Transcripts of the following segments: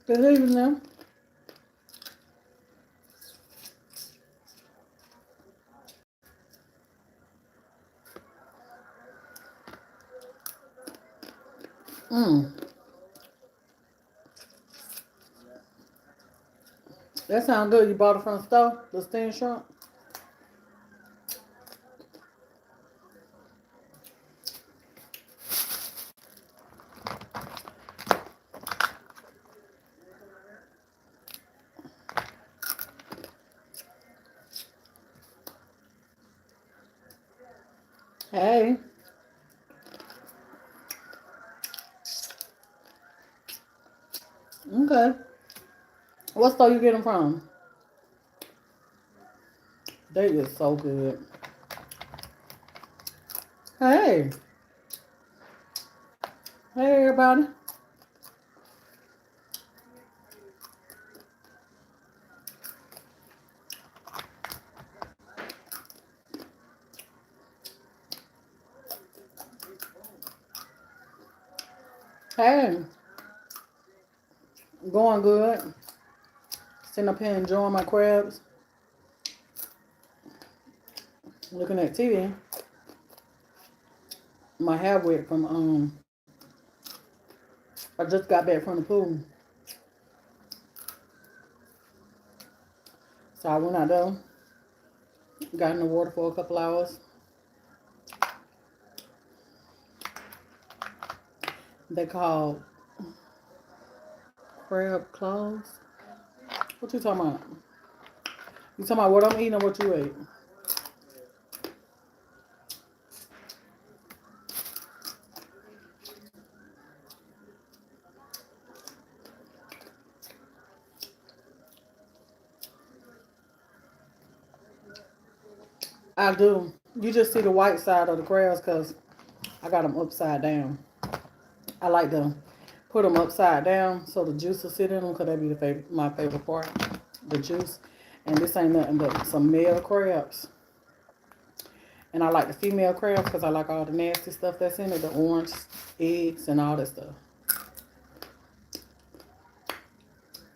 They're leaving them. Mm. That sounds good. You bought it from the store? The steamed shrimp? Hey. Okay. What store you get them from? They is so good. Hey. Hey, everybody. Hey. Going good. Sitting up here enjoying my crabs. Looking at TV. My hair wet from, I just got back from the pool. So I went out there. Got in the water for a couple hours. They call crab claws. What you talking about? You talking about what I'm eating or what you ate? I do. You just see the white side of the crabs because I got them upside down. I like to put them upside down so the juice will sit in them because that be my favorite part, the juice. And this ain't nothing but some male crabs. And I like the female crabs because I like all the nasty stuff that's in it, the orange eggs and all that stuff.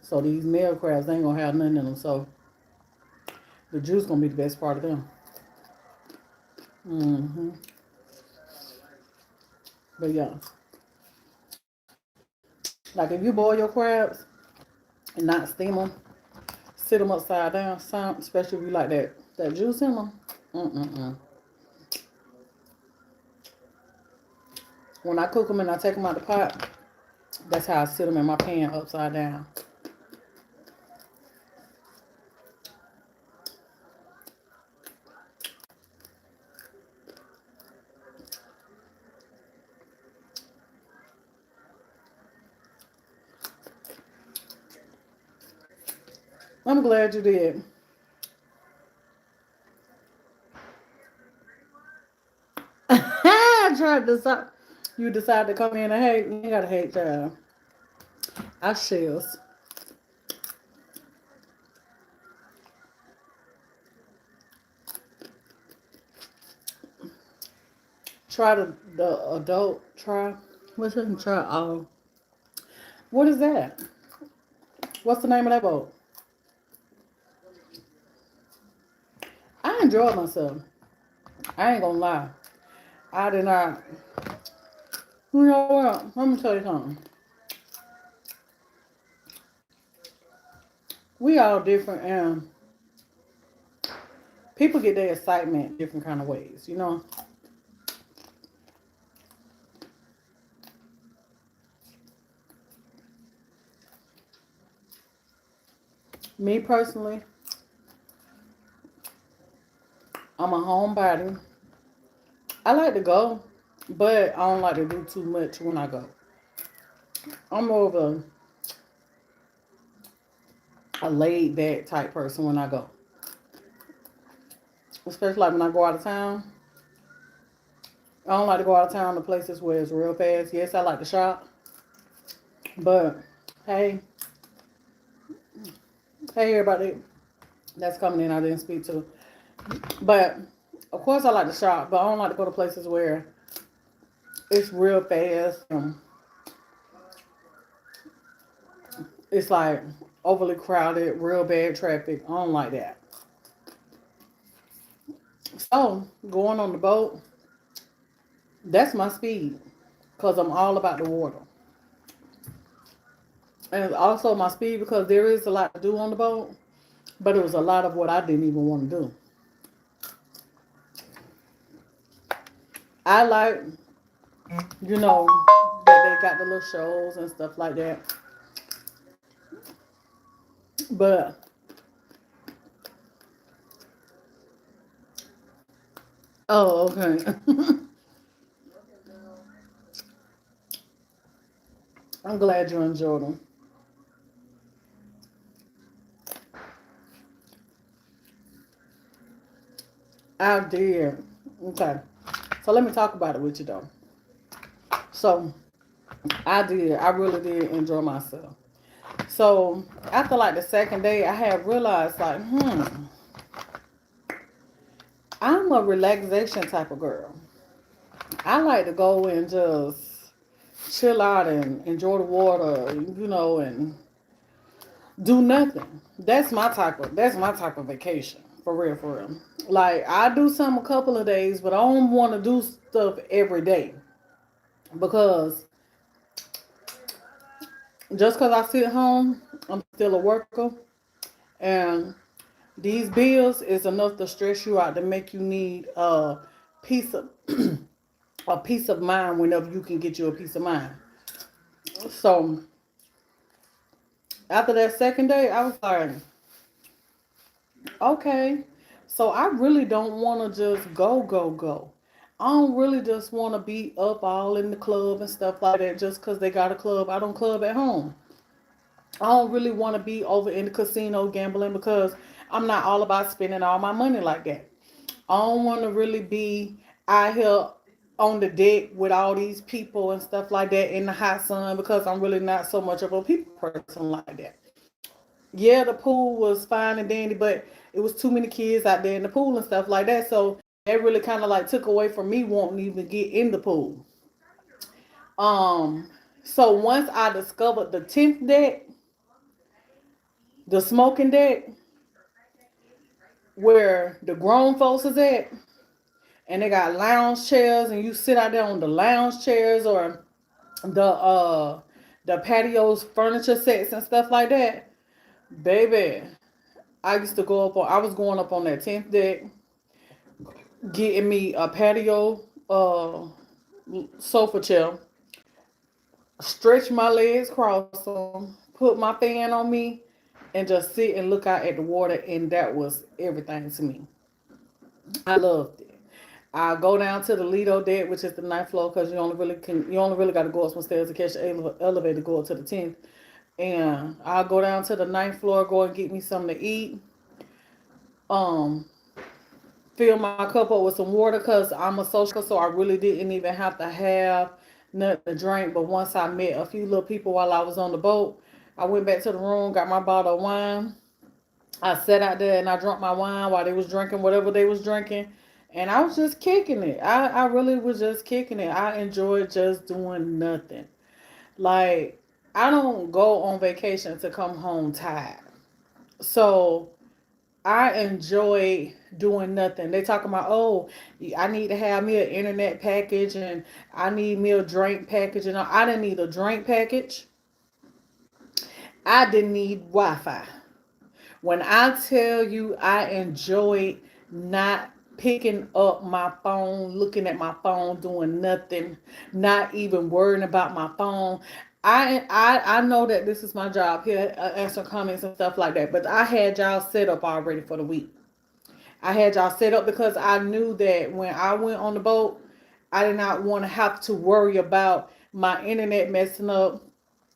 So these male crabs, they ain't going to have nothing in them. So the juice going to be the best part of them. Mm-hmm. But yeah. Like if you boil your crabs and not steam them, sit them upside down, especially if you like that juice in them. Mm-mm-mm. When I cook them and I take them out the pot, that's how I sit them in my pan upside down. I'm glad you did. I tried to decide. You decide to come in and hate. You gotta hate, child. I shells. Try the adult try. What's it? Try all. What is that? What's the name of that boat? I enjoyed myself. I ain't gonna lie. I did not. You know what? Let me tell you something. We all different, and people get their excitement different kind of ways. You know. Me personally, I'm a homebody. I like to go, but I don't like to do too much when I go. I'm more of a laid back type person when I go. Especially like when I go out of town. I don't like to go out of town to places where it's real fast. Yes, I like to shop. But hey, hey everybody that's coming in I didn't speak to. But of course I like to shop, but I don't like to go to places where it's real fast. it's like overly crowded, real bad traffic. I don't like that. So going on the boat, that's my speed because I'm all about the water. And it's also my speed because there is a lot to do on the boat, but it was a lot of what I didn't even want to do. I like, you know, that they got the little shows and stuff like that. But oh, okay. I'm glad you enjoyed them. I did. Okay. So let me talk about it with you though. So I did. I really did enjoy myself. So after like the second day, I had realized like, I'm a relaxation type of girl. I like to go and just chill out and enjoy the water, and do nothing. That's my type of vacation. For real. Like I do some a couple of days, but I don't want to do stuff every day because just because I sit home, I'm still a worker, and these bills is enough to stress you out to make you need piece of a peace of mind whenever you can get you a peace of mind. So after that second day, I was like, okay, so I really don't want to just go. I don't really just want to be up all in the club and stuff like that just because they got a club. I don't club at home. I don't really want to be over in the casino gambling because I'm not all about spending all my money like that. I don't want to really be out here on the deck with all these people and stuff like that in the hot sun because I'm really not so much of a people person like that. Yeah, the pool was fine and dandy, but it was too many kids out there in the pool and stuff like that. So that really kind of like took away from me wanting to even get in the pool. Um, so once I discovered the 10th deck, the smoking deck, where the grown folks is at, and they got lounge chairs, and you sit out there on the lounge chairs or the the patios, furniture sets and stuff like that. Baby, I used to go up on. I was going up on that 10th deck, getting me a patio sofa chair, stretch my legs, cross them, put my fan on me, and just sit and look out at the water, and that was everything to me. I loved it. I go down to the Lido deck, which is the ninth floor, because you only really got to go up some stairs to catch the elevator to go up to the 10th. And I'll go down to the ninth floor, go and get me something to eat. Um, Fill my cup up with some water because I'm a social, so I really didn't even have to have nothing to drink. But once I met a few little people while I was on the boat, I went back to the room, got my bottle of wine. I sat out there and I drank my wine while they was drinking whatever they was drinking. And I was just kicking it. I really was just kicking it. I enjoyed just doing nothing. Like, I don't go on vacation to come home tired. So I enjoy doing nothing. They talking about, oh, I need to have me an internet package and I need me a drink package. And I didn't need a drink package. I didn't need Wi-Fi. When I tell you I enjoyed not picking up my phone, looking at my phone, doing nothing, not even worrying about my phone. I know that this is my job here, answer comments and stuff like that. But I had y'all set up already for the week. I had y'all set up because I knew that when I went on the boat, I did not want to have to worry about my internet messing up,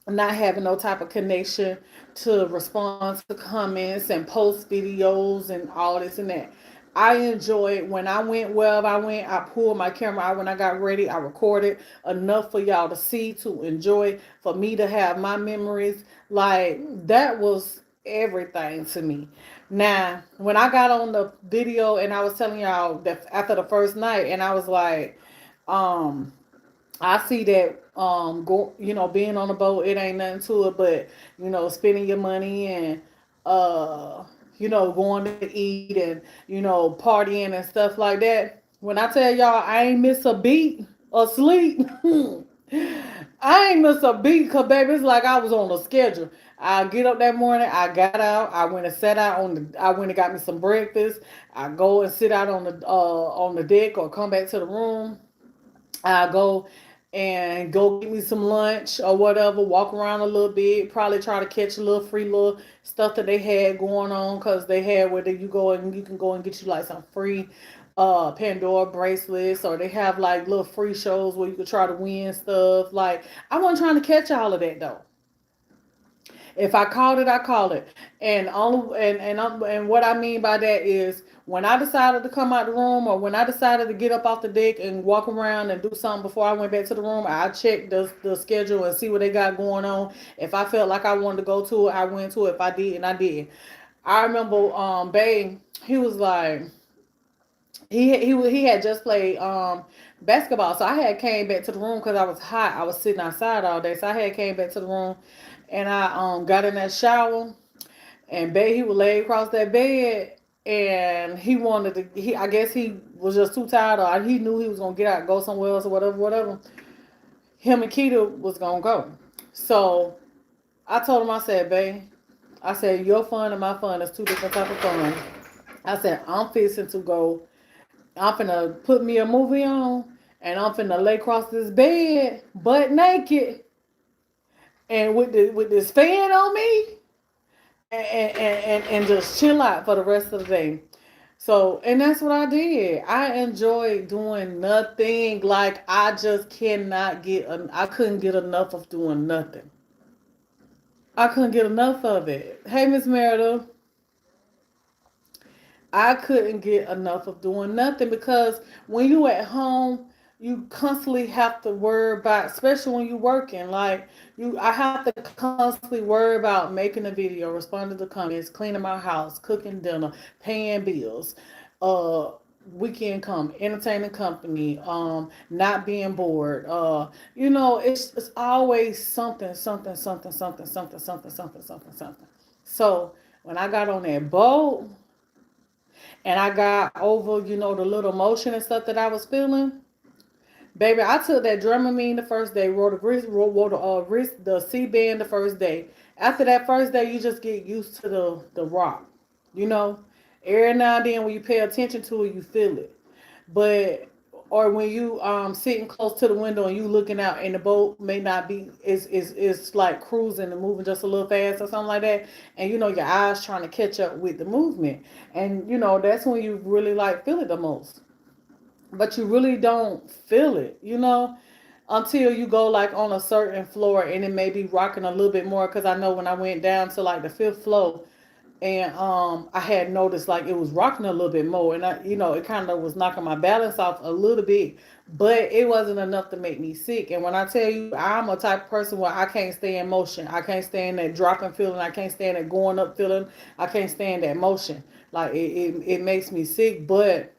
not having no type of connection to respond to comments and post videos and all this and that. I enjoyed when I went wherever I went. I pulled my camera out when I got ready. I recorded enough for y'all to see, to enjoy, for me to have my memories. Like that was everything to me. Now, when I got on the video and I was telling y'all that after the first night, and I was like, um, I see that being on a boat, it ain't nothing to it but, spending your money and uh going to eat and, partying and stuff like that. When I tell y'all I ain't miss a beat or sleep, I ain't miss a beat because baby, it's like I was on a schedule. I get up that morning, I got out, I went and sat out I went and got me some breakfast. I go and sit out on the deck or come back to the room. I go and go get me some lunch or whatever, walk around a little bit, probably try to catch a little free little stuff that they had going on because they had where you go and you can go and get you like some free Pandora bracelets, or they have like little free shows where you could try to win stuff. Like I wasn't trying to catch all of that though. If I called it, I called it. And what I mean by that is when I decided to come out the room or when I decided to get up off the deck and walk around and do something before I went back to the room, I checked the schedule and see what they got going on. If I felt like I wanted to go to it, I went to it. If I did, and I did. I remember Bay, he was like he had just played basketball, so I had came back to the room because I was hot. I was sitting outside all day, so I had came back to the room, and I got in that shower, and babe, he was laid across that bed, and he wanted to. I guess he was just too tired, or he knew he was gonna get out, and go somewhere else, or whatever, whatever. Him and Keita was gonna go, so I told him, I said, babe, I said your fun and my fun is two different type of fun. I said I'm fixing to go. I'm finna put me a movie on, and I'm finna lay across this bed, butt naked, and with this fan on me, and just chill out for the rest of the day. So, and that's what I did. I enjoyed doing nothing. Like I just cannot get. I couldn't get enough of doing nothing. I couldn't get enough of it. Hey, Miss Meredith, I couldn't get enough of doing nothing because when you at home, you constantly have to worry about, especially when you working. Like I have to constantly worry about making a video, responding to comments, cleaning my house, cooking dinner, paying bills, uh, weekend come, entertaining company, not being bored. It's always something. So when I got on that boat and I got over, the little motion and stuff that I was feeling, baby, I took that Dramamine the first day, wrote the C band the first day. After that first day, you just get used to the rock, you know. Every now and then, when you pay attention to it, you feel it. But or when you sitting close to the window and you looking out and the boat may not be is like cruising and moving just a little fast or something like that, and your eyes trying to catch up with the movement, and that's when you really like feel it the most. But you really don't feel it, until you go like on a certain floor and it may be rocking a little bit more. Because I know when I went down to like the fifth floor, and I had noticed like it was rocking a little bit more, and it kind of was knocking my balance off a little bit, but it wasn't enough to make me sick. And when I tell you, I'm a type of person where I can't stay in motion. I can't stand that dropping feeling. I can't stand that going up feeling. I can't stand that motion. Like it makes me sick. But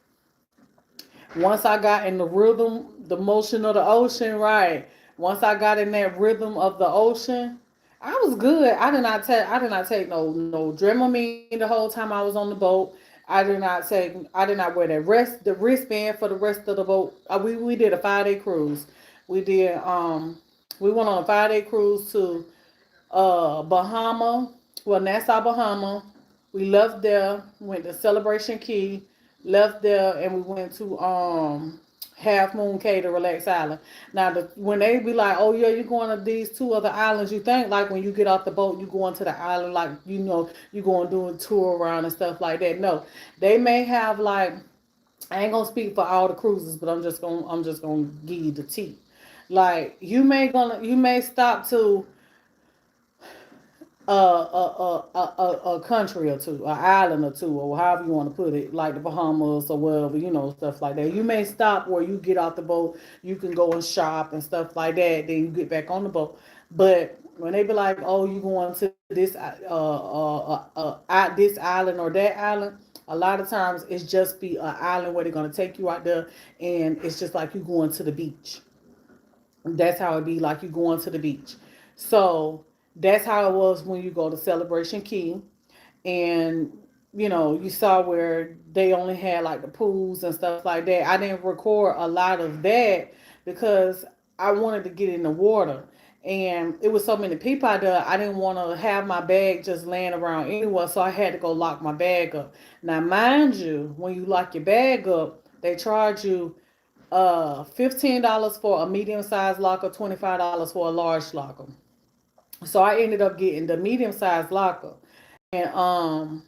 once I got in the rhythm, the motion of the ocean, right? Once I got in that rhythm of the ocean, I was good. I did not take no Dramamine the whole time I was on the boat. I did not wear the wristband for the rest of the boat. We did a 5 day cruise. We did we went on a 5 day cruise to Bahama, well, Nassau, Bahama. We left there, went to Celebration Key, left there, and we went to Half Moon Cay to Relax Island. Now, when they be like, "Oh yeah, you're going to these two other islands," you think like when you get off the boat, you going to the island, like you going to do a tour around and stuff like that. No, they may have like, I ain't gonna speak for all the cruises, but I'm just gonna give you the tea. Like you may stop to a country or two, an island or two, or however you want to put it, like the Bahamas or whatever, stuff like that. You may stop where you get off the boat, you can go and shop and stuff like that. Then you get back on the boat. But when they be like, "Oh, you going to this island or that island," a lot of times it's just be an island where they're gonna take you out there, and it's just like you going to the beach. That's how it be like you going to the beach. So that's how it was when you go to Celebration Key, and you saw where they only had like the pools and stuff like that. I didn't record a lot of that because I wanted to get in the water, and it was so many people out there. I didn't want to have my bag just laying around anywhere, so I had to go lock my bag up. Now mind you, when you lock your bag up, they charge you $15 for a medium sized locker, $25 for a large locker. So I ended up getting the medium sized locker, and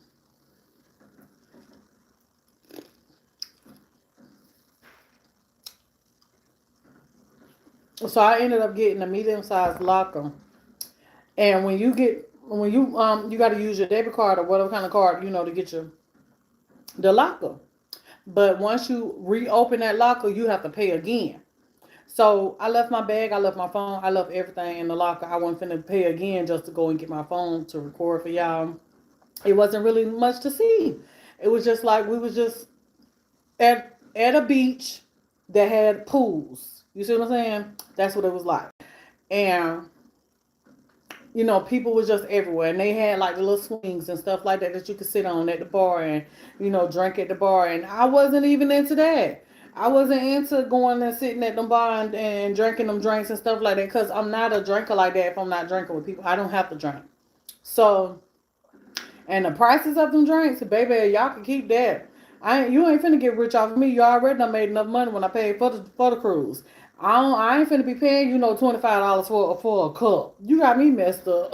so I ended up getting a medium sized locker. And when you got to use your debit card or whatever kind of card to get your the locker. But once you reopen that locker, you have to pay again. So I left my bag, I left my phone, I left everything in the locker. I wasn't finna pay again just to go and get my phone to record for y'all. It wasn't really much to see. It was just like we was just at a beach that had pools. You see what I'm saying? That's what it was like. And people was just everywhere, and they had like the little swings and stuff like that that you could sit on at the bar and drink at the bar. And I wasn't even into that. I wasn't into going and sitting at the bar and drinking them drinks and stuff like that because I'm not a drinker like that. If I'm not drinking with people, I don't have to drink. So, and the prices of them drinks, baby, y'all can keep that. You ain't finna get rich off of me. You already done made enough money when I paid for the cruise. I ain't finna be paying $25 for a cup. You got me messed up.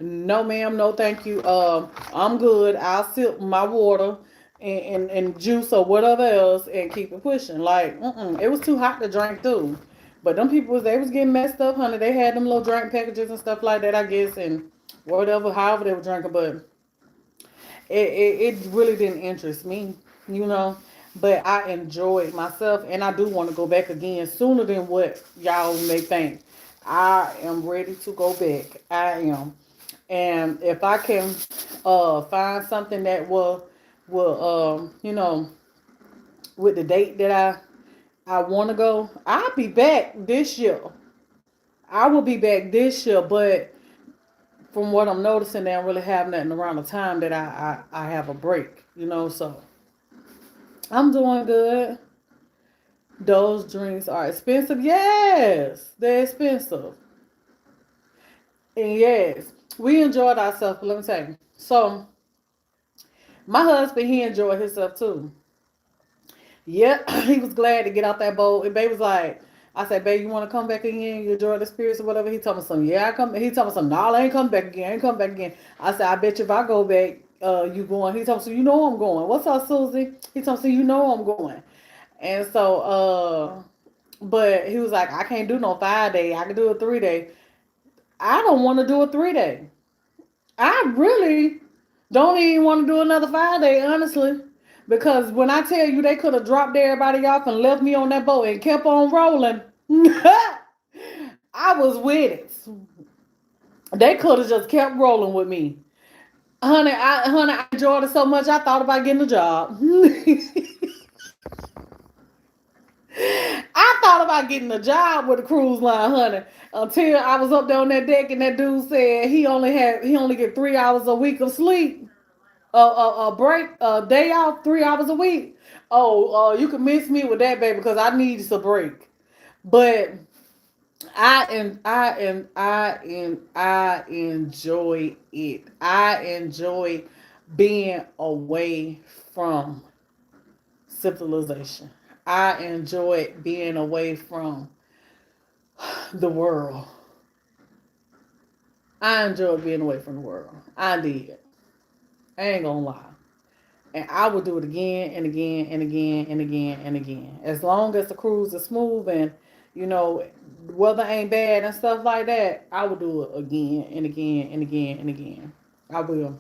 No, ma'am, no, thank you. I'm good. I'll sip my water and juice or whatever else and keep it pushing. Like, it was too hot to drink through. But them people they was getting messed up, honey. They had them little drink packages and stuff like that, I guess, and whatever, however they were drinking. But it really didn't interest me, you know. But I enjoyed myself, and I do want to go back again sooner than what y'all may think. I am ready to go back. I am, and if I can find something that will with the date that I want to go, I'll be back this year. I will be back this year, but from what I'm noticing, they don't really have nothing around the time that I have a break, so I'm doing good. Those drinks are expensive. Yes, they're expensive. And yes, we enjoyed ourselves. But let me tell you. So, my husband, he enjoyed himself too. Yep, he was glad to get out that boat. And babe was like, I said, babe, you want to come back again? You enjoy the spirits or whatever? He told me something. Yeah, I come. He told me something. No, I ain't come back again. I ain't come back again. I said, I bet you if I go back, you going. He told me, so you know I'm going. What's up, Susie? He told me, so you know I'm going. And so, but he was like, I can't do no 5 day. I can do a 3 day. I don't want to do a 3 day. I really don't even want to do another 5 day, honestly. Because when I tell you they could have dropped everybody off and left me on that boat and kept on rolling, I was with it. They could have just kept rolling with me. Honey, I enjoyed it so much I thought about getting a job. I thought about getting a job with a cruise line, honey, until I was up there on that deck and that dude said he only get 3 hours a week of sleep, a break, a day off, 3 hours a week. Oh, you can miss me with that, baby, because I need a break. But I enjoy it. I enjoy being away from civilization. I enjoy being away from the world. I enjoyed being away from the world. I did. I ain't gonna lie. And I would do it again and again and again and again and again. As long as the cruise is smooth and, you know, weather ain't bad and stuff like that, I would do it again and again and again and again. I will.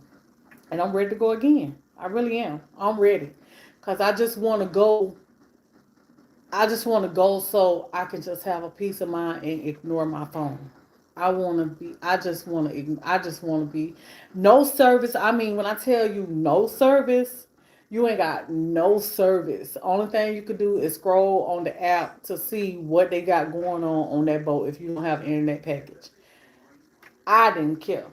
And I'm ready to go again. I really am. I'm ready. Because I just want to go so I can just have a peace of mind and ignore my phone. I just want to be no service. I mean, when I tell you no service, You ain't got no service. Only thing you could do is scroll on the app to see what they got going on that boat if you don't have internet package. I didn't care.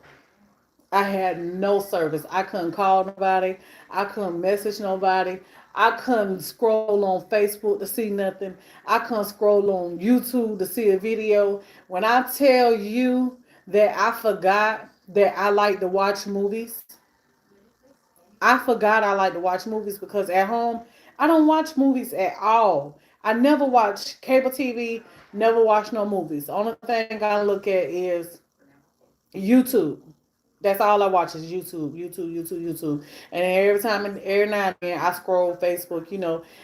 I had no service. I couldn't call nobody. I couldn't message nobody. I couldn't scroll on Facebook to see nothing. I couldn't scroll on YouTube to see a video. When I tell you that I forgot that I like to watch movies, I forgot I like to watch movies because at home I don't watch movies at all. I never watch cable TV, never watch no movies. The only thing I look at is YouTube. That's all I watch is YouTube, YouTube, YouTube, YouTube. And every time, every now and then, I scroll Facebook,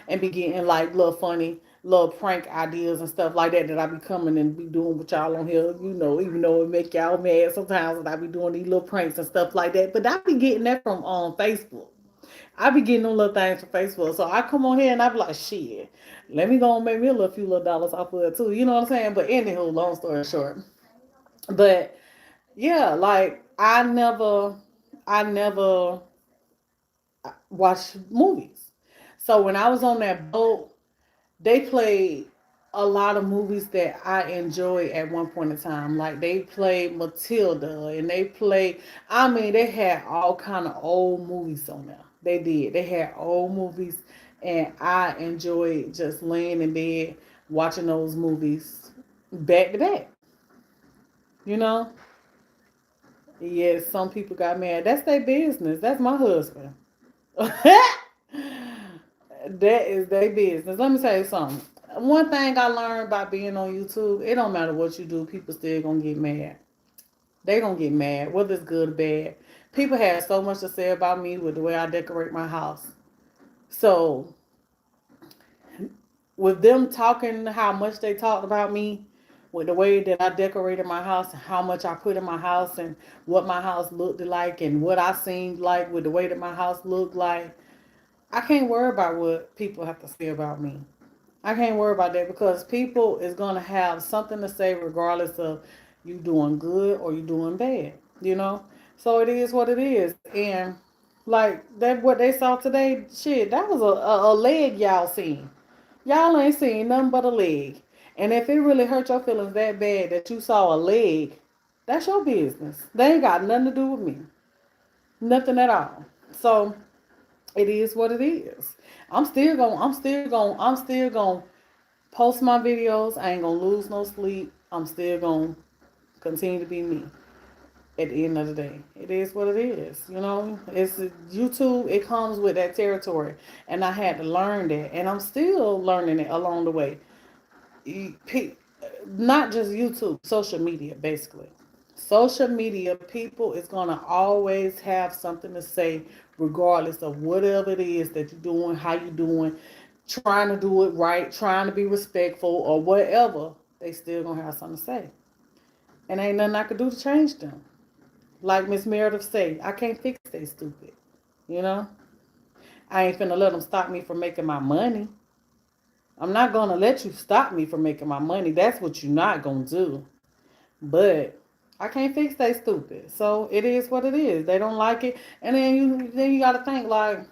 and be getting like little funny, little prank ideas and stuff like that I be coming and be doing with y'all on here, even though it make y'all mad sometimes, and I be doing these little pranks and stuff like that. But I be getting that from Facebook. I be getting them little things from Facebook. So I come on here and I be like, shit, let me go and make me a little few little dollars off of it too. You know what I'm saying? But anywho, long story short. But yeah, like I never watched movies. So when I was on that boat, they played a lot of movies that I enjoyed at one point in time. Like they played Matilda and they played I mean they had all kind of old movies on there. They did. They had old movies and I enjoyed just laying in bed watching those movies back to back. You know? Yes, some people got mad. That's their business. That's my husband. That is their business. Let me tell you something. One thing I learned by being on YouTube, it don't matter what you do, people still gonna get mad. They gonna get mad, whether it's good or bad. People have so much to say about me with the way I decorate my house. So with them talking how much they talked about me, with the way that I decorated my house, and how much I put in my house, and what my house looked like, and what I seemed like with the way that my house looked like, I can't worry about what people have to say about me. I can't worry about that because people is gonna have something to say regardless of you doing good or you doing bad. You know, so it is what it is. And like that, what they saw today, shit, that was a leg y'all seen. Y'all ain't seen nothing but a leg. And if it really hurt your feelings that bad that you saw a leg, that's your business. They ain't got nothing to do with me. Nothing at all. So it is what it is. I'm still going to post my videos. I ain't gonna lose no sleep. I'm still gonna continue to be me. At the end of the day, it is what it is. It's YouTube. It comes with that territory, and I had to learn that, and I'm still learning it along the way. Not just YouTube, social media, basically. Social media, people is gonna always have something to say, regardless of whatever it is that you're doing, how you doing, trying to do it right, trying to be respectful, or whatever. They still gonna have something to say, and ain't nothing I could do to change them. Like Miss Meredith say, I can't fix they stupid. You know, I ain't finna let them stop me from making my money. I'm not gonna let you stop me from making my money. That's what you're not gonna do. But I can't fix they stupid. So it is what it is. They don't like it, and then you gotta think like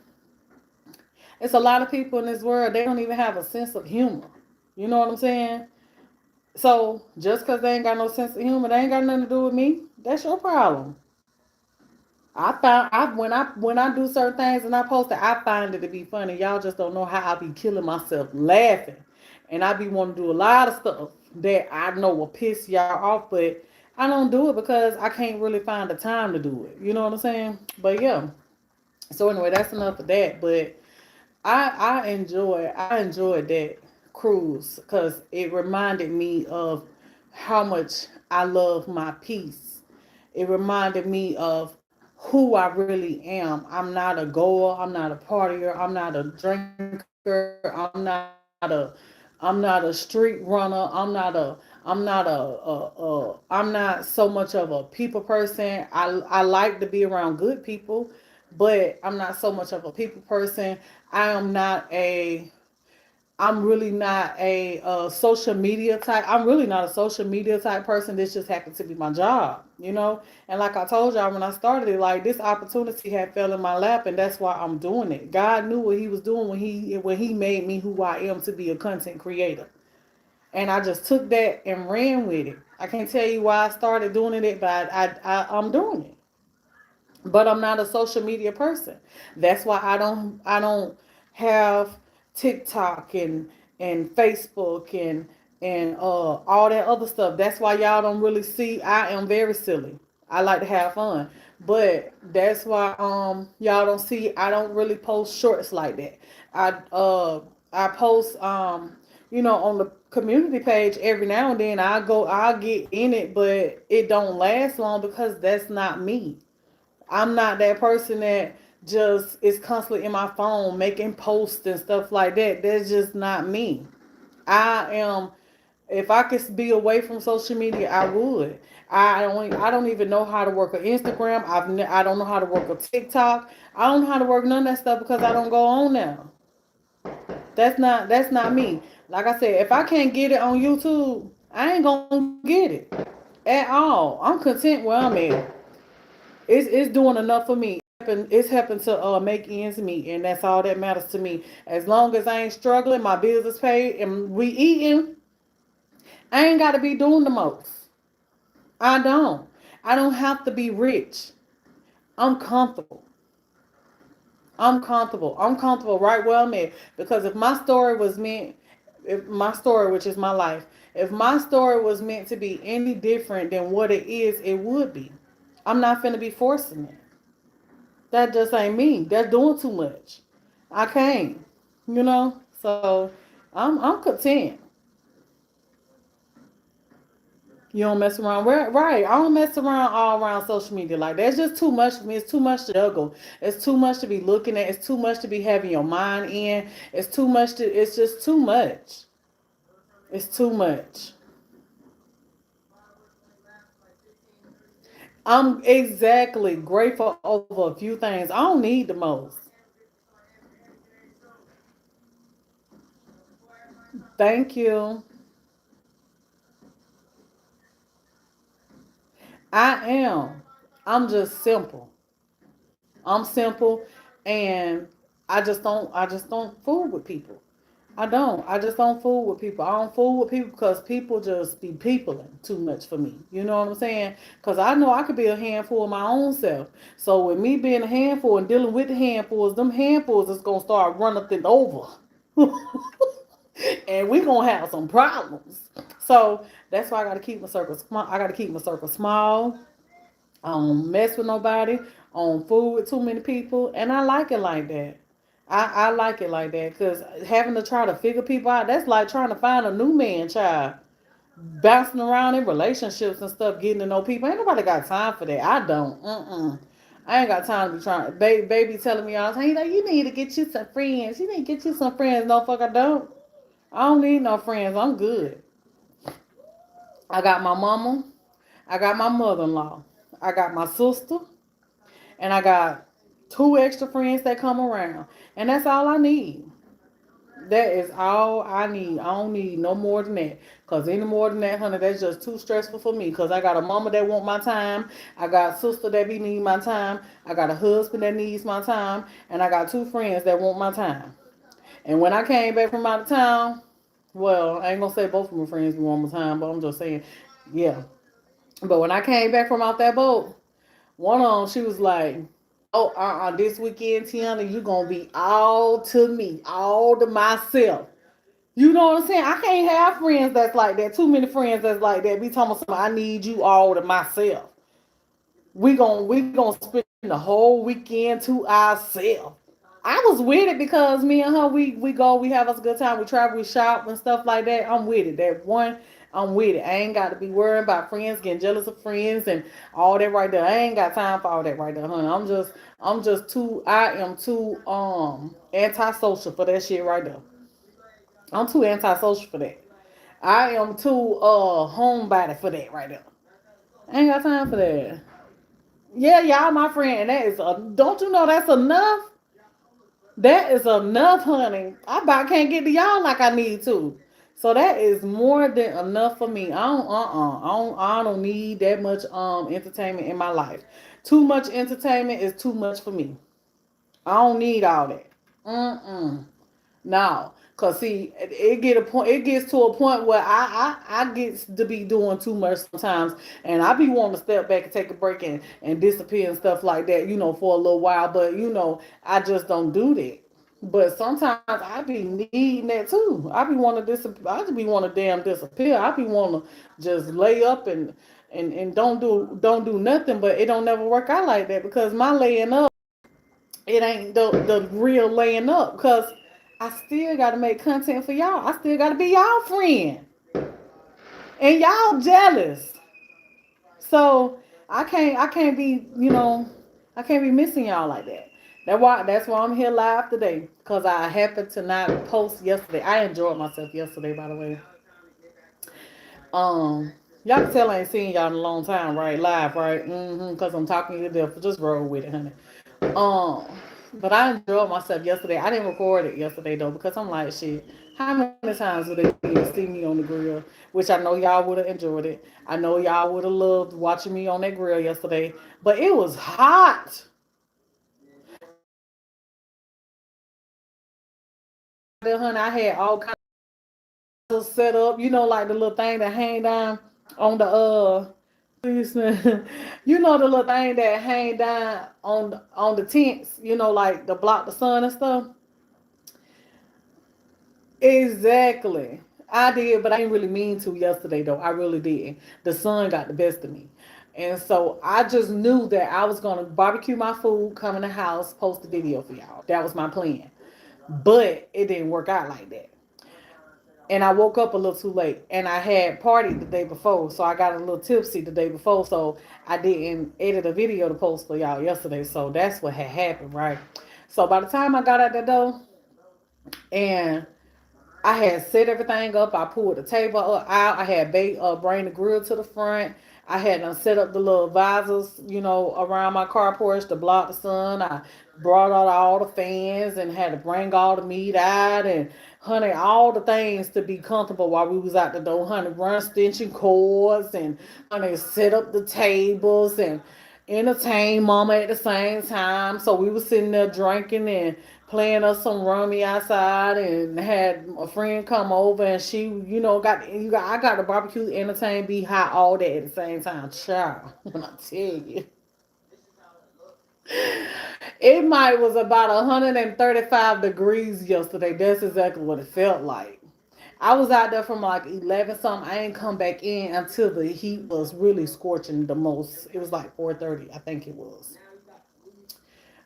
it's a lot of people in this world. They don't even have a sense of humor. You know what I'm saying? So just because they ain't got no sense of humor, they ain't got nothing to do with me. That's your problem. When I do certain things and I post it, I find it to be funny. Y'all just don't know how I be killing myself laughing, and I be wanting to do a lot of stuff that I know will piss y'all off, but I don't do it because I can't really find the time to do it. You know what I'm saying? But yeah. So anyway, that's enough of that. But I enjoyed that cruise because it reminded me of how much I love my peace. It reminded me of who I really am. I'm not a goer. I'm not a partier. I'm not a drinker. I'm not a street runner. I'm not so much of a people person. I like to be around good people, but I'm not so much of a people person. I am not a I'm really not a social media type. I'm really not a social media type person. This just happened to be my job, you know. And like I told y'all when I started it, like this opportunity had fell in my lap, and that's why I'm doing it. God knew what He was doing when He made me who I am to be a content creator, and I just took that and ran with it. I can't tell you why I started doing it, but I'm doing it. But I'm not a social media person. That's why I don't have TikTok and Facebook and all that other stuff. That's why y'all don't really see. I am very silly. I like to have fun. But that's why y'all don't see. I don't really post shorts like that. I post on the community page every now and then. I'll get in it, but it don't last long because that's not me. I'm not that person that just is constantly in my phone making posts and stuff like that. That's just not me. I am. If I could be away from social media, I would. I don't even know how to work an Instagram. I don't know how to work a TikTok. I don't know how to work none of that stuff because I don't go on now. That's not me. Like I said, if I can't get it on YouTube, I ain't gonna get it at all. I'm content where I'm at. It's doing enough for me. It's helping to make ends meet, and that's all that matters to me. As long as I ain't struggling, my bills is paid, and we eating, I ain't got to be doing the most. I don't. I don't have to be rich. I'm comfortable. I'm comfortable. I'm comfortable right where I'm at. Because if my story was meant, if my story, which is my life, if my story was meant to be any different than what it is, it would be. I'm not finna be forcing it. That just ain't me. That's doing too much. I can't, So I'm content. You don't mess around. Right. I don't mess around all around social media. Like that's just too much for me. It's too much to juggle. It's too much to be looking at. It's too much to be having your mind in. It's just too much. It's too much. I'm exactly grateful over a few things. I don't need the most. Thank you. I am. I'm just simple. I'm simple, and I just don't fool with people. I don't. I just don't fool with people. I don't fool with people because people just be peopling too much for me. You know what I'm saying? Because I know I could be a handful of my own self. So with me being a handful and dealing with the handfuls, them handfuls is gonna start running things over, and we gonna have some problems. So that's why I gotta keep my circle small. I gotta keep my circle small. I don't mess with nobody. I don't fool with too many people, and I like it like that. I like it like that because having to try to figure people out, that's like trying to find a new man child. Bouncing around in relationships and stuff, getting to know people. Ain't nobody got time for that. I don't. I ain't got time to be trying. Baby telling me all the time, you need to get you some friends. You need to get you some friends. No, fuck, I don't. I don't need no friends. I'm good. I got my mama. I got my mother in law. I got my sister. And I got two extra friends that come around. And that's all I need. That is all I need. I don't need no more than that. Cause any more than that, honey, that's just too stressful for me. Cause I got a mama that want my time. I got a sister that be need my time. I got a husband that needs my time. And I got two friends that want my time. And when I came back from out of town, well, I ain't gonna say both of my friends want my time, but I'm just saying, yeah. But when I came back from out that boat, one of them, she was like, "Oh, this weekend, Tiana, you gonna be all to me, all to myself." You know what I'm saying? I can't have friends that's like that. Too many friends that's like that. Be talking about I need you all to myself. We gonna spend the whole weekend to ourselves. I was with it because me and her, we go, we have us a good time, we travel, we shop and stuff like that. I'm with it. That one, I'm with it. I ain't got to be worried about friends getting jealous of friends and all that right there. I ain't got time for all that right there, honey. I am too antisocial for that shit right there. I'm too antisocial for that. I am too homebody for that right there. I ain't got time for that. Yeah, y'all my friend, and that is don't you know that's enough? That is enough, honey. I about can't get to y'all like I need to. So that is more than enough for me. I don't need that much entertainment in my life. Too much entertainment is too much for me. I don't need all that. Mm-mm. No, cause see, it get a point. It gets to a point where I gets to be doing too much sometimes, and I be wanting to step back and take a break and disappear and stuff like that, for a little while. But I just don't do that. But sometimes I be needing that too. I be want to I just be want to damn disappear. I be want to just lay up and don't do nothing. But it don't never work out like that because my laying up, it ain't the real laying up because I still got to make content for y'all. I still got to be y'all friend, and y'all jealous. So I can't be I can't be missing y'all like that. That's why I'm here live today because I happened to not post yesterday. I enjoyed myself yesterday, by the way. Um, y'all can tell I ain't seen y'all in a long time, right? Live, right? Because I'm talking to you to death. Just roll with it, honey. Um, but I enjoyed myself yesterday. I didn't record it yesterday though because I'm like, shit. How many times would they need to see me on the grill? Which I know y'all would have enjoyed it. I know y'all would have loved watching me on that grill yesterday. But it was hot. There, honey, I had all kinds of set up. Like the little thing that hang down on the the little thing that hang down on the tents. Like to block the sun and stuff. Exactly. I did, but I didn't really mean to yesterday though. I really did. The sun got the best of me. And so I just knew that I was gonna barbecue my food, come in the house, post a video for y'all. That was my plan. But it didn't work out like that. And I woke up a little too late. And I had partied the day before. So I got a little tipsy the day before. So I didn't edit a video to post for y'all yesterday. So that's what had happened, right? So by the time I got out the door and I had set everything up. I pulled the table out. I had bring the grill to the front. I had set up the little visors, around my carport to block the sun. I brought out all the fans and had to bring all the meat out and honey, all the things to be comfortable while we was out the door. Honey, run extension cords and honey, set up the tables and entertain mama at the same time. So we was sitting there drinking and playing us some rummy outside and had a friend come over and she, I got the barbecue, entertain, be hot all day at the same time. Child, when I tell you. It might was about 135 degrees yesterday. That's exactly what it felt like. I was out there from like 11 something. I ain't come back in until the heat was really scorching the most. It was like 4:30, I think it was.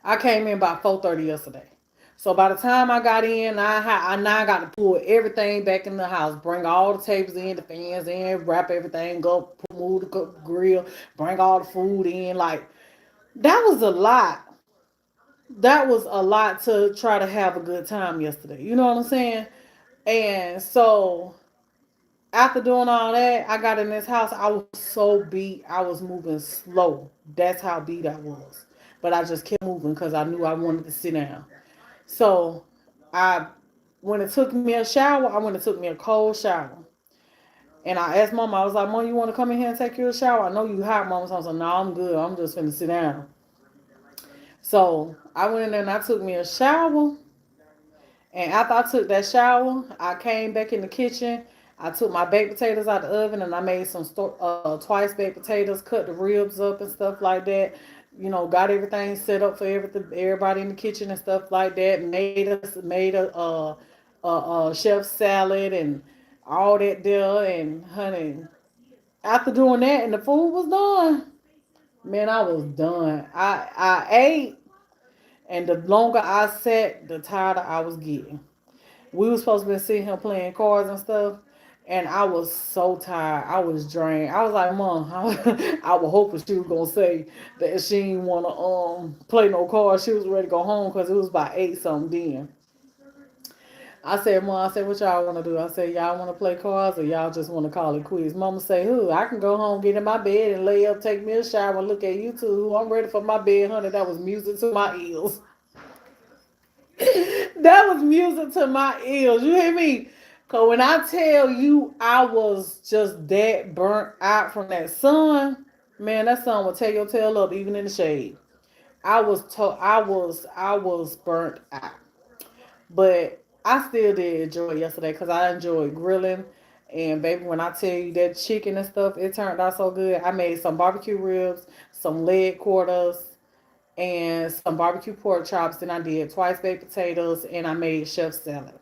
I came in about 4:30 yesterday. So by the time I got in, I now got to pull everything back in the house, bring all the tables in, the fans in, wrap everything up, move the grill, bring all the food in. Like that was a lot. That was a lot to try to have a good time yesterday. You know what I'm saying? And so after doing all that, I got in this house. I was so beat. I was moving slow. That's how beat I was. But I just kept moving because I knew I wanted to sit down. So I when it took me a shower, I went and took me a cold shower. And I asked Mama, I was like, Mom, you want to come in here and take your shower? I know you hot, Mama. So I was like, no, I'm good. I'm just finna sit down. So I went in there and I took me a shower. And after I took that shower, I came back in the kitchen. I took my baked potatoes out the oven and I made some twice baked potatoes, cut the ribs up and stuff like that. Got everything set up for everybody in the kitchen and stuff like that. Made a chef salad and all that there. And honey, after doing that and the food was done, man, I was done. I ate, and the longer I sat, the tighter I was getting. We were supposed to be sitting here playing cards and stuff. And I was so tired. I was drained. I was like, Mom, I was hoping she was gonna say that she didn't wanna play no cards. She was ready to go home because it was about 8 something then. I said, Mom, I said, what y'all wanna do? I said, y'all wanna play cards or y'all just wanna call it quits? Mama say, who? I can go home, get in my bed and lay up, take me a shower, and look at YouTube. I'm ready for my bed, honey. That was music to my ears. That was music to my ears. You hear me? Cause when I tell you I was just that burnt out from that sun, man, that sun will tear your tail up even in the shade. I was burnt out. But I still did enjoy it yesterday because I enjoyed grilling. And baby, when I tell you that chicken and stuff, it turned out so good. I made some barbecue ribs, some leg quarters, and some barbecue pork chops. Then I did twice baked potatoes, and I made chef salad.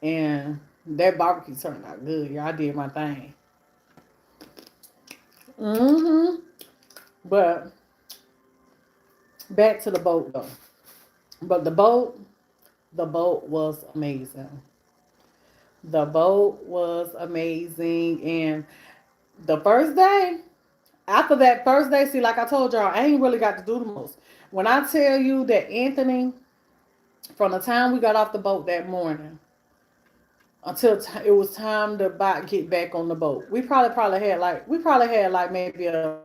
And that barbecue turned out good. Yeah, I did my thing. Hmm. But back to the boat though. But the boat was amazing. The boat was amazing, and the first day, after that first day, see, like I told y'all, I ain't really got to do the most. When I tell you that Anthony, from the time we got off the boat that morning until it was time to get back on the boat, we probably had like maybe an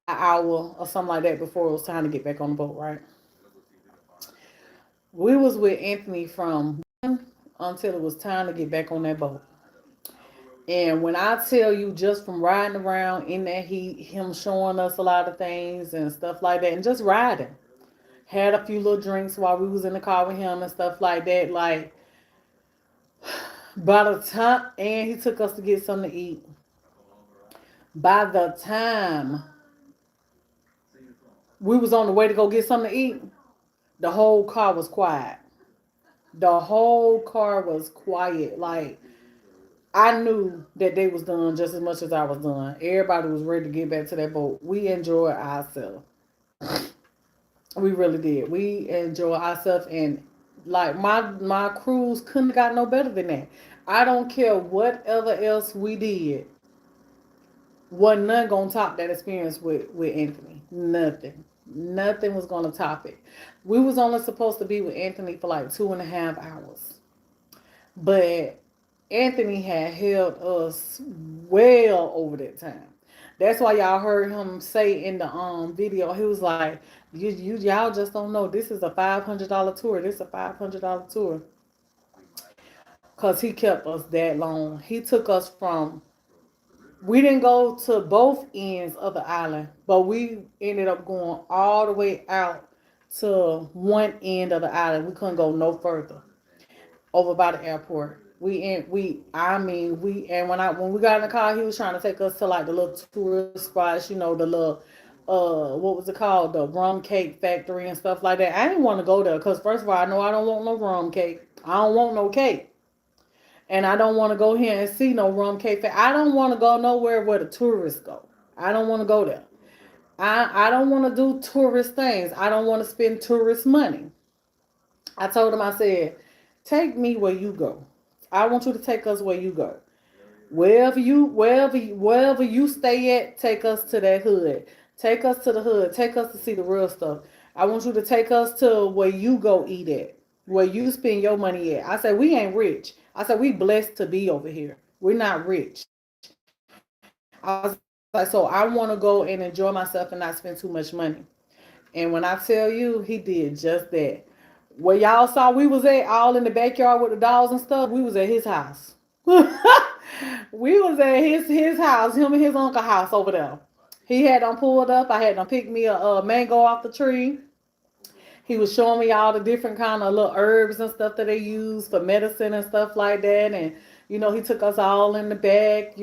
hour or something like that before it was time to get back on the boat, right? We was with Anthony from until it was time to get back on that boat. And when I tell you, just from riding around in that heat, him showing us a lot of things and stuff like that, and just riding, had a few little drinks while we was in the car with him and stuff like that. Like by the time, and he took us to get something to eat. By the time we was on the way to go get something to eat, the whole car was quiet. The whole car was quiet. Like I knew that they was done just as much as I was done. Everybody was ready to get back to that boat. We enjoyed ourselves. We really did. We enjoyed ourselves, and like my cruise couldn't have got no better than that. I don't care whatever else we did. Wasn't none gonna top that experience with Anthony. Nothing. Nothing was gonna top it. We was only supposed to be with Anthony for like 2.5 hours. But Anthony had held us well over that time. That's why y'all heard him say in the video, he was like, y'all just don't know. This is a $500 tour. This is a $500 tour. Cause he kept us that long. He took us from we didn't go to both ends of the island, but we ended up going all the way out to one end of the island. We couldn't go no further over by the airport. And when we got in the car, he was trying to take us to like the little tourist spots, the little what was it called, the rum cake factory and stuff like that. I didn't want to go there because first of all, I know I don't want no rum cake. I don't want no cake. And I don't want to go here and see no rum cake. I don't want to go nowhere where the tourists go. I don't want to go there. I don't want to do tourist things. I don't want to spend tourist money. I told him, I said, take me where you go. I want you to take us where you go. Wherever you stay at, take us to that hood. Take us to the hood. Take us to see the real stuff. I want you to take us to where you go eat at. Where you spend your money at. I said, we ain't rich. I said, we blessed to be over here. We're not rich. I was like, so I want to go and enjoy myself and not spend too much money. And when I tell you, he did just that. Where y'all saw we was at, all in the backyard with the dogs and stuff, we was at his house. We was at his house, him and his uncle house over there. He had them pulled up. I had them pick me a mango off the tree. He was showing me all the different kind of little herbs and stuff that they use for medicine and stuff like that. And he took us all in the back,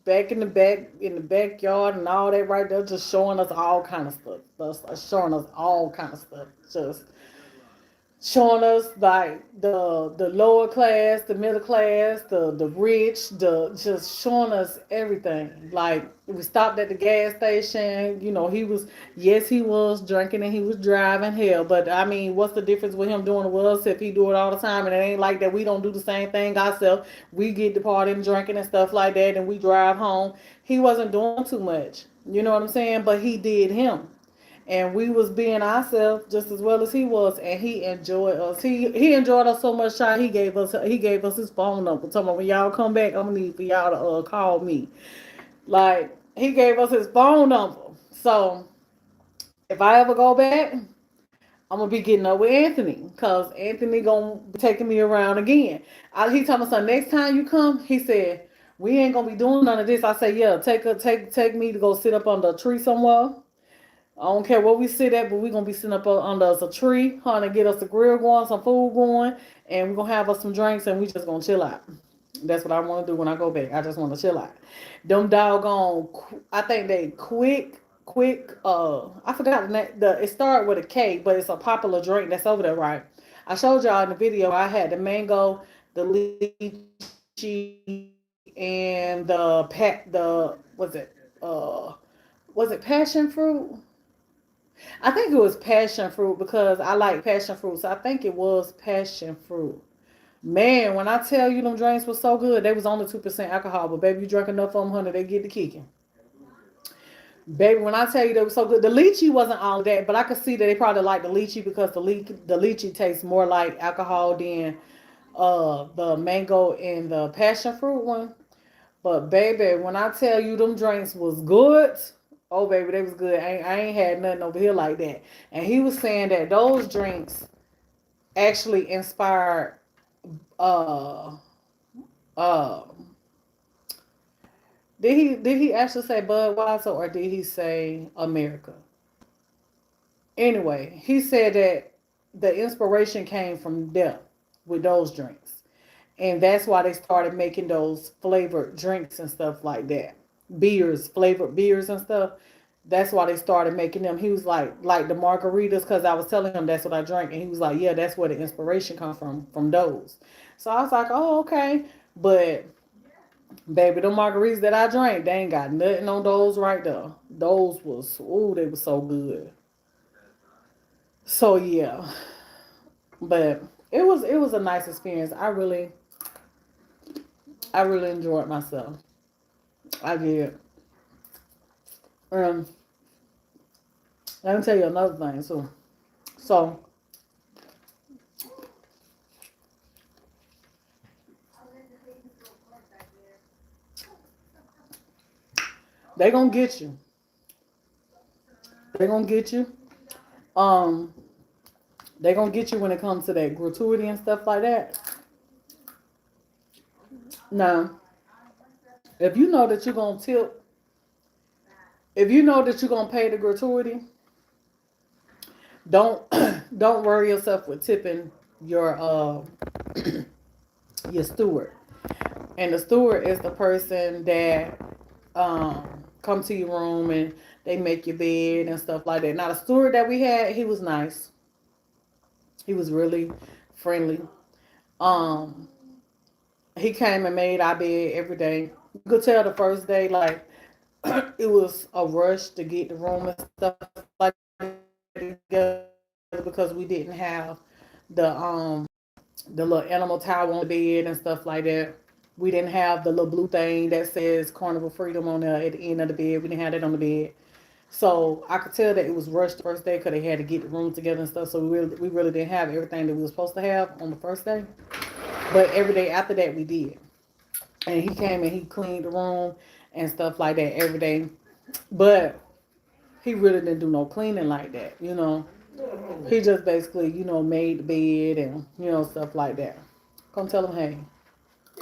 back in the backyard and all that right there, just showing us all kind of stuff. Just showing us all kind of stuff. Just showing us like the lower class, the middle class, the rich, the just showing us everything. Like we stopped at the gas station, he was drinking and he was driving hell. But I mean, what's the difference with him doing it with us if he do it all the time? And it ain't like that we don't do the same thing ourselves. We get the party and drinking and stuff like that and we drive home. He wasn't doing too much. You know what I'm saying? But he did him, and we was being ourselves just as well as he was, and he enjoyed us. He enjoyed us so much. He gave us his phone number. Talking about when y'all come back, I'm gonna need for y'all to call me. Like he gave us his phone number. So if I ever go back, I'm gonna be getting up with Anthony because Anthony gonna be taking me around again. He told me so next time you come, he said we ain't gonna be doing none of this. I said yeah, take me to go sit up under a tree somewhere. I don't care where we sit at, but we gonna be sitting up under us a tree, honey, get us a grill going, some food going, and we gonna have us some drinks, and we just gonna chill out. That's what I want to do when I go back. I just want to chill out. Them doggone, I think they quick. I forgot the name. It started with a K, but it's a popular drink that's over there, right? I showed y'all in the video. I had the mango, the lychee, and was it passion fruit? I think it was passion fruit because I like passion fruit, so I think it was passion fruit. Man, when I tell you them drinks were so good, they was only 2% alcohol, but baby, you drink enough of them, honey, they get the kicking. Baby, when I tell you they were so good, the lychee wasn't all that, but I could see that they probably like the lychee because the lychee tastes more like alcohol than the mango and the passion fruit one. But baby, when I tell you them drinks was good, oh baby, they was good. I ain't had nothing over here like that. And he was saying that those drinks actually inspired uh uh did he actually say Budweiser or did he say America? Anyway, he said that the inspiration came from them with those drinks. And that's why they started making those flavored drinks and stuff like that. Beers, flavored beers and stuff. That's why they started making them. He was like the margaritas, because I was telling him that's what I drank, and he was like, yeah, that's where the inspiration comes from those. So I was like, oh, okay. But baby, the margaritas that I drank, they ain't got nothing on those right there. Those was, ooh, they were so good. So yeah, but it was a nice experience. I really enjoyed myself. I did. Um, let me tell you another thing. So they gonna get you. They gonna get you. Um, they gonna get you when it comes to that gratuity and stuff like that. Now, if you know that you're gonna tip, if you know that you're gonna pay the gratuity, don't don't worry yourself with tipping your your steward. And the steward is the person that come to your room and they make your bed and stuff like that. Now the steward that we had, he was nice. He was really friendly. Um, he came and made our bed every day. You could tell the first day like it was a rush to get the room and stuff like that because we didn't have the little animal towel on the bed and stuff like that. We didn't have the little blue thing that says Carnival Freedom on there at the end of the bed. We didn't have that on the bed. So I could tell that it was rushed the first day because they had to get the room together and stuff. So we really didn't have everything that we were supposed to have on the first day. But every day after that we did. And he came and he cleaned the room and stuff like that every day. But he really didn't do no cleaning like that. He just basically, made the bed and, stuff like that. Come tell him, hey.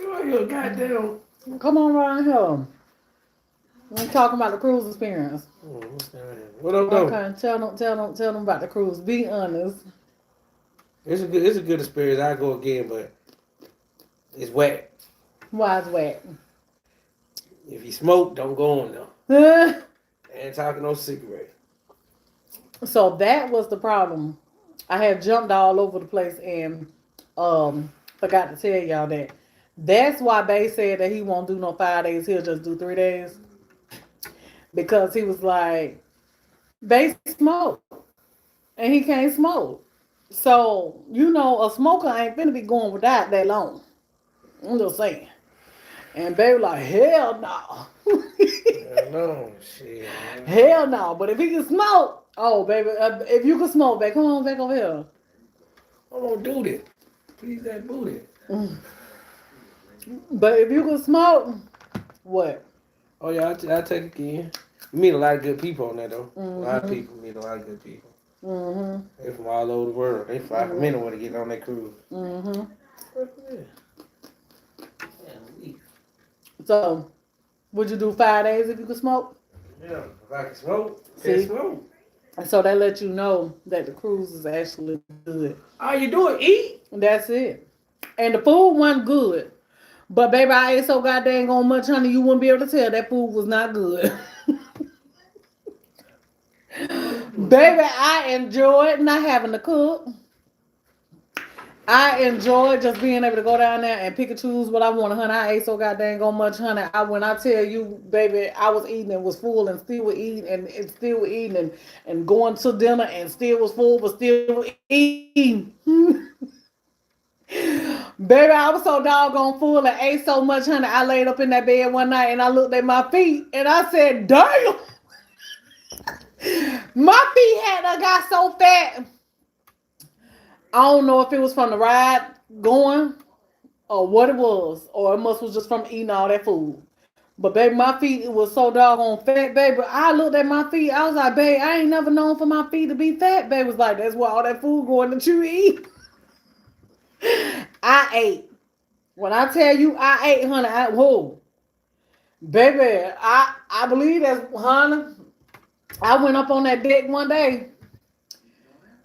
You goddamn. Come on around here. We talking about the cruise experience. What up, though? Okay, tell them about the cruise. Be honest. It's a good experience. I go again, but it's wet. Why it's wet? If you smoke, don't go on there. Ain't talking no cigarette. So that was the problem. I had jumped all over the place and forgot to tell y'all that. That's why Bay said that he won't do no 5 days. He'll just do 3 days. Because he was like, Bay smoke. And he can't smoke. So, a smoker ain't finna be going without that long. I'm just saying. And baby like, hell no. Hell no, shit. Man. Hell no. But if he can smoke, oh baby, if you can smoke, baby, come on back over here. I won't do that. Please that booty. But if you can smoke, what? Oh yeah, I take it again. You meet a lot of good people on that though. A lot of people meet a lot of good people. Mm-hmm. They from all over the world. They fly from anywhere to get on that cruise. Mm-hmm. Yeah. So, would you do 5 days if you could smoke? Yeah, if I can smoke, See? smoke. And so they let you know that the cruise is actually good. All you do is eat. That's it. And the food wasn't good. But baby, I ate so goddamn much honey, you wouldn't be able to tell that food was not good. Baby, I enjoyed not having to cook. I enjoyed just being able to go down there and pick and choose what I wanted, honey. I ate so goddamn much, honey. When I tell you, baby, I was eating and was full and still was eating and still was eating and going to dinner and still was full but still eating. Baby, I was so doggone full and ate so much, honey. I laid up in that bed one night and I looked at my feet and I said, damn. My feet got so fat. I don't know if it was from the ride going or what it was, or it was just from eating all that food. But baby, my feet it was so doggone fat, baby. I looked at my feet. I was like, babe, I ain't never known for my feet to be fat. Baby was like, that's where all that food going that you eat. I ate. When I tell you I ate, honey, whoa. Baby, I believe that's, honey. I went up on that deck one day.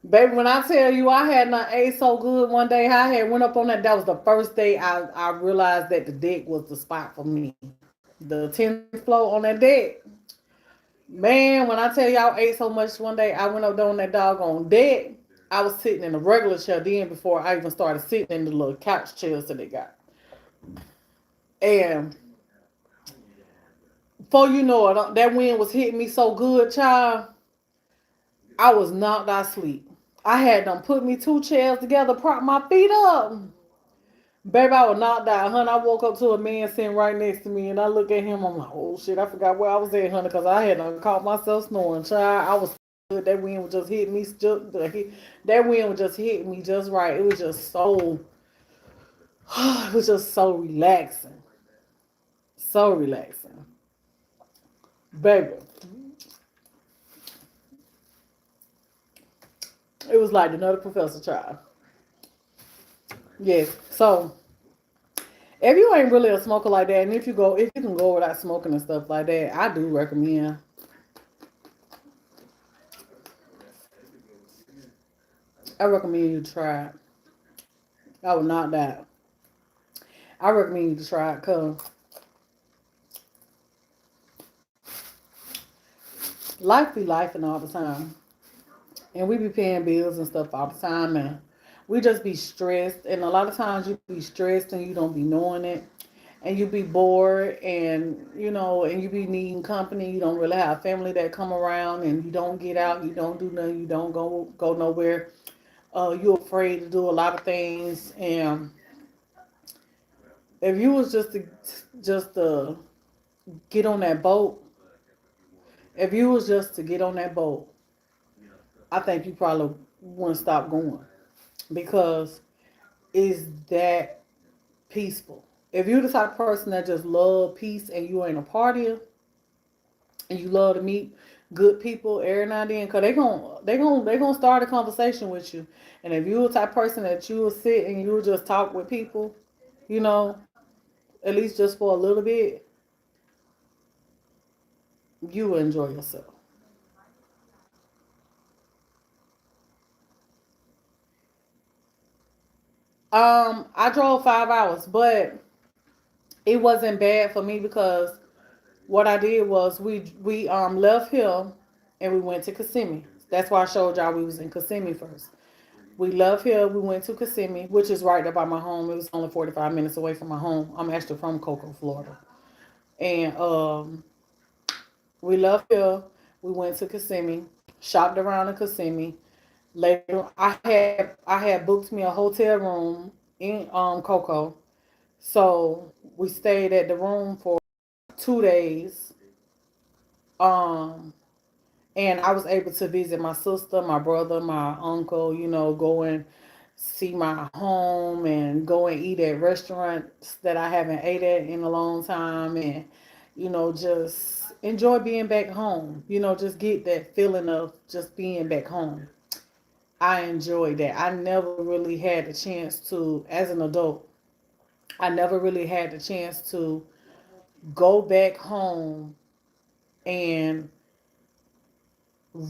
Baby, when I tell you I had not ate so good one day, I had went up on that. That was the first day I realized that the deck was the spot for me. The 10th floor on that deck. Man, when I tell y'all ate so much one day, I went up there on that doggone deck. I was sitting in a regular chair then before I even started sitting in the little couch chairs that they got. And before you know it, that wind was hitting me so good, child. I was knocked out asleep. I had them put me 2 chairs together, prop my feet up. Baby, I was knocked out, honey. I woke up to a man sitting right next to me, and I look at him. I'm like, oh shit, I forgot where I was at, honey, because I had caught myself snoring. Child, I was good. That wind was just hitting me. That wind was just hitting me just right. It was just so. It was just so relaxing. So relaxing, baby. It was like another professor child. Yes. So if you ain't really a smoker like that, and if you can go without smoking and stuff like that, I do recommend. I recommend you to try it. I would not die. I recommend you to try it because life be life and all the time. And we be paying bills and stuff all the time and we just be stressed and a lot of times you be stressed and you don't be knowing it and you be bored and and you be needing company. You don't really have family that come around and you don't get out, you don't do nothing, you don't go nowhere. You're afraid to do a lot of things and if you was just to get on that boat, if you was just to get on that boat, I think you probably wouldn't stop going because it's that peaceful. If you're the type of person that just love peace and you ain't a partier and you love to meet good people every now and then, cause they gonna start a conversation with you. And if you're the type of person that you will sit and you will just talk with people, you know, at least just for a little bit, you will enjoy yourself. I drove 5 hours, but it wasn't bad for me because what I did was we left here and we went to Kissimmee. That's why I showed y'all we was in Kissimmee first. We left here, we went to Kissimmee, which is right there by my home. It was only 45 minutes away from my home. I'm actually from Cocoa, Florida. And we left here, we went to Kissimmee, shopped around in Kissimmee. Later, I had booked me a hotel room in Cocoa. So we stayed at the room for 2 days. Um, and I was able to visit my sister, my brother, my uncle, go and see my home and go and eat at restaurants that I haven't ate at in a long time and just enjoy being back home. Just get that feeling of just being back home. I enjoyed that. I never really had the chance to, as an adult, I never really had the chance to go back home and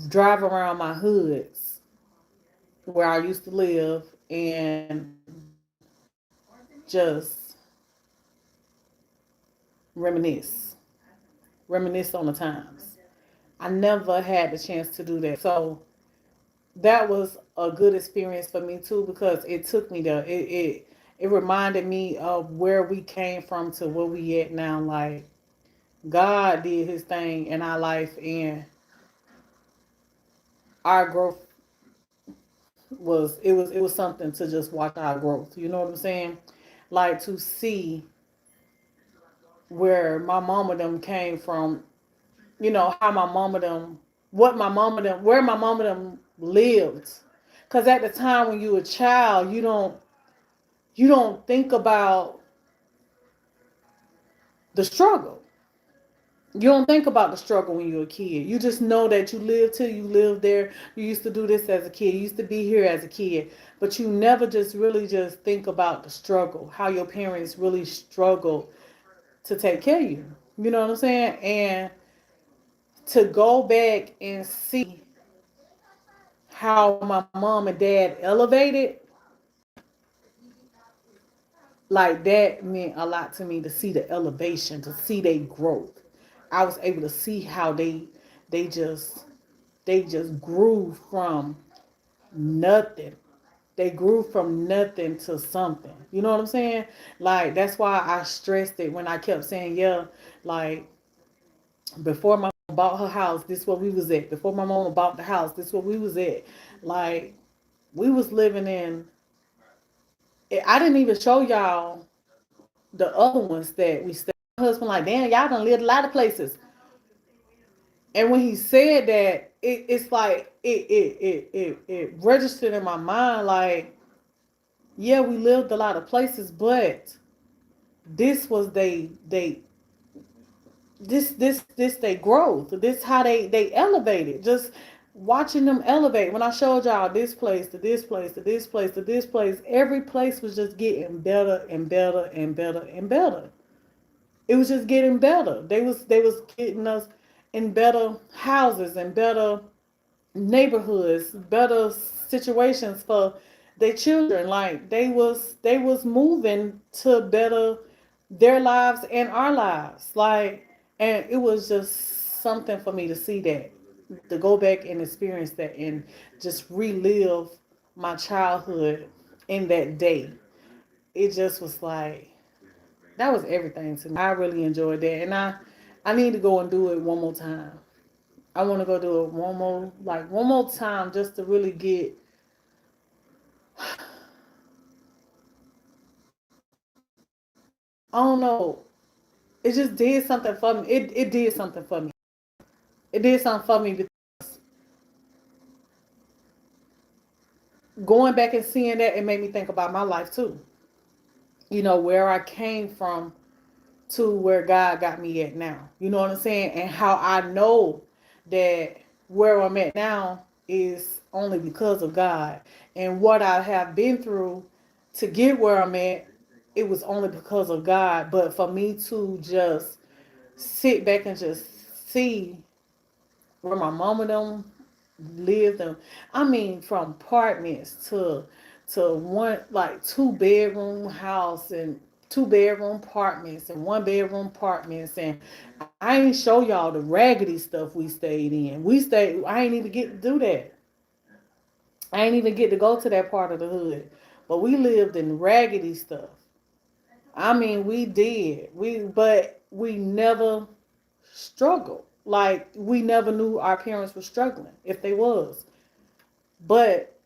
drive around my hoods where I used to live and just reminisce, reminisce on the times. I never had the chance to do that. So that was a good experience for me too because it took me there. It reminded me of where we came from to where we at now. Like God did His thing in our life, and our growth was something to just watch our growth. You know what I'm saying? Like to see where my mama them came from. You know how my mama them, what my mama them, where my mama them lived. Cause at the time when you were a child, you don't think about the struggle. You don't think about the struggle when you're a kid. You just know that you lived till you lived there. You used to do this as a kid. You used to be here as a kid. But you never just really just think about the struggle, how your parents really struggled to take care of you. You know what I'm saying? And to go back and see how my mom and dad elevated, like that meant a lot to me to see the elevation, to see their growth. I was able to see how they just they just grew from nothing. They grew from nothing to something. You know what I'm saying? Like that's why I stressed it when I kept saying, yeah, like before my mom bought her house, this is what we was at. Before my mama bought the house, this is what we was at. Like we was living in, I didn't even show y'all the other ones that we stayed. My husband like, damn, y'all done lived a lot of places. And when he said that, it's like it registered in my mind like, yeah, we lived a lot of places, but this was this they growth. This how they elevated. Just watching them elevate. When I showed y'all this place to this place to this place to this place, every place was just getting better and better and better and better. It was just getting better. They was getting us in better houses and better neighborhoods, better situations for their children. Like they was moving to better their lives and our lives. Like and it was just something for me to see that, to go back and experience that and just relive my childhood in that day. It just was like that was everything to me. I really enjoyed that, and I need to go and do it one more time. I want to go do it one more time, just to really get. I don't know. It just did something for me. It did something for me. It did something for me because going back and seeing that, it made me think about my life too. You know where I came from to where God got me at now. You know what I'm saying? And how I know that where I'm at now is only because of God. And what I have been through to get where I'm at, it was only because of God. But for me to just sit back and just see where my mama them lived, and I mean from apartments to one like two-bedroom house and two-bedroom apartments and one-bedroom apartments, and I ain't show y'all the raggedy stuff we stayed in. I ain't even get to do that. I ain't even get to go to that part of the hood. But we lived in raggedy stuff. I mean, we did. But we never struggled. Like we never knew our parents were struggling if they was. But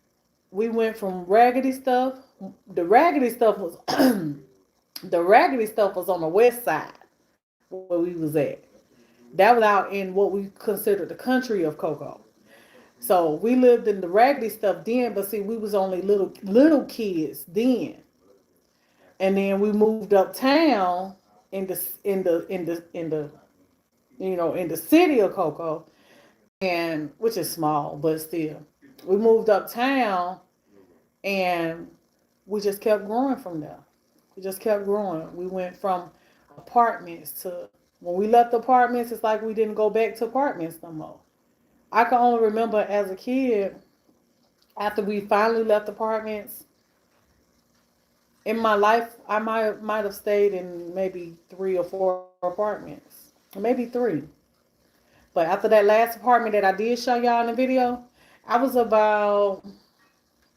we went from raggedy stuff. The raggedy stuff was the raggedy stuff was on the west side where we was at. That was out in what we considered the country of Cocoa. So we lived in the raggedy stuff then, but see, we was only little kids then, and then we moved uptown in the in the city of Cocoa, and which is small, but still. we moved uptown, and we just kept growing from there. We just kept growing. We went from apartments to, when we left the apartments, it's like we didn't go back to apartments no more. I can only remember as a kid, after we finally left apartments, in my life, I might have stayed in maybe 3 or 4 apartments, maybe 3. But after that last apartment that I did show y'all in the video, I was about,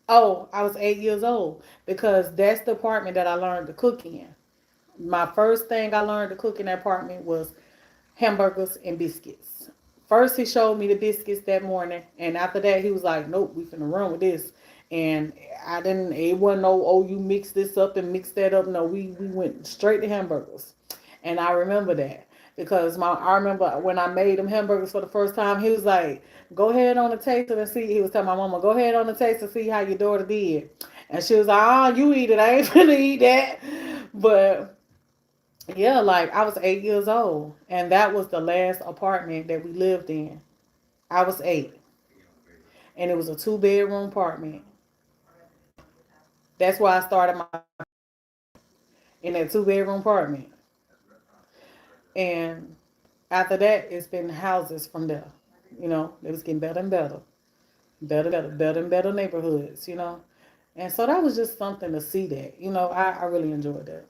oh, I was 8 years old, because that's the apartment that I learned to cook in. My first thing I learned to cook in that apartment was hamburgers and biscuits. First, he showed me the biscuits that morning, and after that, he was like, "Nope, we finna run with this." And I didn't. It wasn't no, "Oh, you mix this up and mix that up." No, we went straight to hamburgers, and I remember that because I remember when I made them hamburgers for the first time, he was like, "Go ahead on the taste and see." He was telling my mama, "Go ahead on the taste and see how your daughter did," and she was like, "Oh, you eat it. I ain't finna eat that," but. Yeah, like I was 8 years old, and that was the last apartment that we lived in. I was 8, and it was a 2 bedroom apartment. That's why I started my in that 2 bedroom apartment, and after that, it's been houses from there. It was getting better and better, better and better neighborhoods. And so that was just something to see that. I really enjoyed that.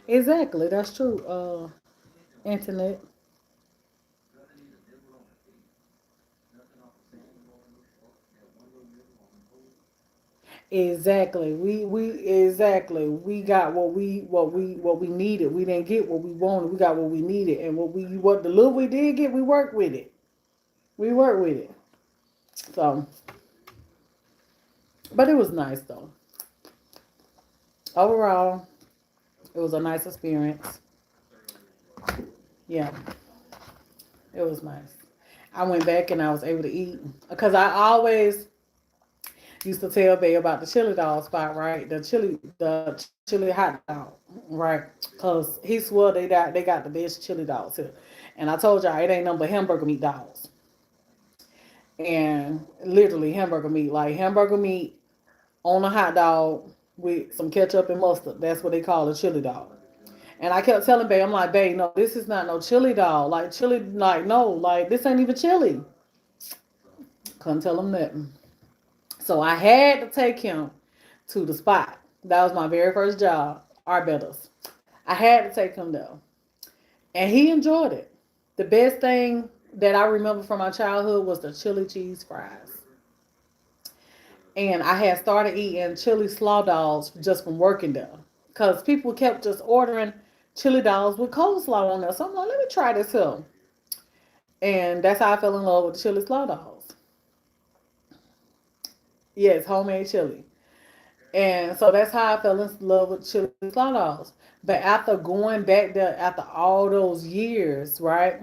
Exactly, that's true. Internet. Exactly. We got what we needed. We didn't get what we wanted. We got what we needed, and what the little we did get, we worked with it. We worked with it. So, but it was nice though. Overall, it was a nice experience. Yeah, it was nice. I went back and I was able to eat because I always used to tell Bay about the chili dog spot, right? The chili hot dog, right? Cause he swore they got the best chili dogs here, and I told y'all it ain't nothing but hamburger meat dogs, and literally hamburger meat, like hamburger meat on a hot dog with some ketchup and mustard. That's what they call a chili dog. And I kept telling Bay, I'm like, Bay, no, this is not no chili dog. Like chili, like no, like this ain't even chili. Couldn't tell him nothing. So I had to take him to the spot. That was my very first job, Arbetta's. I had to take him there. And he enjoyed it. The best thing that I remember from my childhood was the chili cheese fries. And I had started eating chili slaw dogs just from working there. Because people kept just ordering chili dogs with coleslaw on there. So I'm like, let me try this here. And that's how I fell in love with the chili slaw dogs. Yes, homemade chili. And so that's how I fell in love with chili slaw dogs. But after going back there after all those years, right?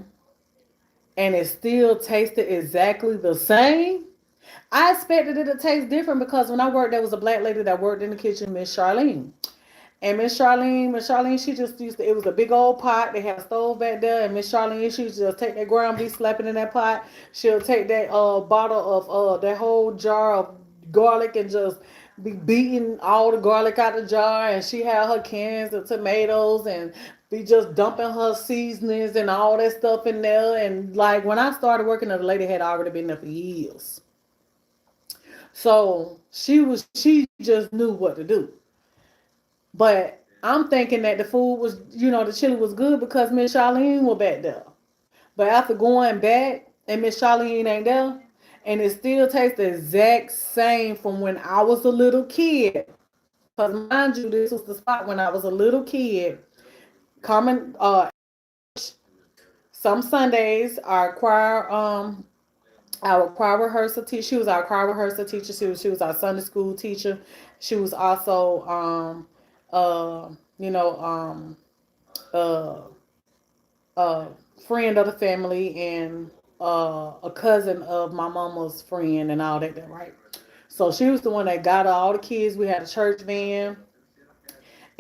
And it still tasted exactly the same. I expected it to taste different because when I worked, there was a black lady that worked in the kitchen, Miss Charlene. And Miss Charlene, she just used to, it was a big old pot. They had a stove back there, and Miss Charlene, she used to just take that ground beef, slap it in that pot. She'll take that bottle of that whole jar of garlic and just be beating all the garlic out the jar, and she had her cans of tomatoes and be just dumping her seasonings and all that stuff in there. And like when I started working there, the lady had already been there for years. So she just knew what to do. But I'm thinking that the food was, the chili was good because Miss Charlene was back there. But after going back and Miss Charlene ain't there, and it still tastes the exact same from when I was a little kid. Because mind you, this was the spot when I was a little kid. Coming, some Sundays, our choir rehearsal teacher. She was our choir rehearsal teacher. She was our Sunday school teacher. She was also uh you know uh uh friend of the family and a cousin of my mama's friend and all that, right? So she was the one that got all the kids. We had a church van,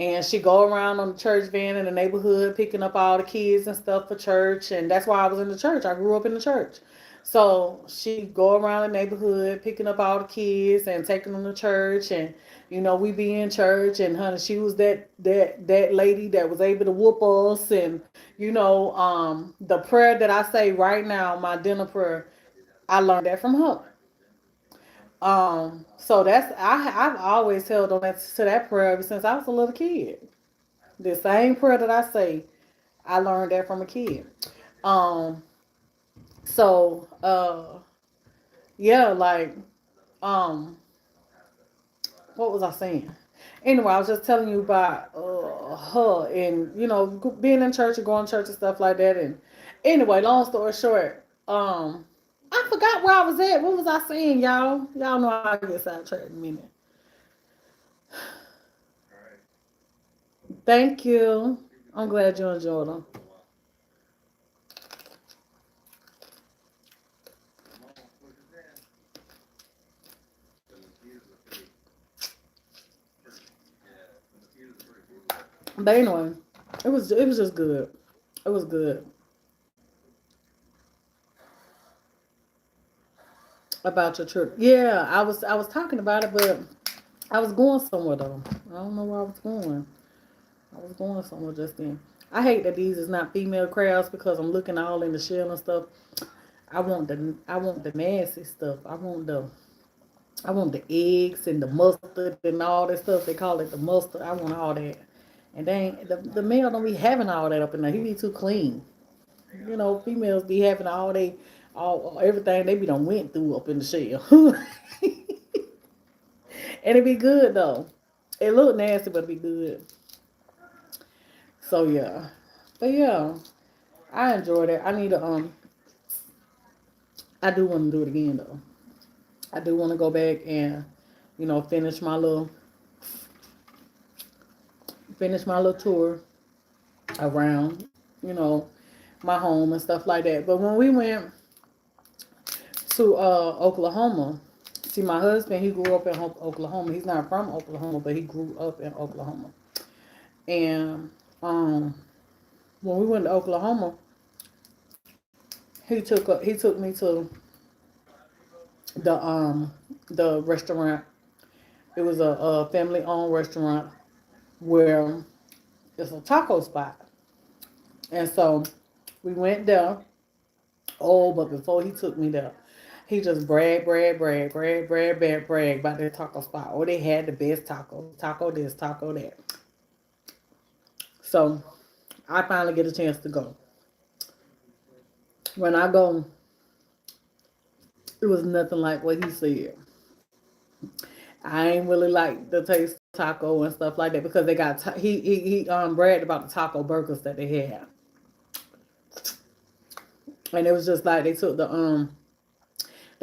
And she go around on the church van in the neighborhood picking up all the kids and stuff for church. And that's why I was in the church. I grew up in the church. So she go around the neighborhood picking up all the kids and taking them to church. And we be in church. And honey, she was that lady that was able to whoop us. And the prayer that I say right now, my dinner prayer, I learned that from her. So I've always held on that prayer ever since I was a little kid. The same prayer that I say, I learned that from a kid. Um, so yeah, like um, what was I saying? Anyway, I was just telling you about her and being in church and going to church and stuff like that. And anyway, long story short, I forgot where I was at. What was I saying, y'all? Y'all know I get sidetracked in a minute. Thank you. I'm glad you enjoyed them. But anyway, it was just good. It was good about your trip. Yeah, I was talking about it, but I was going somewhere though. I don't know where I was going. I was going somewhere just then. I hate that these is not female crabs because I'm looking all in the shell and stuff. I want the nasty stuff. I want the eggs and the mustard and all that stuff. They call it the mustard. I want all that. And the male don't be having all that up in there. He be too clean. Females be having all everything they be done went through up in the shell. And it be good though. It look nasty, but it be good. So yeah. But yeah, I enjoyed it. I do want to do it again though. I do want to go back and, finish my little tour around, you know, my home and stuff like that. But when we went to Oklahoma, see, my husband, he grew up in Oklahoma. He's not from Oklahoma, but he grew up in Oklahoma. And when we went to Oklahoma, he took me to the the restaurant. It was a family owned restaurant where it's a taco spot. And so we went there. Oh, but before he took me there, he just brag about their taco spot. Oh, they had the best taco. Taco this, taco that. So I finally get a chance to go. When I go, it was nothing like what he said. I ain't really like the taste of taco and stuff like that because they got he bragged about the taco burgers that they had, and it was just like they took the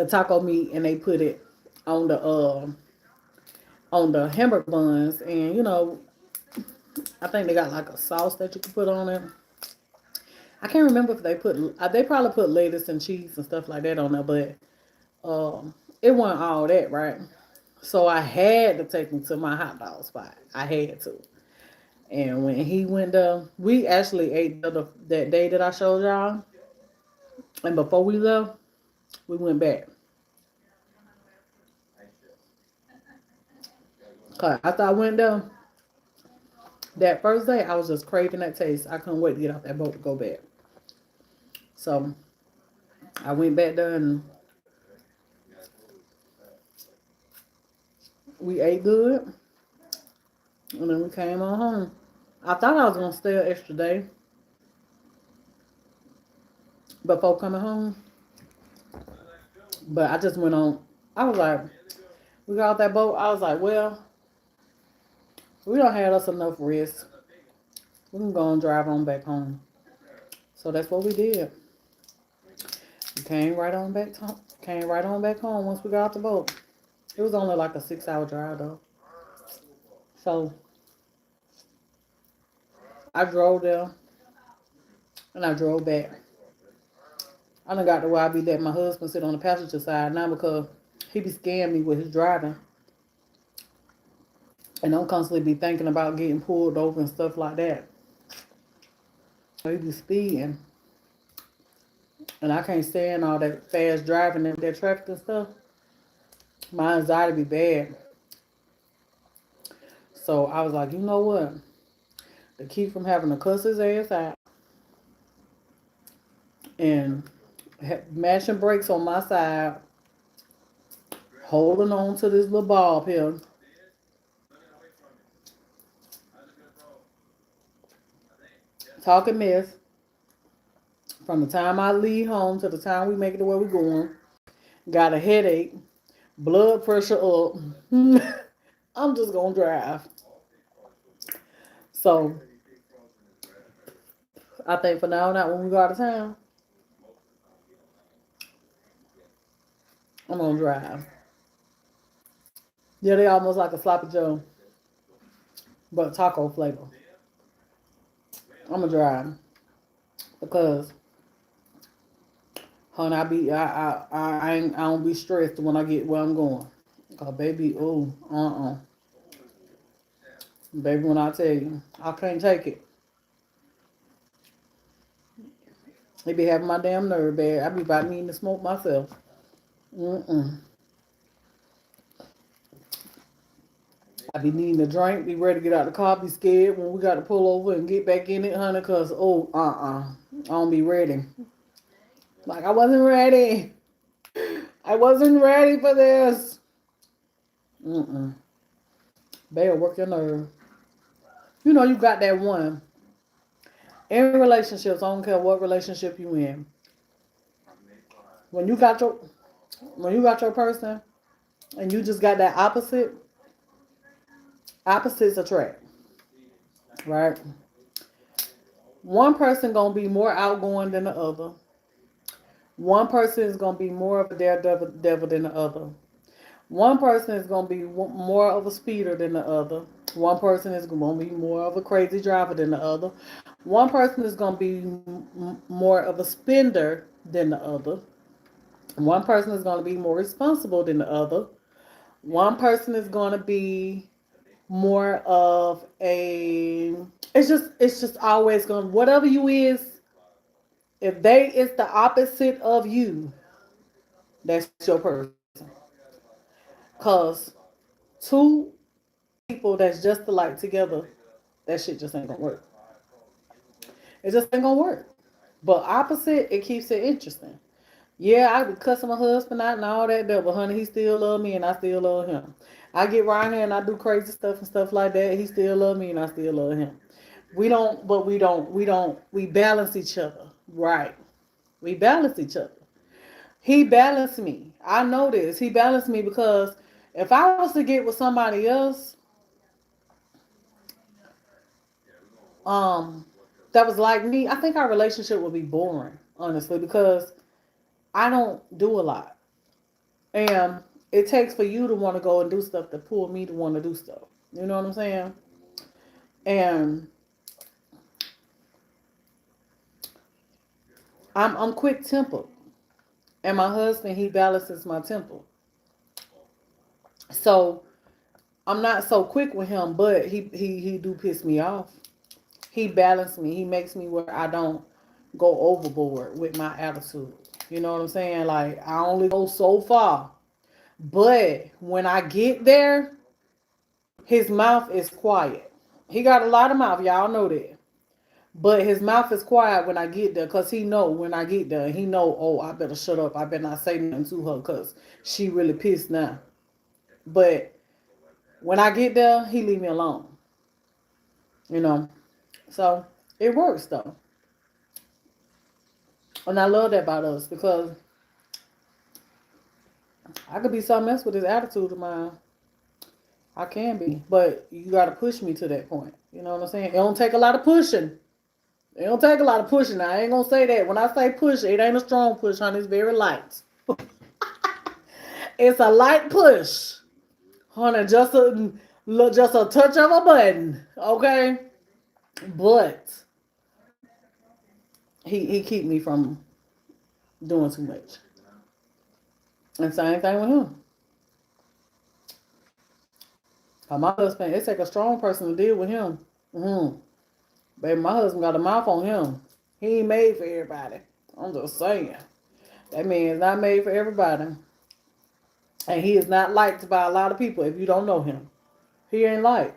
taco meat and they put it on the hamburger buns, and I think they got like a sauce that you can put on it. I can't remember if they probably put lettuce and cheese and stuff like that on there, but it wasn't all that, right? So I had to take him to my hot dog spot. I had to. And when he went there, we actually ate that day that I showed y'all. And before we left, we went back. 'Cause after I went there, that first day, I was just craving that taste. I couldn't wait to get off that boat to go back. So I went back there and we ate good. And then we came on home. I thought I was going to stay an extra day before coming home. But I just went on. I was like, we got off that boat. I was like, well, we don't have us enough rest. We can go and drive on back home. So that's what we did. We came right on back home once we got off the boat. It was only like a 6-hour drive though. So I drove there and I drove back. I done got to where I be letting my husband sit on the passenger side now because he be scaring me with his driving. And I'm constantly be thinking about getting pulled over and stuff like that. So he be speeding. And I can't stand all that fast driving and that traffic and stuff. My anxiety be bad. So I was like, you know what? To keep from having to cuss his ass out and mashing brakes on my side, holding on to this little bulb here, talking mess from the time I leave home to the time we make it to where we're going. Got a headache, blood pressure up. I'm just gonna drive. So I think for now, not when we go out of town, I'm gonna drive. Yeah, they almost like a sloppy Joe, but taco flavor. I'm gonna drive because, honey, I don't be stressed when I get where I'm going. Cause baby, baby, when I tell you, I can't take it. They be having my damn nerve bad. I be about needing to smoke myself. Mm-mm. I be needing a drink, be ready to get out the car, be scared when we got to pull over and get back in it, honey, because, I don't be ready. Like, I wasn't ready. I wasn't ready for this. Mm-mm. They'll work your nerve. You know, you got that one. In relationships, I don't care what relationship you in. When you got your person and you just got that opposites attract, right? One person gonna be more outgoing than the other. One person is gonna be more of a daredevil than the other. One person is gonna be more of a speeder than the other. One person is gonna be more of a crazy driver than the other. One person is gonna be more of a spender than the other. One person is gonna be more responsible than the other. One person is gonna be more of a. It's just always gonna whatever you is. If they is the opposite of you, that's your person. Cause two people that's just alike together, that shit just ain't gonna work. It just ain't gonna work. But opposite, it keeps it interesting. Yeah, I be cussing my husband out and all that, but honey, he still love me and I still love him. I get right here and I do crazy stuff and stuff like that. He still love me and I still love him. We balance each other. Right. We balance each other. He balanced me. I know this. He balanced me because if I was to get with somebody else, um, that was like me, I think our relationship would be boring, honestly, because I don't do a lot. And it takes for you to want to go and do stuff to pull me to want to do stuff. You know what I'm saying? And I'm quick tempered. And my husband, he balances my temper. So I'm not so quick with him, but he do piss me off. He balances me. He makes me where I don't go overboard with my attitude. You know what I'm saying? Like I only go so far. But when I get there, his mouth is quiet. He got a lot of mouth, y'all know that. But his mouth is quiet when I get there, cause he know when I get there, he know. Oh, I better shut up. I better not say nothing to her, cause she really pissed now. But when I get there, he leave me alone. You know, so it works though, and I love that about us because I could be something else with this attitude of mine. I can be, but you got to push me to that point. You know what I'm saying? It don't take a lot of pushing. It don't take a lot of pushing. Now, I ain't gonna say that. When I say push, it ain't a strong push, honey. It's very light. It's a light push, honey. Just a touch of a button, okay? But he keep me from doing too much. And same thing with him. My husband, it take a strong person to deal with him. Baby, my husband got a mouth on him. He ain't made for everybody. I'm just saying. That man is not made for everybody. And he is not liked by a lot of people if you don't know him. He ain't liked.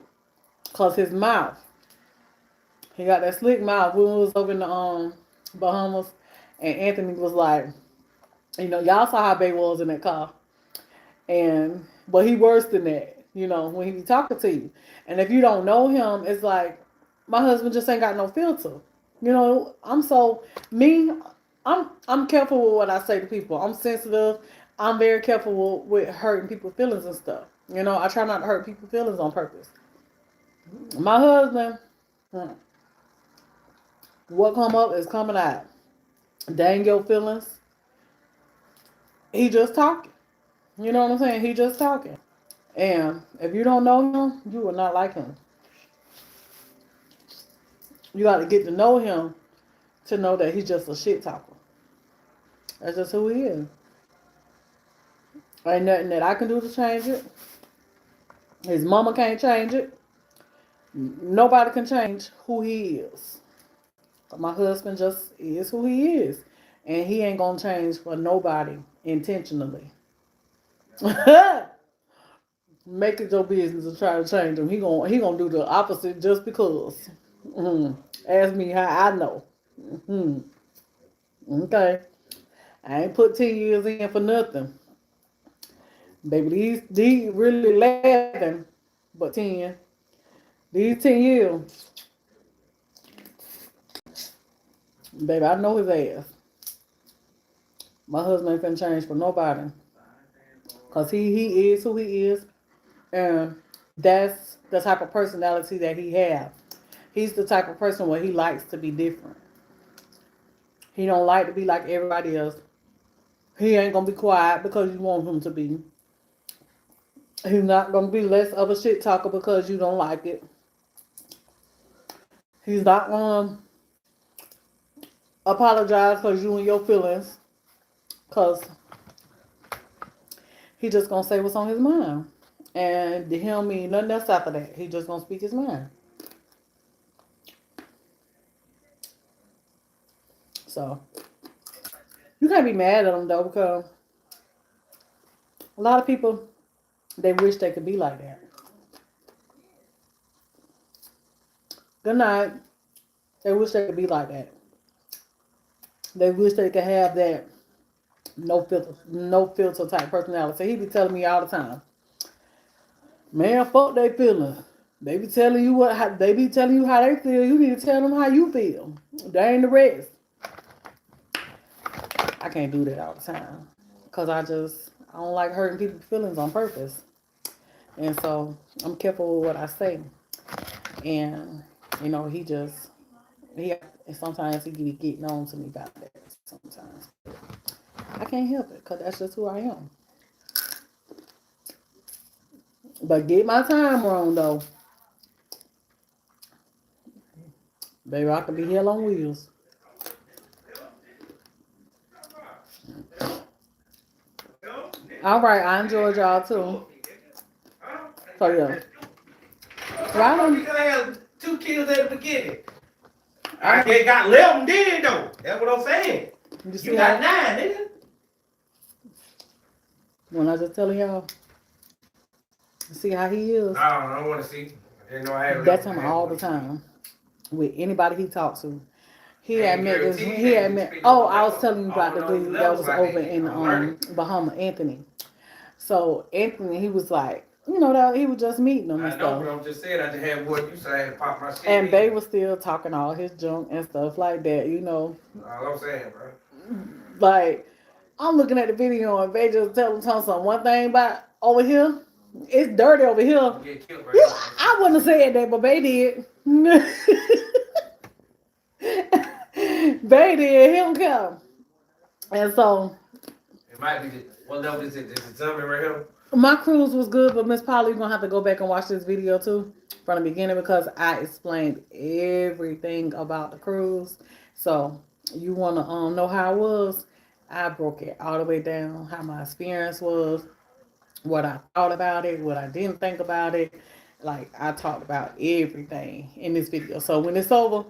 Because his mouth. He got that slick mouth. We was over in the Bahamas. And Anthony was like, y'all saw how Bay was in that car. But he worse than that, when he be talking to you. And if you don't know him, it's like, my husband just ain't got no filter. I'm careful with what I say to people. I'm sensitive. I'm very careful with hurting people's feelings and stuff. I try not to hurt people's feelings on purpose. My husband, what come up is coming out. Dang your feelings. He just talking. You know what I'm saying? He just talking. And if you don't know him, you will not like him. You got to get to know him to know that he's just a shit talker. That's just who he is. Ain't nothing that I can do to change it. His mama can't change it. Nobody can change who he is. My husband just is who he is. And he ain't going to change for nobody intentionally. Make it your business to try to change him. He gonna do the opposite just because. Ask me how I know. Okay. I ain't put 10 years in for nothing. Baby, these really 11, but 10. These 10 years. Baby, I know his ass. My husband ain't finna change for nobody. Because he is who he is. And that's the type of personality that he has. He's the type of person where he likes to be different. He don't like to be like everybody else. He ain't going to be quiet because you want him to be. He's not going to be less of a shit talker because you don't like it. He's not going to apologize because you and your feelings. Because he just going to say what's on his mind. And he don't mean nothing else after that. He just going to speak his mind. So, you can't be mad at him though, because a lot of people, they wish they could be like that. Good night. They wish they could be like that. They wish they could have that no filter type personality. He be telling me all the time, man, fuck they feelings. They be telling you how they feel. You need to tell them how you feel. They ain't the rest. I can't do that all the time. Because I don't like hurting people's feelings on purpose. And so I'm careful with what I say. And, sometimes he be getting on to me about that sometimes. I can't help it because that's just who I am. But get my time wrong, though. Baby, I can be hell on wheels. All right, I enjoyed y'all too. So yeah. Why don't you have 2 kills at the beginning? I got 11 then though. That's what I'm saying. You got 9, nigga. When I just telling y'all, see how he is. I don't want to see. I didn't know I had. That's him all the time. With anybody he talks to. He admit. Oh, I was telling you about the dude that was over in Bahama, Anthony. So Anthony, he was like, that he was just meeting them and stuff. I know, but I'm just saying, I just had what you said, I had to pop my shit. And Bay was still talking all his junk and stuff like that, All I'm saying, bro. Like, I'm looking at the video and Bay just telling something. One thing about over here, it's dirty over here. I wouldn't have said that, but Bay did. Bay did. He don't care. And so. It might be what level is it? Is it something right here? My cruise was good, but Miss Polly's gonna have to go back and watch this video too from the beginning because I explained everything about the cruise. So you wanna know how it was? I broke it all the way down, how my experience was, what I thought about it, what I didn't think about it, Like, I talked about everything in this video. So when it's over,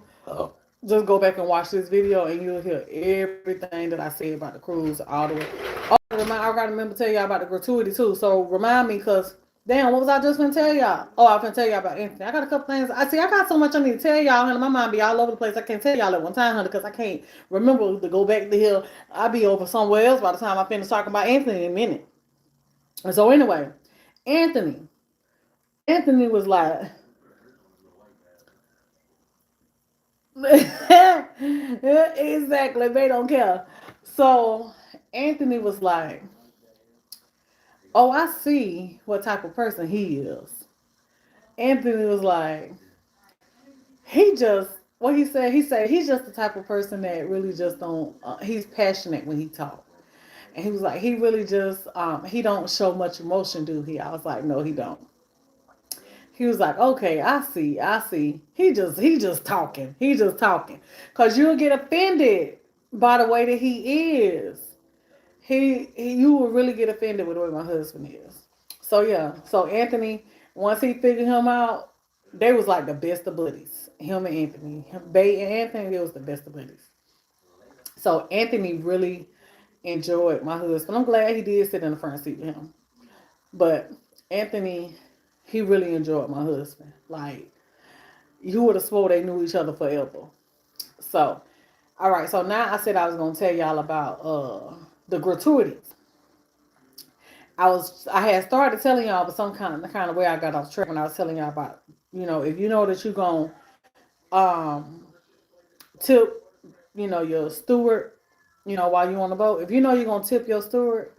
just go back and watch this video and you'll hear everything that I said about the cruise all the way. Oh, I gotta remember to tell y'all about the gratuity too. So remind me, cause damn, what was I just gonna tell y'all? Oh, I was gonna tell y'all about Anthony. I got a couple things. I got so much I need to tell y'all, honey. My mind be all over the place. I can't tell y'all at one time, honey, because I can't remember to go back to here. I'll be over somewhere else by the time I finish talking about Anthony in a minute. And so anyway, Anthony was like, exactly, they don't care. So Anthony was like, oh, I see what type of person he is. Anthony was like, what he said he's just the type of person that really just don't, he's passionate when he talks. And he was like, he really just, he don't show much emotion, do he? I was like, no, he don't. He was like, okay, I see. He just talking. He just talking. Cause you'll get offended by the way that he is. You will really get offended with the way my husband is. So yeah. So Anthony, once he figured him out, they was like the best of buddies. Him and Anthony. Bay and Anthony, they was the best of buddies. So Anthony really enjoyed my husband. I'm glad he did sit in the front seat with him. But Anthony, he really enjoyed my husband. Like, you would have swore they knew each other forever. So, all right. So now I said I was gonna tell y'all about the gratuities. I had started telling y'all, but some kind of way I got off track when I was telling y'all about, if you know that you're gonna tip, your steward, while you on the boat. If you know you're gonna tip your steward,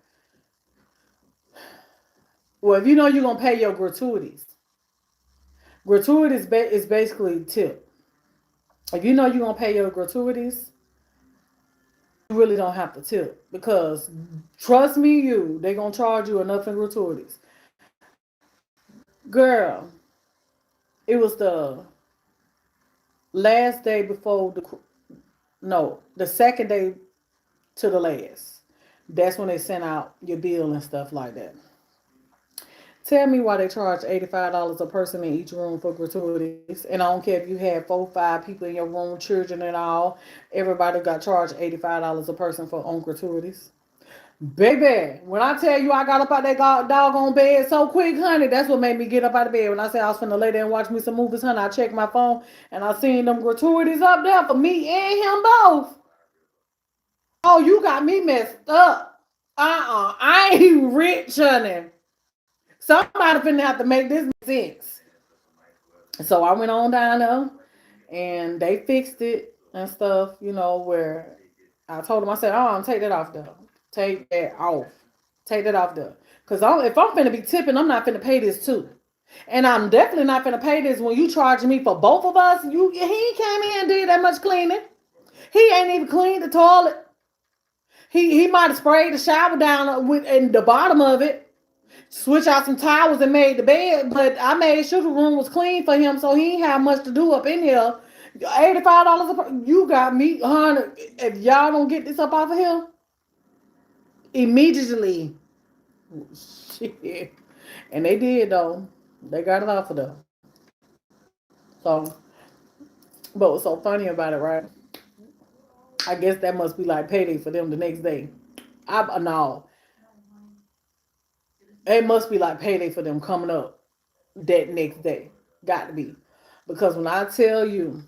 well, if you know you're gonna pay your gratuities. Gratuities is basically tip. If you know you're gonna pay your gratuities, you really don't have to tip, because trust me, they're gonna charge you enough in gratuities. Girl, it was the last day before the second day to the last. That's when they sent out your bill and stuff like that. Tell me why they charge $85 a person in each room for gratuities. And I don't care if you had 4, 5 people in your room, children and all. Everybody got charged $85 a person for on gratuities. Baby, when I tell you I got up out that doggone bed so quick, honey, that's what made me get up out of bed. When I said I was finna lay there and watch me some movies, honey, I checked my phone and I seen them gratuities up there for me and him both. Oh, you got me messed up. I ain't rich, honey. Somebody finna have to make this make sense. So I went on down there and they fixed it and stuff, where I told them, I said, oh, take that off there. Take that off. Take that off there. Because if I'm finna be tipping, I'm not finna pay this too. And I'm definitely not finna pay this when you charging me for both of us. He came in and did that much cleaning. He ain't even cleaned the toilet. He might have sprayed the shower down in the bottom of it. Switch out some towels and made the bed, but I made sure the room was clean for him, so he ain't have much to do up in here. $85 you got me, honey. If y'all don't get this up off of here immediately, shit. And they did though. They got it off of them. So, but what's so funny about it, right? I guess that must be like payday for them the next day. No. It must be like payday for them coming up that next day. Got to be. Because when I tell you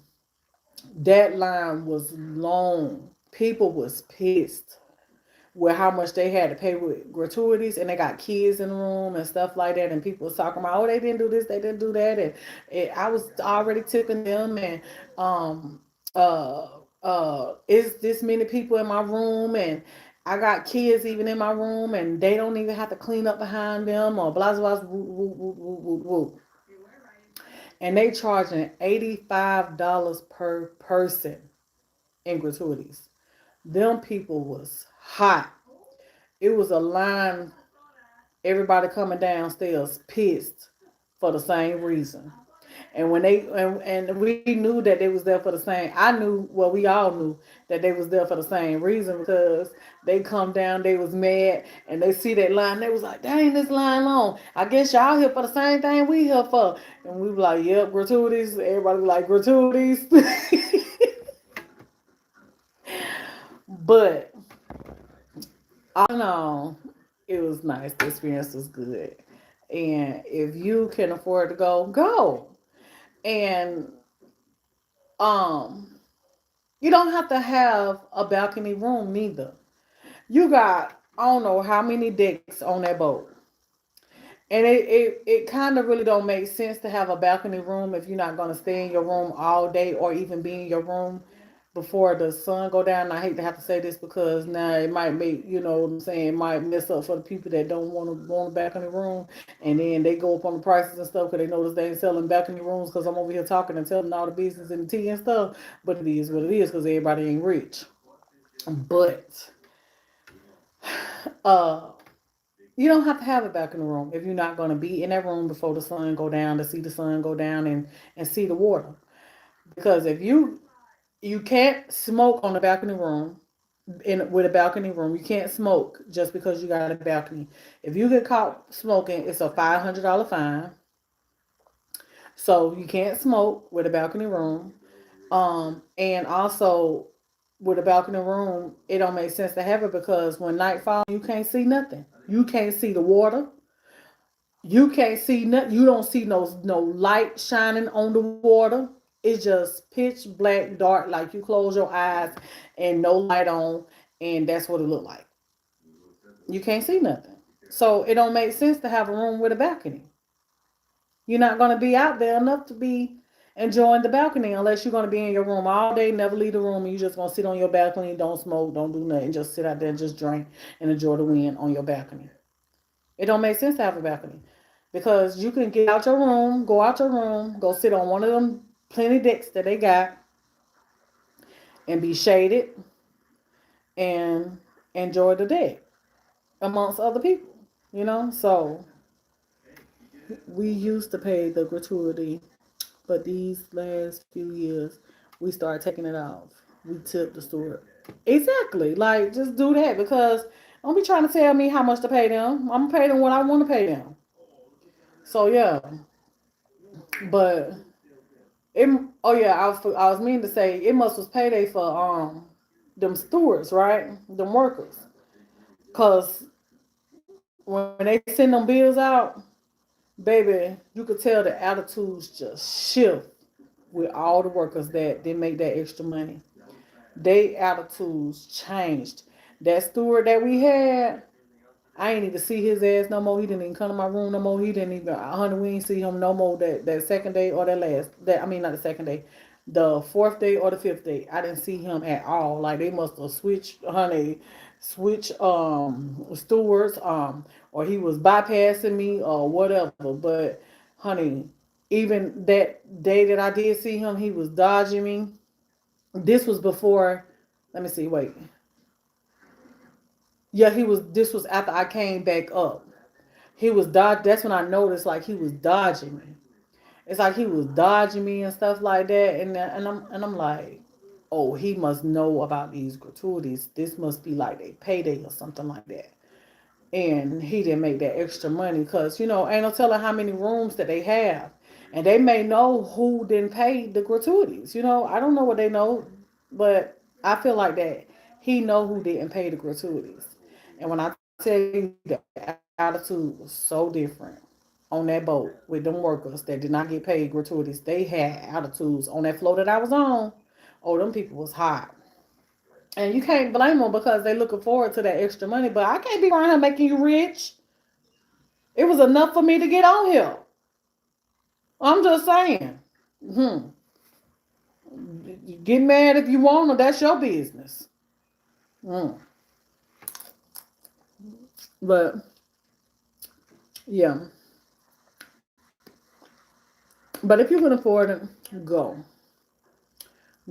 that line was long, people was pissed with how much they had to pay with gratuities, and they got kids in the room and stuff like that, and people was talking about, oh, they didn't do this, they didn't do that, and I was already tipping them, and is this many people in my room, and I got kids even in my room, and they don't even have to clean up behind them, or blah, blah, blah, woo. And they charging $85 per person in gratuities. Them people was hot. It was a line, everybody coming downstairs pissed for the same reason. And when and we knew that they was there for the same. I knew, well, we all knew that they was there for the same reason because they come down, they was mad, and they see that line, they was like, dang, this line long. I guess y'all here for the same thing we here for. And we were like, yep, gratuities. Everybody was like, gratuities. But all in all, it was nice. The experience was good. And if you can afford to go, go. And um you don't have to have a balcony room neither. You got I don't know how many decks on that boat. And it kind of really don't make sense to have a balcony room if you're not going to stay in your room all day or even be in your room before the sun go down. I hate to have to say this because now it might make, you know what I'm saying, it might mess up for the people that don't want a balcony room. And then they go up on the prices and stuff because they notice they ain't selling balcony rooms because I'm over here talking and telling all the business and the tea and stuff. But it is what it is because everybody ain't rich. But uh you don't have to have a balcony room if you're not going to be in that room before the sun go down to see the sun go down and see the water. Because if you can't smoke on the balcony room in with a balcony room, you can't smoke just because you got a balcony. If you get caught smoking, it's a $500 fine. So you can't smoke with a balcony room. And also with a balcony room, it don't make sense to have it because when night falls, you can't see nothing. You can't see the water. You can't see nothing. You don't see no light shining on the water. It's just pitch black, dark. Like you close your eyes and no light on, and that's what it look like. You can't see nothing. So it don't make sense to have a room with a balcony. You're not gonna be out there enough to be enjoying the balcony unless you're gonna be in your room all day, never leave the room, and you're just gonna sit on your balcony, don't smoke, don't do nothing, just sit out there and just drink and enjoy the wind on your balcony. It don't make sense to have a balcony because you can get out your room, go out your room, go sit on one of them plenty decks that they got and be shaded and enjoy the deck amongst other people, you know? So we used to pay the gratuity, but these last few years we started taking it off. We tipped the steward. Exactly. Like just do that because don't be trying to tell me how much to pay them. I'm gonna pay them what I want to pay them. So yeah, but it. Oh yeah, I was meaning to say it must was payday for them stewards, right? Them workers, cause when they send them bills out, baby, you could tell the attitudes just shift with all the workers that didn't make that extra money. They attitudes changed. That steward that we had, I ain't even see his ass no more. He didn't even come to my room no more. He didn't even, honey, we ain't see him no more that second day or that last, that I mean, not the second day, the fourth day or the fifth day. I didn't see him at all. Like they must have switched, honey, switch stewards, or he was bypassing me or whatever. But, honey, even that day that I did see him, he was dodging me. This was before, let me see, wait. Yeah, this was after I came back up. He was dodge. That's when I noticed like he was dodging me. It's like he was dodging me and stuff like that. And I'm like, oh, he must know about these gratuities. This must be like a payday or something like that. And he didn't make that extra money because ain't no telling how many rooms that they have, and they may know who didn't pay the gratuities. I don't know what they know, but I feel like that he know who didn't pay the gratuities. And when I tell you the attitude was so different on that boat with them workers that did not get paid gratuities, they had attitudes on that float that I was on. Oh, them people was hot. And you can't blame them because they looking forward to that extra money. But I can't be around here making you rich. It was enough for me to get on here. I'm just saying. Hmm. Get mad if you want to. That's your business. Hmm. But yeah. But if you can afford it, go.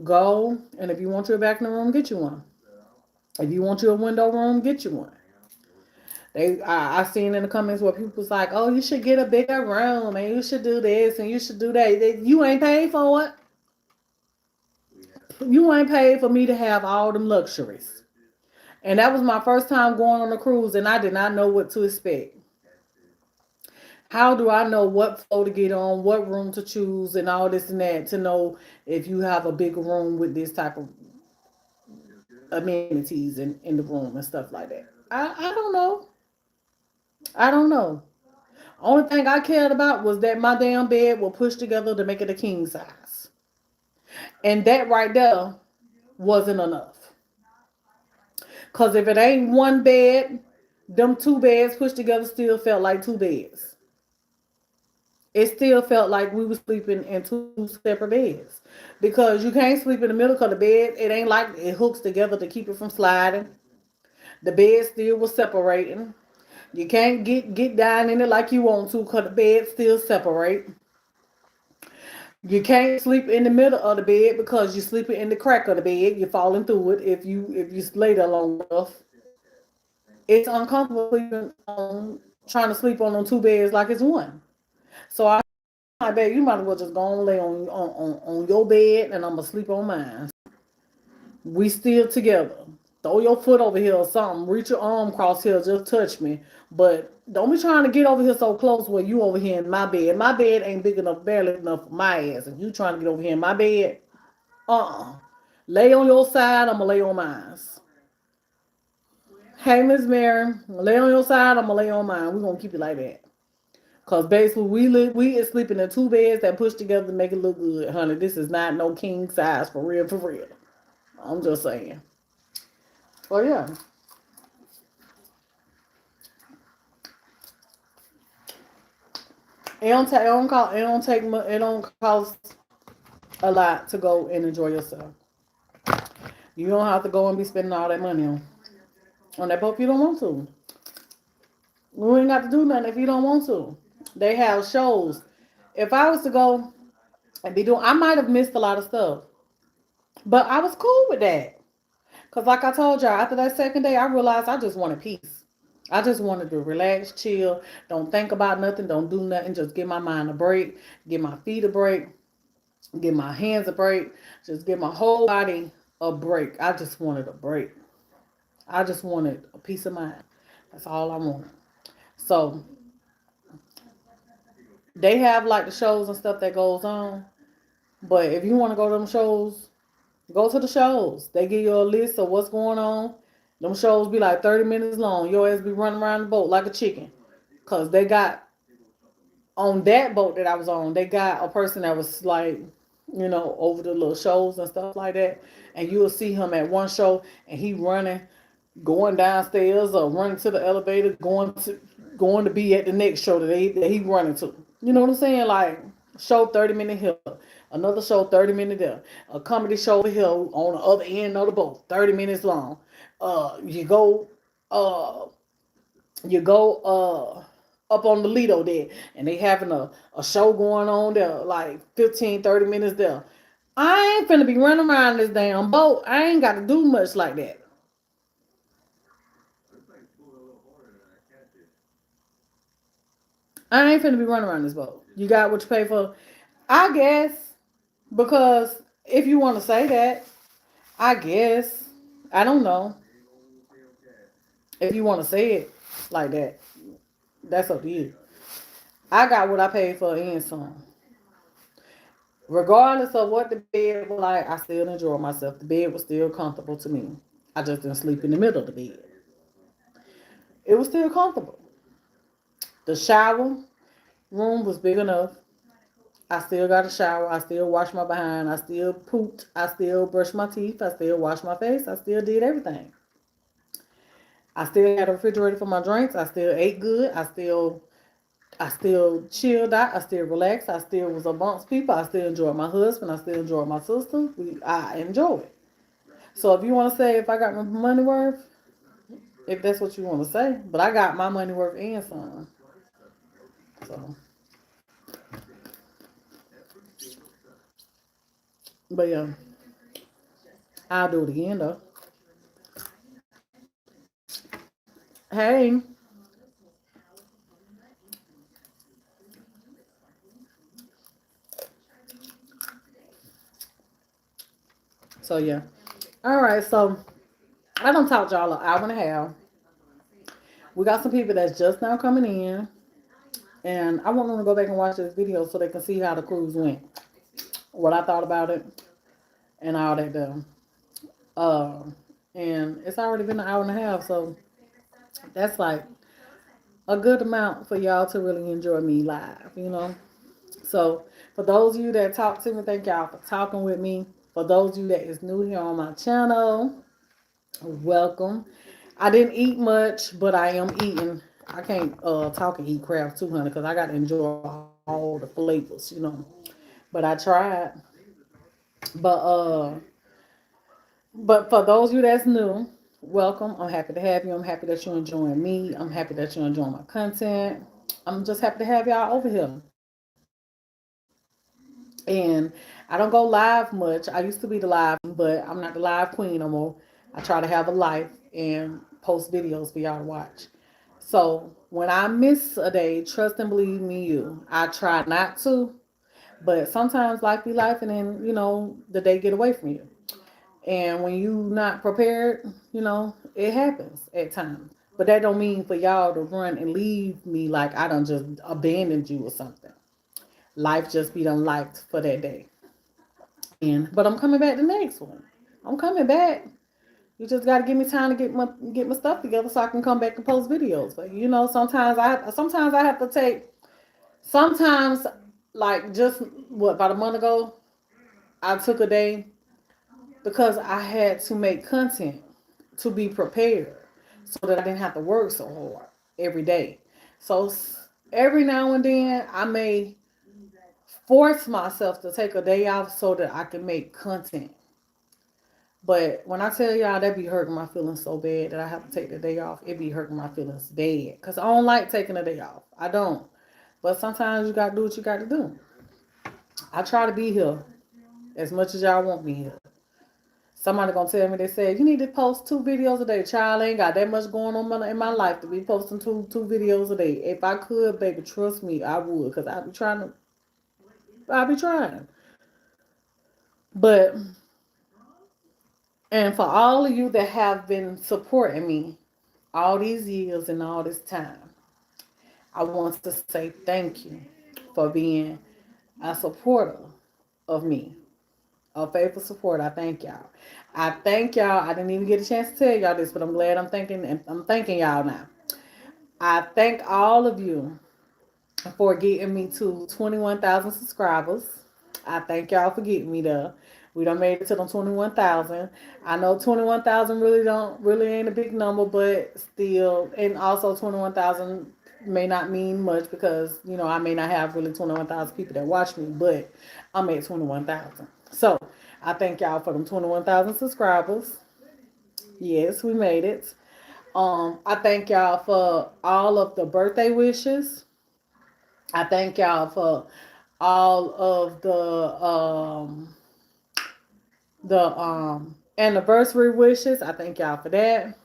Go. And if you want your back in the room, get you one. If you want your window room, get you one. I seen in the comments where people was like, "Oh, you should get a bigger room, and you should do this, and you should do that." You ain't paid for it. You ain't paid for me to have all them luxuries. And that was my first time going on a cruise, and I did not know what to expect. How do I know what floor to get on, what room to choose, and all this and that to know if you have a bigger room with this type of amenities in the room and stuff like that? I don't know. I don't know. Only thing I cared about was that my damn bed was pushed together to make it a king size. And that right there wasn't enough. Because if it ain't one bed, them two beds pushed together still felt like two beds. It still felt like we were sleeping in two separate beds. Because you can't sleep in the middle of the bed. It ain't like it hooks together to keep it from sliding. The bed still was separating. You can't get down in it like you want to because the bed still separate. You can't sleep in the middle of the bed because you're sleeping in the crack of the bed. You're falling through it if you lay there long enough. It's uncomfortable sleeping on trying to sleep on them two beds like it's one. So I bet you might as well just go and lay on your bed and I'm gonna sleep on mine. We still together. Throw your foot over here or something. Reach your arm across here. Just touch me. But don't be trying to get over here so close where you over here in my bed. My bed ain't big enough, barely enough for my ass. And you trying to get over here in my bed, lay on your side, I'm going to lay on mine. Hey, Miss Mary, lay on your side, I'm going to lay on mine. We're going to keep it like that. Because basically, we is sleeping in two beds that push together to make it look good, honey. This is not no king size for real, for real. I'm just saying. Well, yeah. It don't cost a lot to go and enjoy yourself. You don't have to go and be spending all that money on that boat if you don't want to. We ain't got to do nothing if you don't want to. They have shows. If I was to go and be doing, I might have missed a lot of stuff, but I was cool with that. Cause like I told y'all, after that second day, I realized I just wanted peace. I just wanted to relax, chill, don't think about nothing, don't do nothing, just give my mind a break, give my feet a break, give my hands a break, just give my whole body a break. I just wanted a break. I just wanted a peace of mind. That's all I wanted. So they have like the shows and stuff that goes on. But if you want to go to them shows, go to the shows. They give you a list of what's going on. Them shows be like 30 minutes long. Your ass be running around the boat like a chicken. Because they got, on that boat that I was on, they got a person that was like, over the little shows and stuff like that. And you'll see him at one show and he running, going downstairs or running to the elevator, going to be at the next show that he running to. You know what I'm saying? Like, show 30-minute here, another show 30 minutes there, a comedy show over here on the other end of the boat, 30 minutes long. You go up on the Lido there, and they having a show going on there, like 15-30 minutes there. I ain't finna be running around this damn boat. I ain't got to do much like that. I ain't finna be running around this boat. You got what you pay for, I guess, because if you want to say that, I guess, I don't know. If you want to say it like that, that's up to you. I got what I paid for and some. Regardless of what the bed was like, I still enjoyed myself. The bed was still comfortable to me. I just didn't sleep in the middle of the bed. It was still comfortable. The shower room was big enough. I still got a shower. I still washed my behind. I still pooped. I still brushed my teeth. I still washed my face. I still did everything. I still had a refrigerator for my drinks. I still ate good. I still chilled out. I still relaxed. I still was amongst people. I still enjoyed my husband. I still enjoyed my sister. I enjoyed it. So if you want to say if I got my money worth, if that's what you want to say, but I got my money worth and some. So, but yeah, I'll do it again though. Hey, So yeah. All right. So I don't talk to y'all an hour and a half. We got some people that's just now coming in, and I want them to go back and watch this video so they can see how the cruise went, what I thought about it, and all that. Uh, and it's already been an hour and a half, so that's like a good amount for y'all to really enjoy me live, you know. So for those of you that talk to me, thank y'all for talking with me. For those of you that is new here on my channel, welcome. I didn't eat much, but I am eating. I can't talk and eat Kraft 200 because I got to enjoy all the flavors, you know. But I tried. But but for those of you that's new, welcome. I'm happy to have you. I'm happy that you're enjoying me. I'm happy that you're enjoying my content. I'm just happy to have y'all over here. And I don't go live much. I used to be the live, but I'm not the live queen no more. I try to have a life and post videos for y'all to watch. So when I miss a day, trust and believe me, I try not to, but sometimes life be life, and then the day get away from you. And when you not prepared, it happens at times. But that don't mean for y'all to run and leave me like I done just abandoned you or something. Life just be done liked for that day. And but I'm coming back the next one. I'm coming back. You just gotta give me time to get my stuff together so I can come back and post videos. But sometimes I have to take sometimes like just what about a month ago I took a day because I had to make content to be prepared so that I didn't have to work so hard every day. So every now and then I may force myself to take a day off so that I can make content. But when I tell y'all that be hurting my feelings so bad that I have to take the day off, it be hurting my feelings bad. Because I don't like taking a day off. I don't. But sometimes you got to do what you got to do. I try to be here as much as y'all want me here. Somebody gonna tell me, they said, you need to post 2 videos a day. Child, I ain't got that much going on in my life to be posting two videos a day. If I could, baby, trust me, I would. Because I be trying. But, and for all of you that have been supporting me all these years and all this time, I want to say thank you for being a supporter of me, a faithful supporter. I thank y'all. I thank y'all. I didn't even get a chance to tell y'all this, but I'm glad I'm thanking y'all now. I thank all of you for getting me to 21,000 subscribers. I thank y'all for getting me there. We done made it to the 21,000. I know 21,000 really ain't a big number, but still, and also 21,000 may not mean much because I may not have really 21,000 people that watch me, but I'm at 21,000. So I thank y'all for them 21,000 subscribers. Yes, we made it. I thank y'all for all of the birthday wishes. I thank y'all for all of the anniversary wishes. I thank y'all for that.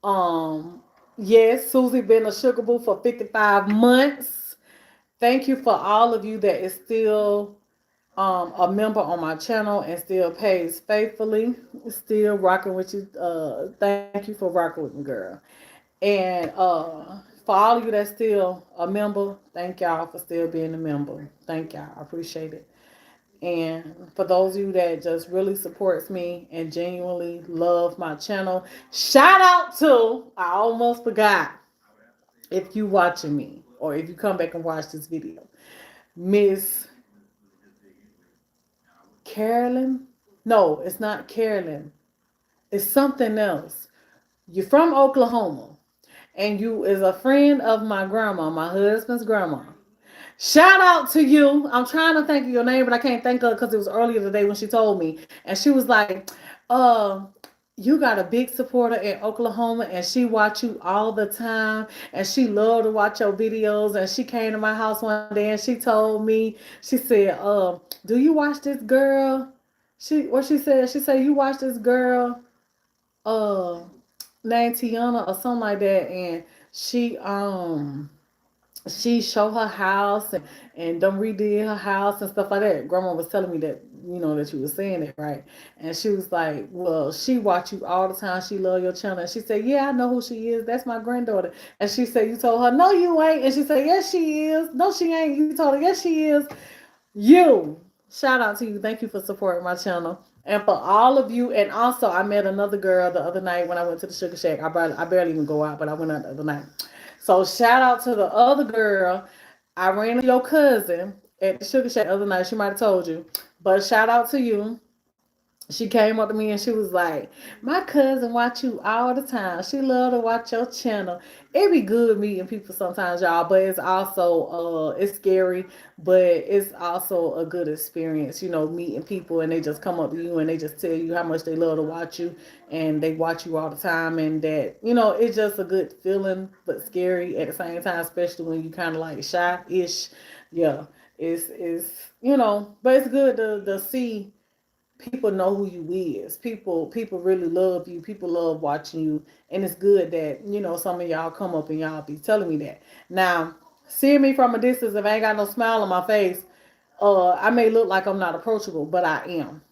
Um yes, Susie been a sugar boo for 55 months. Thank you for all of you that is still a member on my channel and still pays faithfully. Still rocking with you. Thank you for rocking with me, girl. And for all of you that's still a member, thank y'all for still being a member. Thank y'all. I appreciate it. And for those of you that just really supports me and genuinely love my channel, shout out to, I almost forgot, if you watching me or if you come back and watch this video, Miss Carolyn. No, it's not Carolyn. It's something else. You're from Oklahoma and you is a friend of my grandma, my husband's grandma. Shout out to you. I'm trying to think of your name, but I can't think of it because it was earlier today when she told me. And she was like, uh, you got a big supporter in Oklahoma and she watch you all the time and she loved to watch your videos. And she came to my house one day and she told me, she said, do you watch this girl? She said, you watch this girl, uh, named Tiana or something like that. And she she showed her house and done redid her house and stuff like that. Grandma was telling me that, that you was saying it right. And she was like, well, she watch you all the time. She love your channel. And she said, yeah, I know who she is. That's my granddaughter. And she said, you told her, no, you ain't. And she said, yes, she is. No, she ain't. You told her, yes, she is. You. Shout out to you. Thank you for supporting my channel. And for all of you, and also I met another girl the other night when I went to the Sugar Shack. I barely even go out, but I went out the other night. So shout out to the other girl. I ran into your cousin at the Sugar Shack the other night. She might have told you. But shout out to you. She came up to me and she was like, my cousin watch you all the time. She love to watch your channel. It be good meeting people sometimes, y'all, but it's also it's scary, but it's also a good experience, meeting people and they just come up to you and they just tell you how much they love to watch you and they watch you all the time, and that, it's just a good feeling but scary at the same time, especially when you kind of like shy-ish. Yeah. It's but it's good to see people know who you is. People really love you. People love watching you, and it's good that some of y'all come up and y'all be telling me that. Now, seeing me from a distance, if I ain't got no smile on my face, I may look like I'm not approachable, but I am.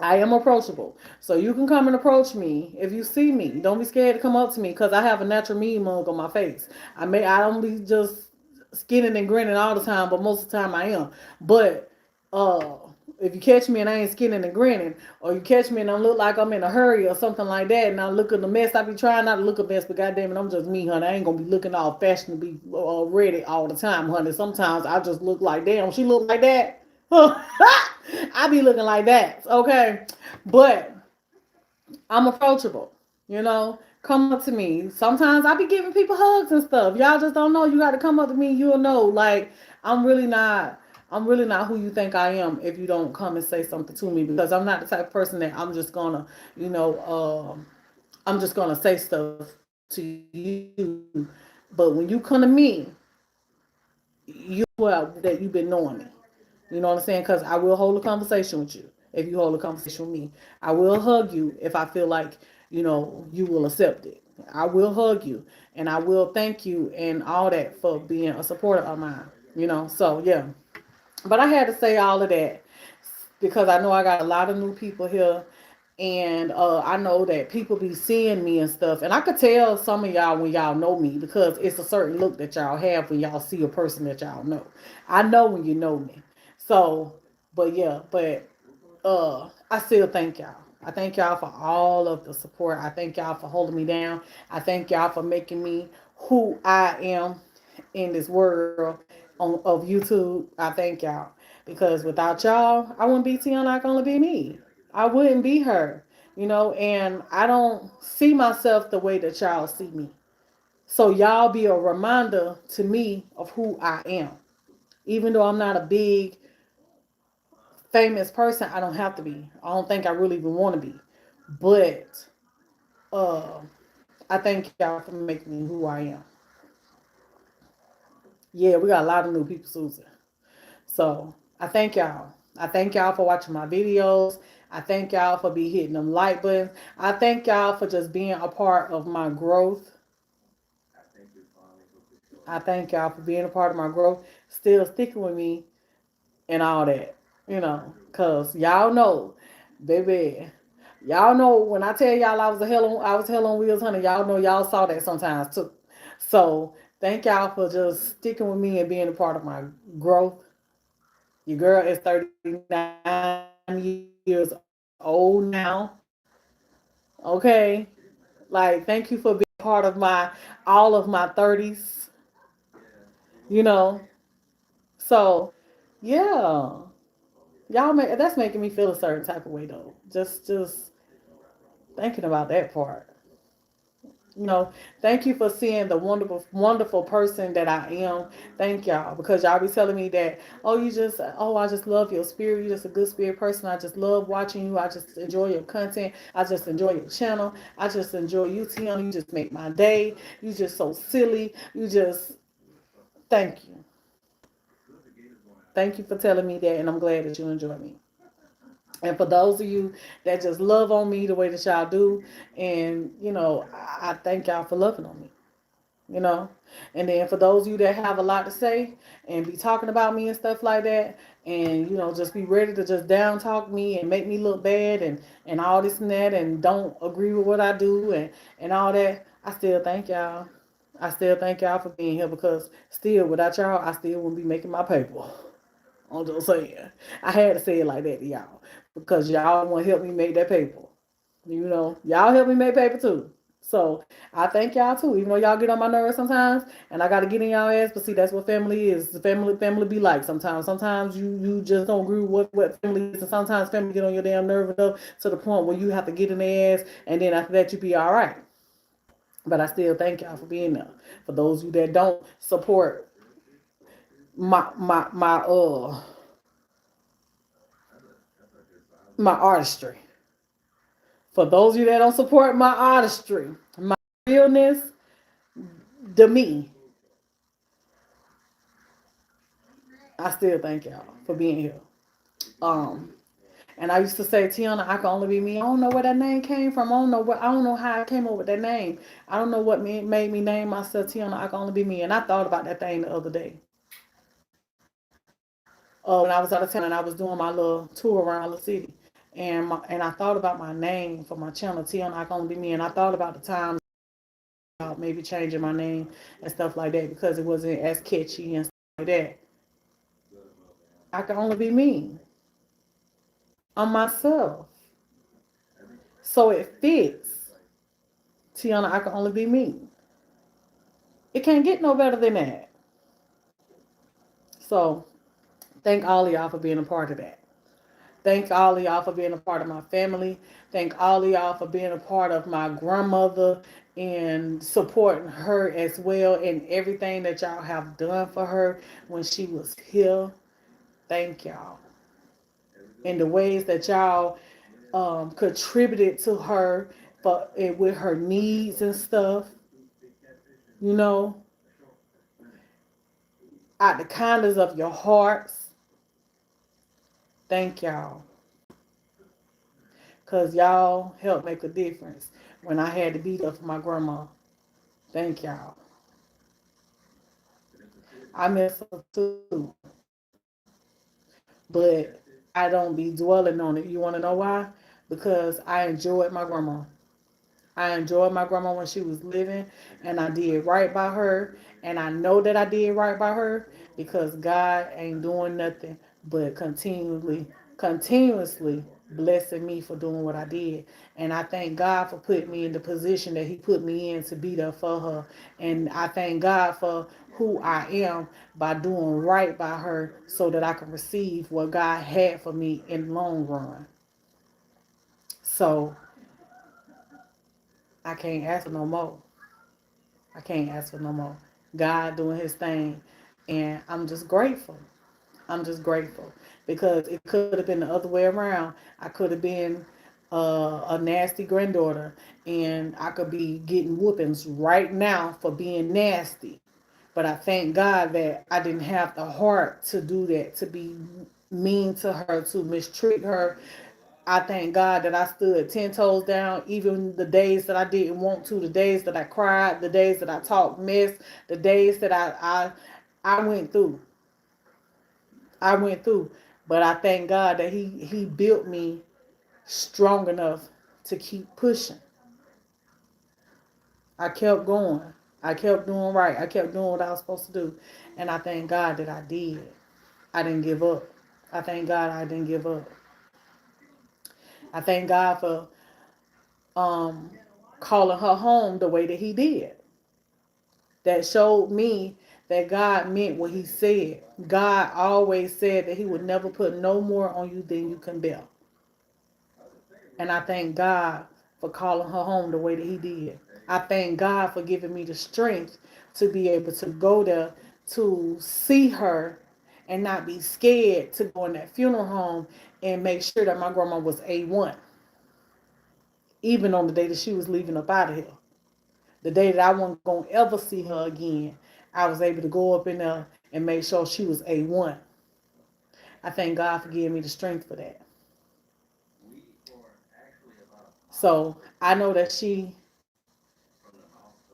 I am approachable. So you can come and approach me if you see me. Don't be scared to come up to me because I have a natural mean mug on my face. I don't be just skinning and grinning all the time, but most of the time I am. But uh if you catch me and I ain't skinning and grinning, or you catch me and I look like I'm in a hurry or something like that, and I look at the mess, I be trying not to look a mess, but goddamn it, I'm just me, honey. I ain't gonna be looking all fashionable, be ready all the time, honey. Sometimes I just look like, damn, she look like that. I be looking like that, okay? But I'm approachable, Come up to me. Sometimes I be giving people hugs and stuff. Y'all just don't know. You got to come up to me. You'll know. Like I'm really not. I'm really not who you think I am if you don't come and say something to me, because I'm not the type of person that I'm just gonna, I'm just gonna say stuff to you. But when you come to me, you well that you've been knowing me. You know what I'm saying? Because I will hold a conversation with you if you hold a conversation with me. I will hug you if I feel like, you will accept it. I will hug you and I will thank you and all that for being a supporter of mine, So, yeah. But I had to say all of that because I know I got a lot of new people here, and I know that people be seeing me and stuff, and I could tell some of y'all when y'all know me because it's a certain look that y'all have when y'all see a person that y'all know. I know when you know me. So, but yeah, but I still thank y'all. I thank y'all for all of the support. I thank y'all for holding me down. I thank y'all for making me who I am in this world of YouTube. I thank y'all because without y'all, I wouldn't be Tiana. Gonna be me. I wouldn't be her. And I don't see myself the way that y'all see me. So y'all be a reminder to me of who I am. Even though I'm not a big famous person, I don't have to be. I don't think I really even want to be. But uh, I thank y'all for making me who I am. Yeah, we got a lot of new people, Susan. So I thank y'all. I thank y'all for watching my videos. I thank y'all for be hitting them like buttons. I thank y'all for just being a part of my growth. I thank y'all for being a part of my growth, still sticking with me and all that, cause y'all know, baby, y'all know when I tell y'all I was hell on wheels, honey. Y'all know y'all saw that sometimes too. So thank y'all for just sticking with me and being a part of my growth. Your girl is 39 years old now. Okay, like thank you for being part of my all of my 30s. You know, so yeah. That's making me feel a certain type of way though. Just thinking about that part. You know, thank you for seeing the wonderful, wonderful person that I am. Thank y'all because y'all be telling me that, I just love your spirit. You're just a good spirit person. I just love watching you. I just enjoy your content. I just enjoy your channel. I just enjoy you, Tiana. You just make my day. You just so silly. Thank you. Thank you for telling me that, and I'm glad that you enjoy me. And for those of you that just love on me the way that y'all do, and I thank y'all for loving on me. you know. And then for those of you that have a lot to say and be talking about me and stuff like that, and just be ready to just down talk me and make me look bad and all this and that, and don't agree with what I do and all that, I still thank y'all. I still thank y'all for being here, because still without y'all, I still wouldn't be making my paper. I'm just saying. I had to say it like that to y'all, because y'all want to help me make that paper. Y'all help me make paper too. So I thank y'all too, even though y'all get on my nerves sometimes, and I gotta get in y'all ass. But see, that's what family is. The family be like sometimes. Sometimes you just don't agree with what family is, and sometimes family get on your damn nerve enough to the point where you have to get in their ass, and then after that you be all right. But I still thank y'all for being there. For those of you that don't support my my artistry. For those of you that don't support my artistry, my realness, the me, I still thank y'all for being here. Um, and I used to say, Tiana, I can only be me. I don't know where that name came from. I don't know how I came up with that name. I don't know what made me name myself Tiana. I can only be me. And I thought about that thing the other day. When I was out of town and I was doing my little tour around the city, and I thought about my name for my channel, Tiana, I can only be me. And I thought about the times about maybe changing my name and stuff like that, because it wasn't as catchy and stuff like that. I can only be me. I'm myself. So it fits. Tiana, I can only be me. It can't get no better than that. So thank all of y'all for being a part of that. Thank all of y'all for being a part of my family. Thank all of y'all for being a part of my grandmother and supporting her as well, and everything that y'all have done for her when she was here. Thank y'all. In the ways that y'all contributed to her with her needs and stuff, you know, out the kindness of your hearts. Thank y'all. Because y'all helped make a difference when I had to be there for my grandma. Thank y'all. I miss her too. But I don't be dwelling on it. You want to know why? Because I enjoyed my grandma. I enjoyed my grandma when she was living, and I did right by her. And I know that I did right by her because God ain't doing nothing but continuously blessing me for doing what I did. And I thank God for putting me in the position that He put me in to be there for her. And I thank God for who I am by doing right by her so that I can receive what God had for me in the long run. So I can't ask for no more. I can't ask for no more. God doing His thing, and I'm just grateful. I'm just grateful because it could have been the other way around. I could have been a nasty granddaughter, and I could be getting whoopings right now for being nasty. But I thank God that I didn't have the heart to do that, to be mean to her, to mistreat her. I thank God that I stood 10 toes down, even the days that I didn't want to, the days that I cried, the days that I talked mess, the days that I went through. I went through. But I thank God that He built me strong enough to keep pushing. I kept going. I kept doing right. I kept doing what I was supposed to do. And I thank God that I did. I didn't give up. I thank God I didn't give up. I thank God for um, calling her home the way that He did. That showed me that God meant what He said. God always said that He would never put no more on you than you can bear. And I thank God for calling her home the way that He did. I thank God for giving me the strength to be able to go there to see her and not be scared to go in that funeral home and make sure that my grandma was A1. Even on the day that she was leaving up out of here. The day that I wasn't going to ever see her again, I was able to go up in there and make sure she was A1. I thank God for giving me the strength for that. So I know that she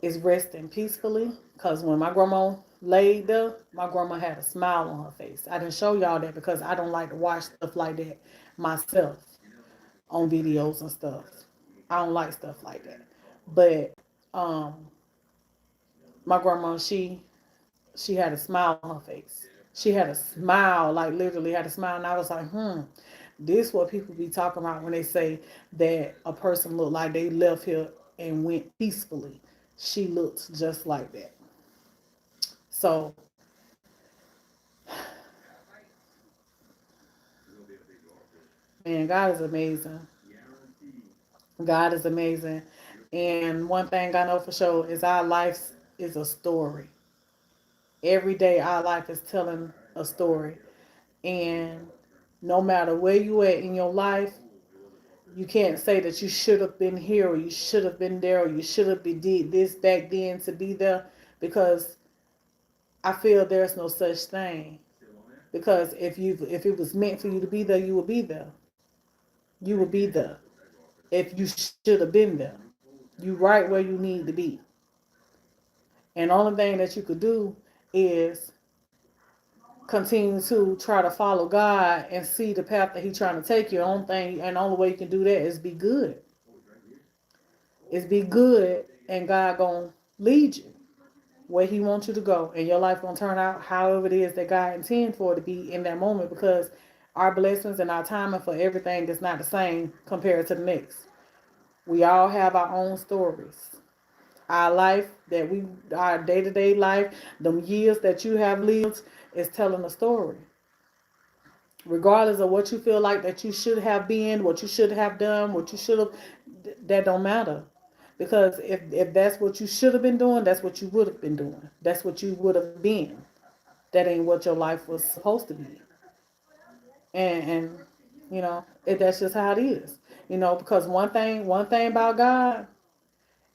is resting peacefully. Because when my grandma laid there, my grandma had a smile on her face. I didn't show y'all that because I don't like to watch stuff like that myself on videos and stuff. I don't like stuff like that. But um, my grandma, she had a smile on her face. She had a smile, like literally had a smile, and I was like, this what people be talking about when they say that a person looked like they left here and went peacefully. She looked just like that. So, man, God is amazing. God is amazing. And one thing I know for sure is our life is a story. Every day our life is telling a story. And no matter where you at in your life, you can't say that you should have been here or you should have been there or you should have been did this back then to be there, because I feel there's no such thing. Because if it was meant for you to be there, you would be there. You would be there. If you should have been there, you right where you need to be. And the only thing that you could do is continue to try to follow God and see the path that He's trying to take you. The only thing and the only way you can do that is be good. Is be good, and God gonna lead you where He wants you to go, and your life gonna turn out however it is that God intends for it to be in that moment. Because our blessings and our timing for everything is not the same compared to the next. We all have our own stories. Our life our day-to-day life, the years that you have lived is telling a story. Regardless of what you feel like that you should have been, what you should have done, what you should have, that don't matter. Because if that's what you should have been doing, that's what you would have been doing. That's what you would have been. That ain't what your life was supposed to be. And that's just how it is. Because one thing about God,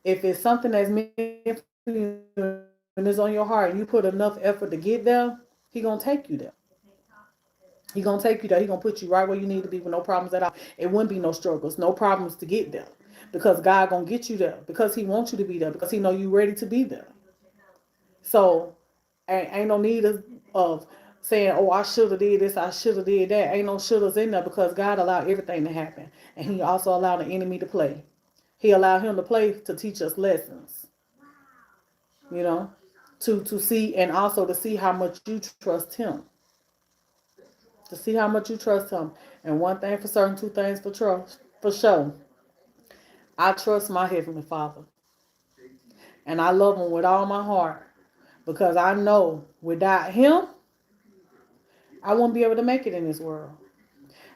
if it's something that's meant for you and it's on your heart and you put enough effort to get there, He gonna take you there. He gonna take you there. He gonna put you right where you need to be with no problems at all. It wouldn't be no struggles, no problems to get there, because God gonna get you there because He wants you to be there, because He know you ready to be there. So ain't no need of saying, "Oh, I should have did this, I should have did that." Ain't no shouldas in there, because God allowed everything to happen, and He also allowed the enemy to play. He allowed him to play to teach us lessons. You know, to see, and also to see how much you trust Him. To see how much you trust Him. And one thing for certain, two things for trust, for sure. I trust my Heavenly Father. And I love Him with all my heart. Because I know without Him, I wouldn't be able to make it in this world.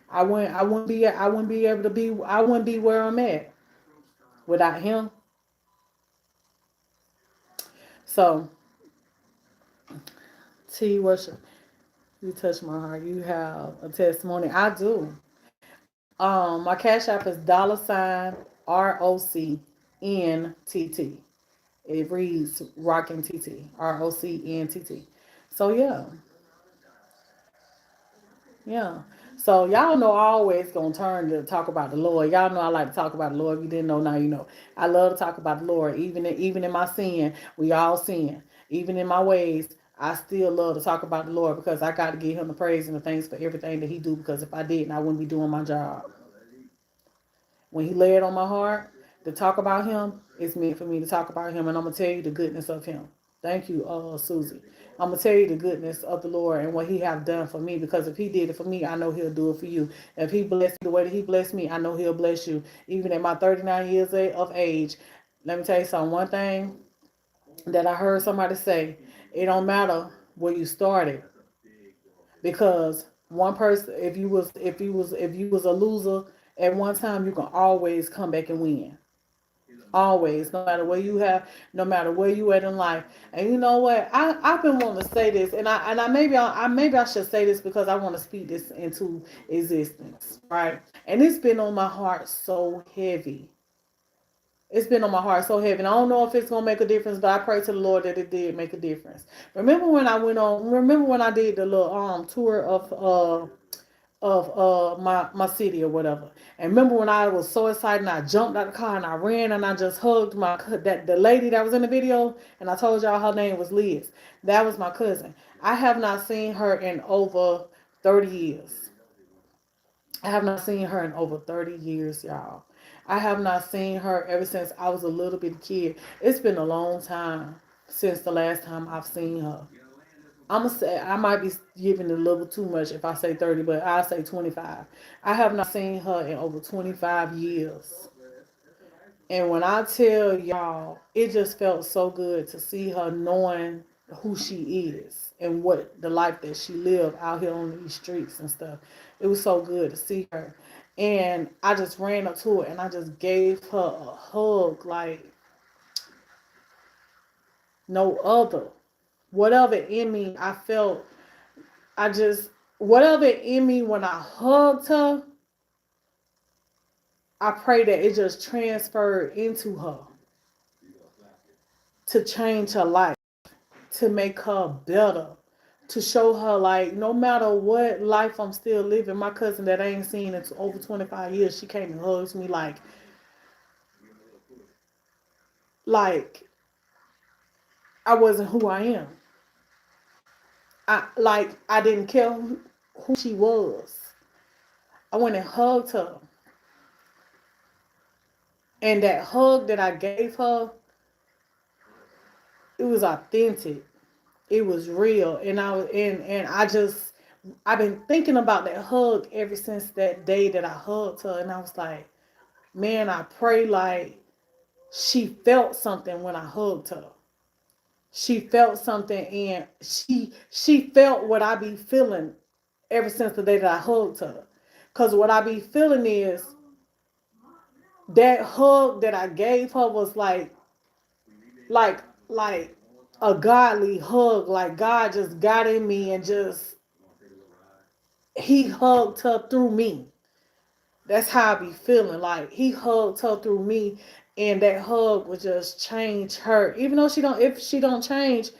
I wouldn't be able to be, I wouldn't be where I'm at without Him. So, T, worship. You touch my heart. You have a testimony. I do. My cash app is $ROCNTT. It reads Rockin' TT. ROCNTT. So yeah. So y'all know I always gonna turn to talk about the Lord. Y'all know I like to talk about the Lord. If you didn't know, now you know. I love to talk about the Lord. Even in my sin, we all sin. Even in my ways, I still love to talk about the Lord, because I got to give Him the praise and the thanks for everything that He do. Because if I didn't, I wouldn't be doing my job. When He laid on my heart to talk about Him, it's meant for me to talk about Him, and I'm gonna tell you the goodness of Him. Thank you, Susie. I'm gonna tell you the goodness of the Lord and what He have done for me. Because if He did it for me, I know He'll do it for you. If He blessed you the way that He blessed me, I know He'll bless you. Even at my 39 years of age, let me tell you something. One thing that I heard somebody say: it don't matter where you started, because one person, if you was a loser at one time, you can always come back and win. Always, no matter where you at in life. And you know what? I've been wanting to say this, and maybe I should say this because I want to speak this into existence, right? And it's been on my heart so heavy. It's been on my heart so heavy. And I don't know if it's gonna make a difference, but I pray to the Lord that it did make a difference. Remember when I did the little tour of my city or whatever. And remember when I was so excited and I jumped out the car and I ran and I just hugged the lady that was in the video, and I told y'all her name was Liz. That was my cousin. I have not seen her in over 30 years. I have not seen her in over 30 years, y'all. I have not seen her ever since I was a little bitty kid. It's been a long time since the last time I've seen her. I'm gonna say I might be giving a little too much if I say 30, but I'll say 25. I have not seen her in over 25 years. And when I tell y'all, it just felt so good to see her knowing who she is and what the life that she lived out here on these streets and stuff. It was so good to see her. And I just ran up to her and I just gave her a hug like no other. Whatever in me, I felt, I just, whatever in me when I hugged her, I pray that it just transferred into her to change her life, to make her better, to show her like no matter what life I'm still living, my cousin that I ain't seen in over 25 years, she came and hugs me like I wasn't who I am. I didn't care who she was. I went and hugged her. And that hug that I gave her, it was authentic. It was real. And I just I've been thinking about that hug ever since that day that I hugged her, and I was like, man, I pray like she felt something when I hugged her. She felt something, and she felt what I be feeling ever since the day that I hugged her. Cause what I be feeling is that hug that I gave her was like like a godly hug. Like God just got in me and just he hugged her through me. That's how I be feeling. Like he hugged her through me, and that hug would just change her. Even though if she don't change,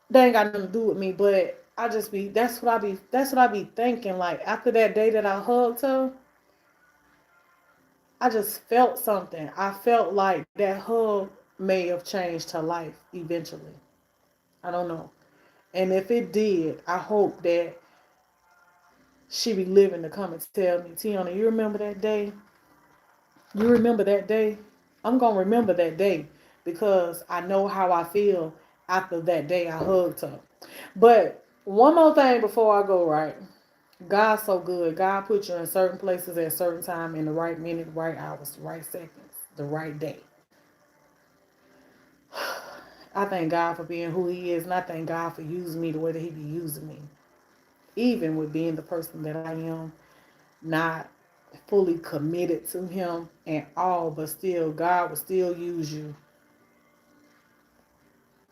they ain't got nothing to do with me. But I just be that's what I be thinking. Like after that day that I hugged her, I just felt something. I felt like that hug may have changed her life eventually. I don't know. And if it did, I hope that she be living to come and tell me, Tiana, you remember that day? You remember that day? I'm going to remember that day because I know how I feel after that day I hugged her. But one more thing before I go, right? God's so good. God put you in certain places at a certain time in the right minute, right hours, right seconds, the right day. I thank God for being who He is, and I thank God for using me the way that He be using me. Even with being the person that I am, not fully committed to Him and all, but still, God will still use you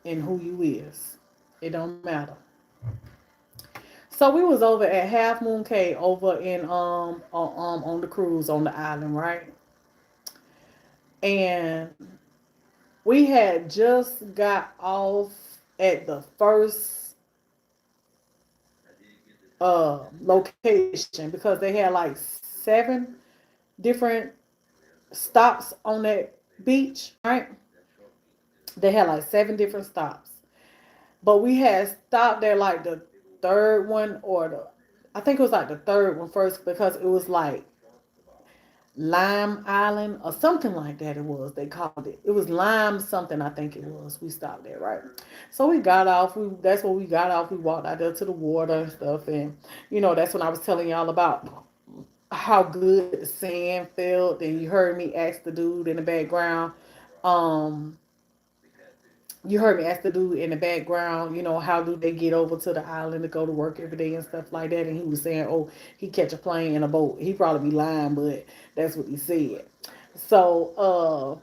in who you is. It don't matter. So we was over at Half Moon Cay over in on the cruise on the island, right? And we had just got off at the first location because they had like 7 different stops on that beach, right? They had like 7 different stops. But we had stopped at like the third one or I think it was like the third one first because it was like Lime Island or something like that it was. They called it. It was Lime something I think it was. We stopped there, right? So we got off. That's where we got off. We walked out there to the water and stuff. And, that's when I was telling y'all about how good the sand felt. And you heard me ask the dude in the background, um, you heard me ask the dude in the background, how do they get over to the island to go to work every day and stuff like that. And he was saying, oh, he catch a plane in a boat. He probably be lying, but that's what he said. So,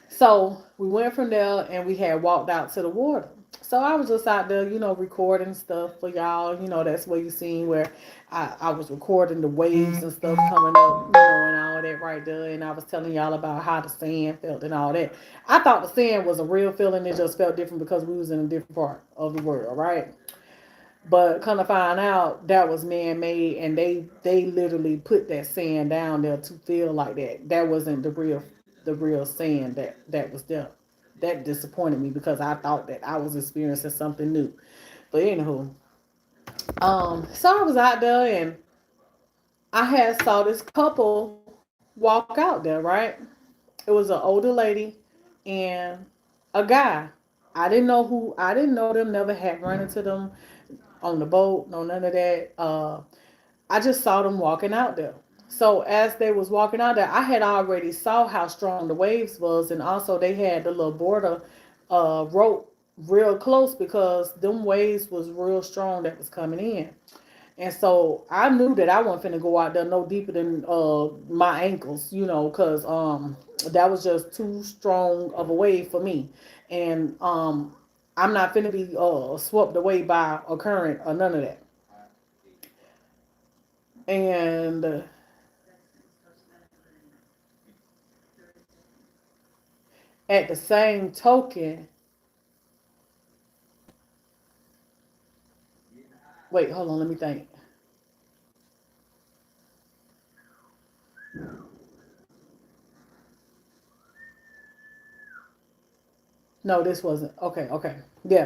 so we went from there and we had walked out to the water. So I was just out there, recording stuff for y'all. That's where you seen where I was recording the waves and stuff coming up, and all that right there. And I was telling y'all about how the sand felt and all that. I thought the sand was a real feeling. It just felt different because we was in a different part of the world, right? But kind of find out that was man made, and they literally put that sand down there to feel like that. That wasn't the real sand that was there. That disappointed me because I thought that I was experiencing something new. But anywho, so I was out there and I had saw this couple walk out there, right? It was an older lady and a guy. I didn't know them, never had run into them on the boat, no none of that. I just saw them walking out there. So as they was walking out there, I had already saw how strong the waves was, and also they had the little border rope real close because them waves was real strong that was coming in. And so I knew that I wasn't finna go out there no deeper than my ankles, cause that was just too strong of a wave for me, and I'm not finna be swept away by a current or none of that. And at the same token, wait, hold on, let me think. No, this wasn't. Okay, okay. Yeah.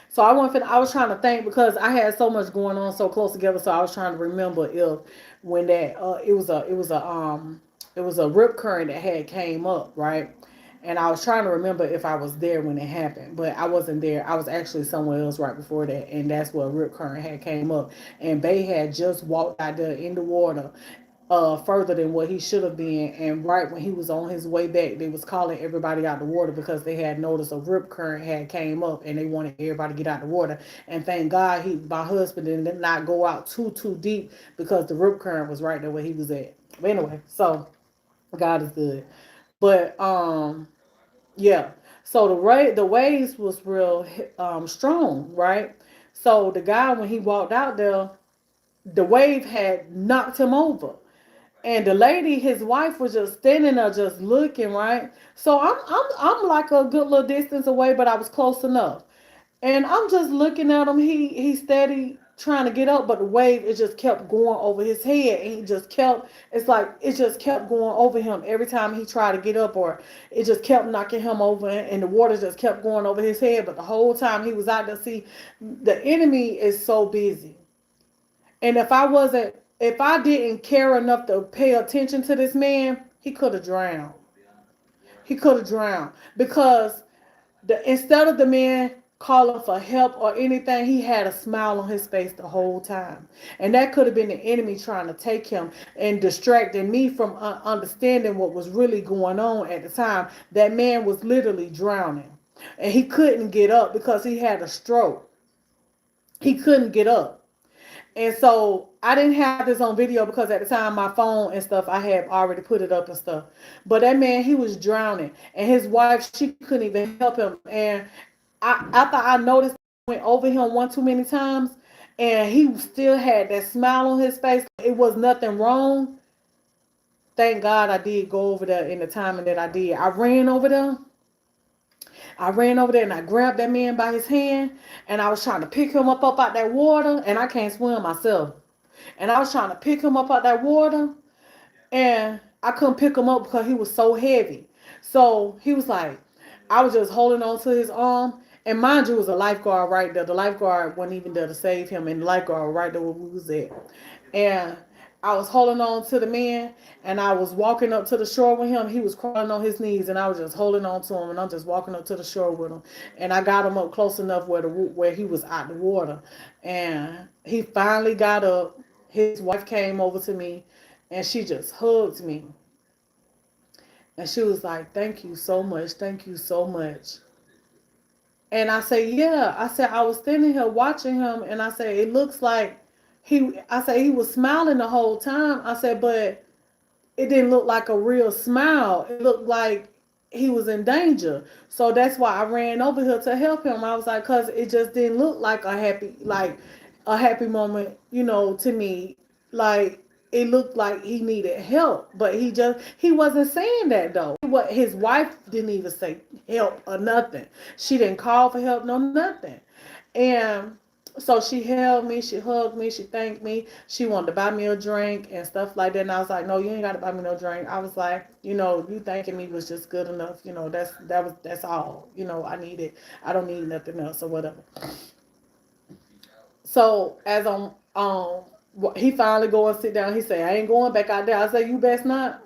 So I was trying to think because I had so much going on so close together, so I was trying to remember if when that it was a rip current that had came up, right? And I was trying to remember if I was there when it happened, but I wasn't there. I was actually somewhere else right before that, and that's where rip current had came up. And Bay had just walked out there in the water, further than what he should have been. And right when he was on his way back, they was calling everybody out the water because they had noticed a rip current had came up and they wanted everybody to get out the water. And thank God my husband did not go out too deep because the rip current was right there where he was at. But anyway, so God is good. But yeah. So the waves was real strong, right? So the guy when he walked out there, the wave had knocked him over. And the lady, his wife, was just standing there, just looking, right. So I'm like a good little distance away, but I was close enough. And I'm just looking at him. He's steady trying to get up, but the wave it just kept going over his head, and he just kept. It's like it just kept going over him every time he tried to get up, or it just kept knocking him over, and the water just kept going over his head. But the whole time he was out there, see, the enemy is so busy. And if I didn't care enough to pay attention to this man, he could have drowned. He could have drowned because instead of the man calling for help or anything, he had a smile on his face the whole time. And that could have been the enemy trying to take him and distracting me from understanding what was really going on at the time. That man was literally drowning. And he couldn't get up because he had a stroke. He couldn't get up. And so I didn't have this on video because at the time my phone and stuff I had already put it up and stuff. But that man he was drowning, and his wife she couldn't even help him. And after I noticed I went over him one too many times, and he still had that smile on his face. It was nothing wrong. Thank God I did go over there in the timing that I did. I ran over there and I grabbed that man by his hand, and I was trying to pick him up out that water, and I can't swim myself. And I was trying to pick him up out that water, and I couldn't pick him up because he was so heavy. So he was like, I was just holding on to his arm. And mind you, it was a lifeguard right there. The lifeguard wasn't even there to save him, and the lifeguard was right there where we was at. And I was holding on to the man, and I was walking up to the shore with him. He was crawling on his knees, and I was just holding on to him, and I'm just walking up to the shore with him. And I got him up close enough where he was out the water, and he finally got up. His wife came over to me, and she just hugged me, and she was like, "Thank you so much, thank you so much." And I say, "Yeah," I said, "I was standing here watching him, and I said it looks like." I said he was smiling the whole time. I said, but it didn't look like a real smile. It looked like he was in danger. So that's why I ran over here to help him. I was like, cause it just didn't look like a happy moment, to me. Like it looked like he needed help, but he wasn't saying that though. What his wife didn't even say help or nothing. She didn't call for help, no nothing. And So she held me, she hugged me, she thanked me. She wanted to buy me a drink and stuff like that. And I was like, no, you ain't got to buy me no drink. I was like, you thanking me was just good enough. That's all. I needed. I don't need nothing else or whatever. So as he finally go and sit down. He said, I ain't going back out there. I said, you best not.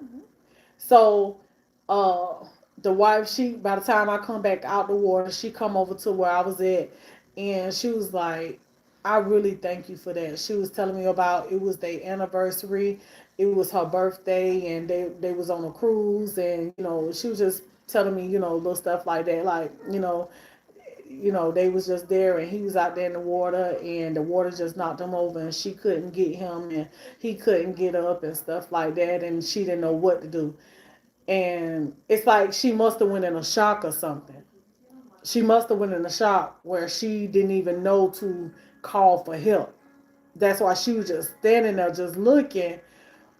So, uh, the wife, by the time I come back out the water, she come over to where I was at, and she was like, I really thank you for that. She was telling me about, it was their anniversary, it was her birthday, and they was on a cruise, and she was just telling me, little stuff like that, like, they was just there, and he was out there in the water, and the water just knocked him over, and she couldn't get him, and he couldn't get up and stuff like that, and she didn't know what to do. And it's like she must have went in a shock or something. She must have went in a shock where she didn't even know to call for help. That's why she was just standing there just looking,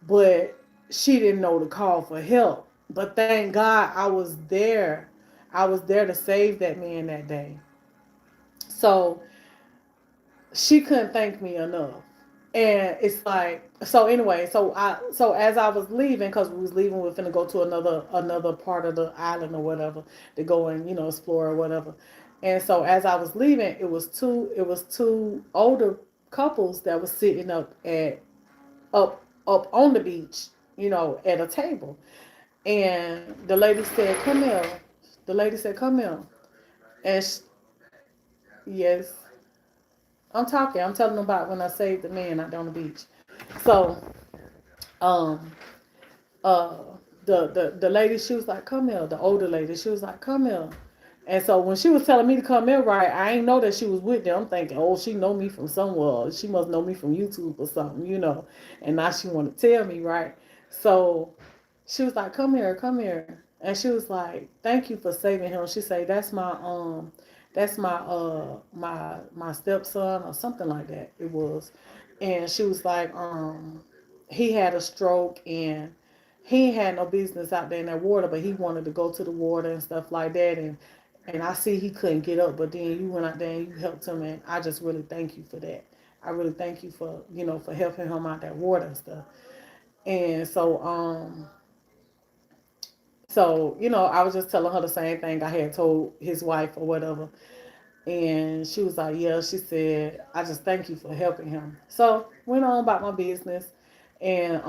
but she didn't know to call for help. But thank God I was there. I was there to save that man that day. So she couldn't thank me enough. And it's like, so anyway, so as I was leaving, because we was leaving, we were finna go to another part of the island or whatever, to go and explore or whatever. And so as I was leaving, it was two older couples that was sitting up on the beach, at a table. And the lady said, come here. The lady said, come here. And yes, I'm talking. I'm telling them about when I saved the man out there on the beach. So, um, uh, the lady, she was like, come here. The older lady, she was like, come here. And so when she was telling me to come here, right, I ain't know that she was with them. I'm thinking, oh, she know me from somewhere. She must know me from YouTube or something. And now she want to tell me, right? So she was like, come here, come here. And she was like, thank you for saving him. She said, that's my stepson or something like that it was. And she was like, he had a stroke, and he had no business out there in that water, but he wanted to go to the water and stuff like that. And I see he couldn't get up, but then you went out there and you helped him, and I just really thank you for that. I really thank you for for helping him out that water and stuff. And so I was just telling her the same thing I had told his wife or whatever. And she was like, yeah, she said, I just thank you for helping him. So went on about my business. And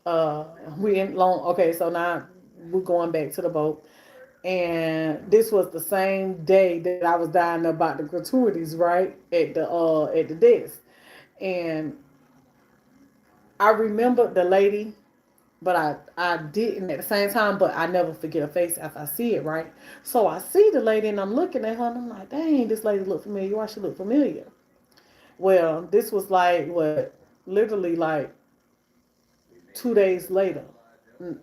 uh we in long okay, so now we're going back to the boat. And this was the same day that I was dying about the gratuities, right? At the desk. And I remember the lady, but I didn't at the same time, but I never forget her face after I see it, right? So I see the lady, and I'm looking at her, and I'm like, dang, this lady look familiar. Why she look familiar? Well, this was like, what, literally like 2 days later. Mm,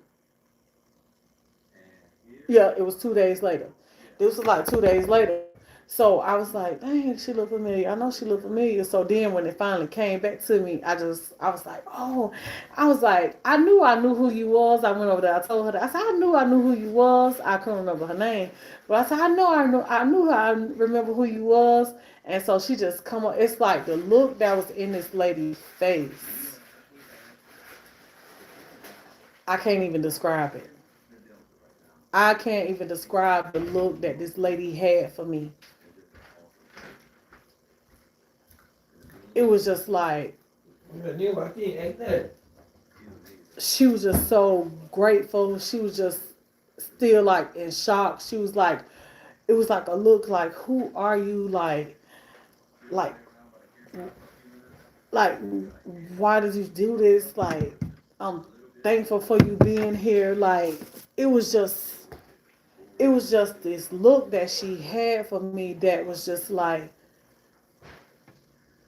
yeah, it was 2 days later. This was like 2 days later. So I was like, dang, she look familiar. I know she look familiar. So then when it finally came back to me, I was like, oh, I knew who you was. I went over there. I told her that. I said, I knew who you was. I couldn't remember her name. But I said, I remember who you was. And so she just come up. It's like the look that was in this lady's face. I can't even describe it. I can't even describe the look that this lady had for me. It was just like, she was just so grateful. She was just still like in shock. She was like, it was like a look like, who are you? Like, like, why did you do this? Like, I'm thankful for you being here. Like, it was just, it was just this look that she had for me that was just like,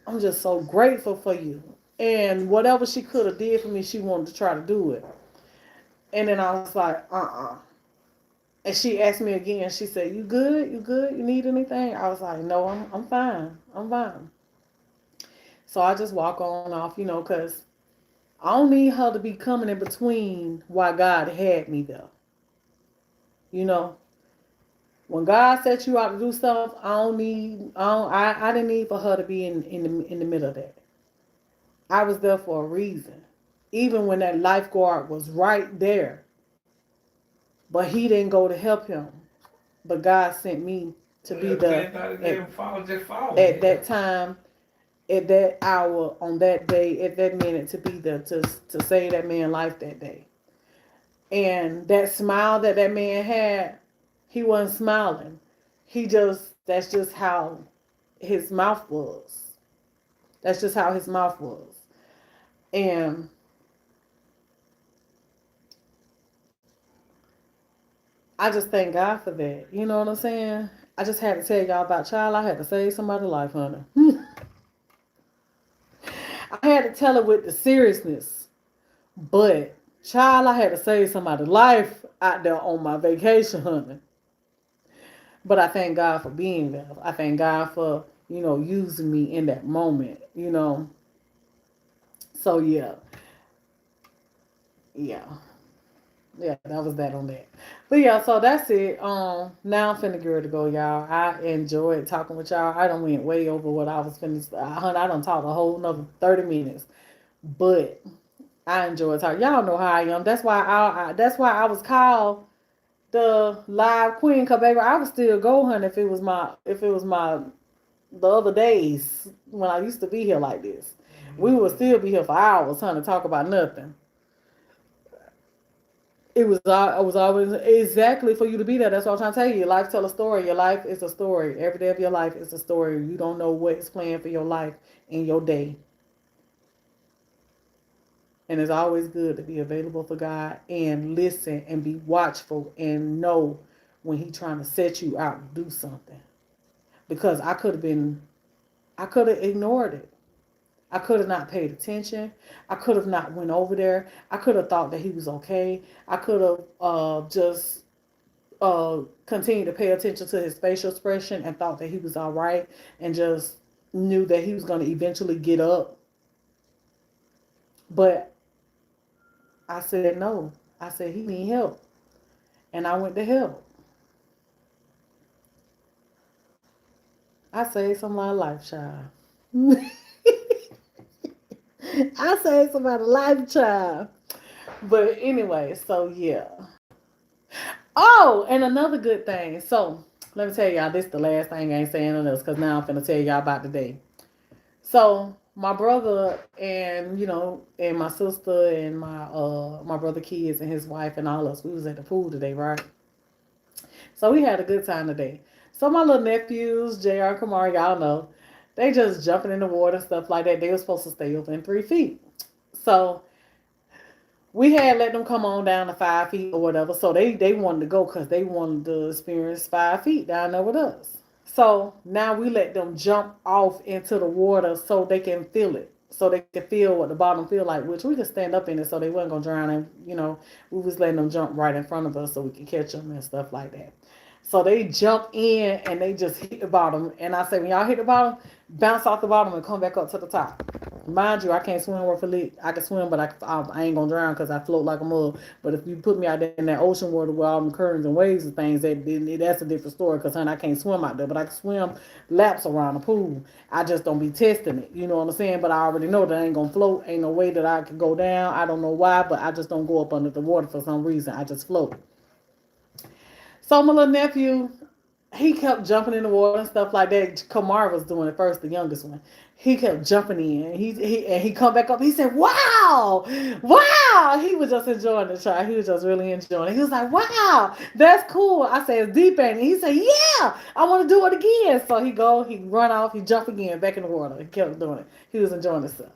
I'm just so grateful for you. And whatever she could have did for me, she wanted to try to do it. And then I was like, And she asked me again. She said, "You good? You good? You need anything?" I was like, "No, I'm fine. I'm fine." So I just walk on off, because I don't need her to be coming in between why God had me there. You know, When God set you out to do stuff, I didn't need for her to be in the middle of that. I was there for a reason. Even when that lifeguard was right there, but he didn't go to help him. But God sent me to be there at that time, at that hour, on that day, at that minute, to be there to save that man's life that day. And that smile that man had, he wasn't smiling. That's just how his mouth was. That's just how his mouth was. And I just thank God for that. You know what I'm saying? I just had to tell y'all about child. I had to save somebody's life, honey. I had to tell it with the seriousness. But child, I had to save somebody's life out there on my vacation, honey. But I thank God for being there. I thank God for, using me in that moment. So yeah. Yeah. Yeah, that was that on that. But yeah, so that's it. Now I'm finna get ready to go, y'all. I enjoyed talking with y'all. I done went way over what I was finna. I done talked a whole another 30 minutes. But I enjoy talking. Y'all know how I am. That's why I was called the live queen. Cause baby, I would still go, honey, if it was my the other days when I used to be here like this. We would still be here for hours, honey, talk about nothing. I was always exactly for you to be there. That's what I'm trying to tell you. Your life tell a story. Your life is a story. Every day of your life is a story. You don't know what's planned for your life in your day. And it's always good to be available for God and listen and be watchful and know when He's trying to set you out to do something. Because I could have ignored it. I could have not paid attention. I could have not went over there. I could have thought that he was okay. I could have just continued to pay attention to his facial expression and thought that he was all right and just knew that he was going to eventually get up. But I said no. I said he need help. And I went to help. I saved somebody's life, child. I saved somebody's life, child. But anyway, so yeah. Oh, and another good thing. So let me tell y'all, this is the last thing I ain't saying on this, because now I'm finna tell y'all about the day. So my brother and my sister and my brother kids and his wife and all us, we was at the pool today, right? So we had a good time today. So my little nephews, JR and Kamar, y'all know, they just jumping in the water and stuff like that. They were supposed to stay within 3 feet. So we had let them come on down to 5 feet or whatever. So they wanted to go because they wanted to experience 5 feet down there with us. So now we let them jump off into the water so they can feel it. So they can feel what the bottom feel like, which we could stand up in it so they wasn't going to drown. And, we was letting them jump right in front of us so we could catch them and stuff like that. So they jump in and they just hit the bottom. And I say, when y'all hit the bottom, bounce off the bottom and come back up to the top. Mind you, I can't swim worth a lick. I can swim, but I ain't going to drown because I float like a mug. But if you put me out there in that ocean water with all the currents and waves and things, that's a different story because, honey, I can't swim out there. But I can swim laps around the pool. I just don't be testing it. You know what I'm saying? But I already know that I ain't going to float. Ain't no way that I can go down. I don't know why, but I just don't go up under the water for some reason. I just float. So my little nephew, he kept jumping in the water and stuff like that. Kamar was doing it first, the youngest one. He kept jumping in. He come back up. He said, "Wow, wow!" He was just enjoying the try. He was just really enjoying it. He was like, "Wow, that's cool." I said, "It's deep, ain't it?" He said, "Yeah, I want to do it again." So he run off, he jump again back in the water. He kept doing it. He was enjoying himself.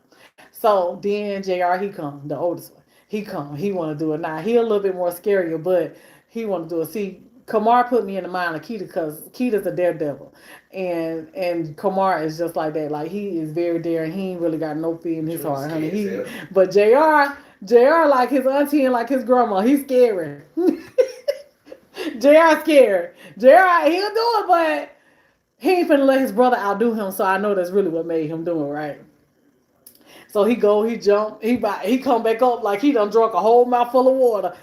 So then JR, he come, the oldest one. He want to do it now. He a little bit more scarier, but he want to do it. See, Kamar put me in the mind of Keita because Keita's a daredevil. And Kamar is just like that. Like, he is very daring. He ain't really got no fear in his heart, honey. But JR like his auntie and like his grandma. He's scary. JR scared. JR, he'll do it, but he ain't finna let his brother outdo him. So I know that's really what made him do it, right? So he jump, he come back up like he done drunk a whole mouthful of water.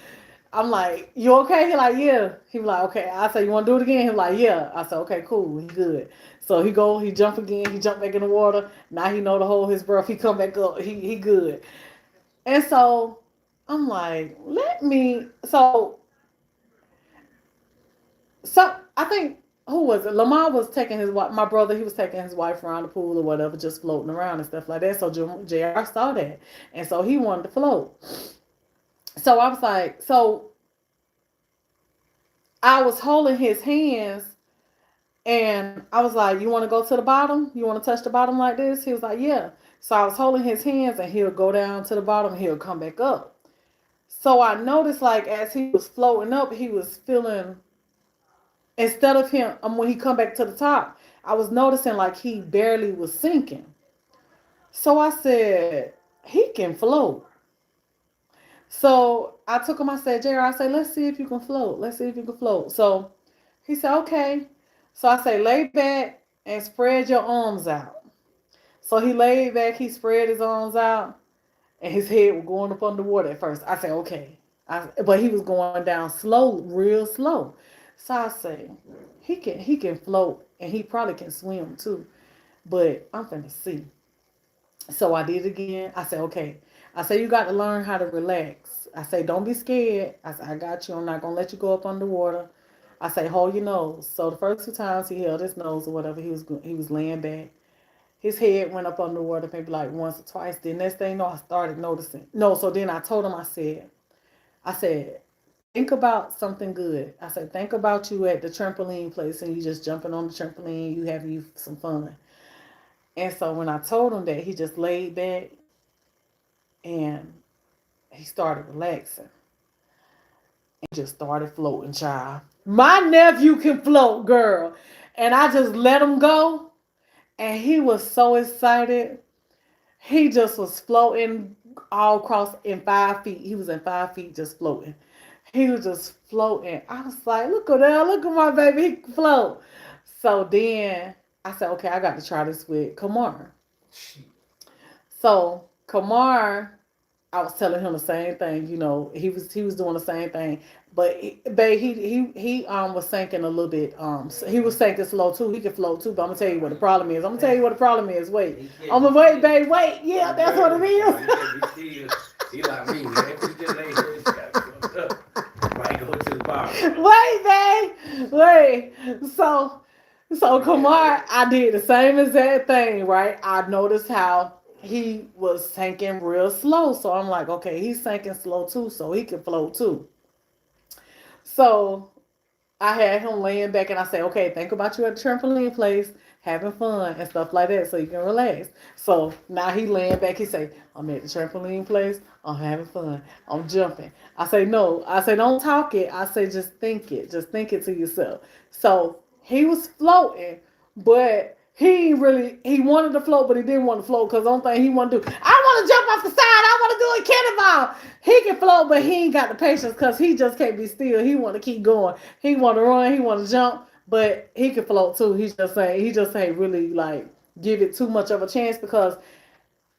I'm like, you okay? He like, yeah. He was like, okay. I said, you want to do it again? He was like, yeah. I said, okay, cool. He good. So he jump again. He jump back in the water. Now he know to hold his breath. He come back up. He good. And so I'm like, let me. So I think who was it? Lamar was taking his wife. My brother, he was taking his wife around the pool or whatever, just floating around and stuff like that. So Jr. saw that, and so he wanted to float. So I was like, so I was holding his hands, and I was like, you want to go to the bottom? You want to touch the bottom like this? He was like, yeah. So I was holding his hands, and he'll go down to the bottom, and he'll come back up. So I noticed, like, as he was floating up, he was feeling, instead of him, when he come back to the top, I was noticing like he barely was sinking. So I said, he can float. So I took him, I said, JR, I said, let's see if you can float. Let's see if you can float. So he said, okay. So I say, lay back and spread your arms out. So he laid back, he spread his arms out, and his head was going up underwater at first. I said, okay. But he was going down slow, real slow. So I say, he can float, and he probably can swim too. But I'm finna see. So I did it again. I said, okay. I say, you got to learn how to relax. I say, don't be scared. I say, I got you. I'm not going to let you go up underwater. I say, hold your nose. So the first 2 times he held his nose or whatever, he was laying back. His head went up underwater maybe like once or twice. Then next thing you know, I started noticing. No, so then I told him, I said, think about something good. I said, think about you at the trampoline place and you just jumping on the trampoline, you having you some fun. And so when I told him that, he just laid back and he started relaxing and just started floating, child. My nephew can float, girl. And I just let him go. And he was so excited. He just was floating all across in 5 feet. He was in 5 feet just floating. He was just floating. I was like, look at that. Look at my baby. He can float. So then I said, okay, I got to try this with Kamar. So Kamar, I was telling him the same thing. He was doing the same thing, but he was sinking a little bit. So he was sinking slow too. He could float too, but I'm gonna tell you what the problem is. I'm gonna tell you what the problem is. Wait, I'm gonna wait, babe. Wait, yeah, that's what it is. He like me. Might go to the bar. Wait, babe. Wait. So Kamar, I did the same exact thing, right? I noticed how he was sinking real slow. So I'm like, okay, he's sinking slow too, so he can float too. So I had him laying back and I said, okay, think about you at the trampoline place, having fun and stuff like that so you can relax. So now he laying back, he say, I'm at the trampoline place, I'm having fun, I'm jumping. I say, no, I say, don't talk it. I say, just think it. Just think it to yourself. So he was floating, but he wanted to float, but he didn't want to float because the only thing he wanted to do, I want to jump off the side, I want to do a cannonball. He can float, but he ain't got the patience because he just can't be still. He want to keep going. He want to run, he want to jump, but he can float too. He just ain't really like give it too much of a chance because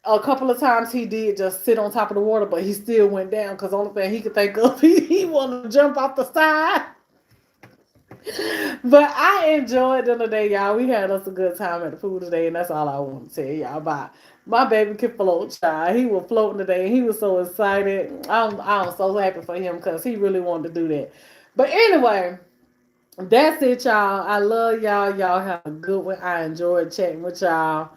a couple of times he did just sit on top of the water, but he still went down because the only thing he could think of, he wanted to jump off the side. But I enjoyed the other day, y'all. We had us a good time at the pool today, and that's all I want to tell y'all about. My baby can float, child. He was floating today, and he was so excited. I'm so happy for him because he really wanted to do that. But anyway, that's it, y'all. I love y'all. Y'all have a good one. I enjoyed chatting with y'all.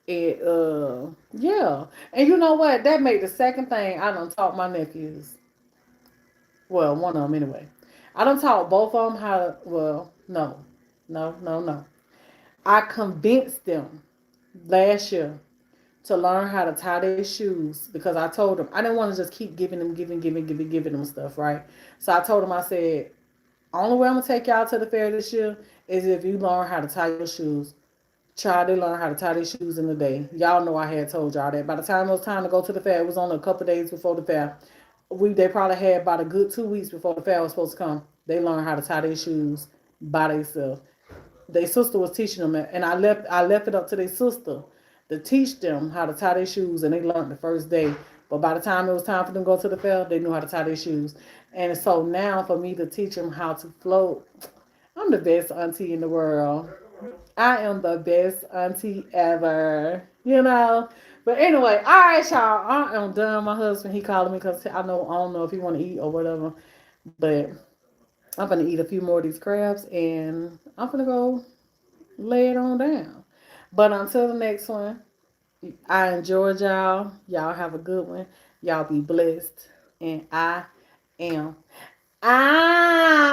And yeah. And you know what? That made the second thing I done taught my nephews. Well, one of them anyway. I done taught both of them how to, well, no, no, no, no. I convinced them last year to learn how to tie their shoes because I told them I didn't want to just keep giving them, giving them stuff, right? So I told them, I said, only way I'm gonna take y'all to the fair this year is if you learn how to tie your shoes. Child, they learn how to tie their shoes in a day. Y'all know I had told y'all that. By the time it was time to go to the fair, it was only a couple of days before the fair. They probably had about a good 2 weeks before the fair was supposed to come. They learned how to tie their shoes by themselves. Their sister was teaching them, and I left it up to their sister to teach them how to tie their shoes, and they learned the first day. But by the time it was time for them to go to the fair, they knew how to tie their shoes. And so now for me to teach them how to float, I'm the best auntie in the world. I am the best auntie ever. You know? But anyway, all right, y'all. I am done. My husband, he calling me because I don't know if he want to eat or whatever. But I'm going to eat a few more of these crabs and I'm going to go lay it on down. But until the next one, I enjoyed y'all. Y'all have a good one. Y'all be blessed. And I am out.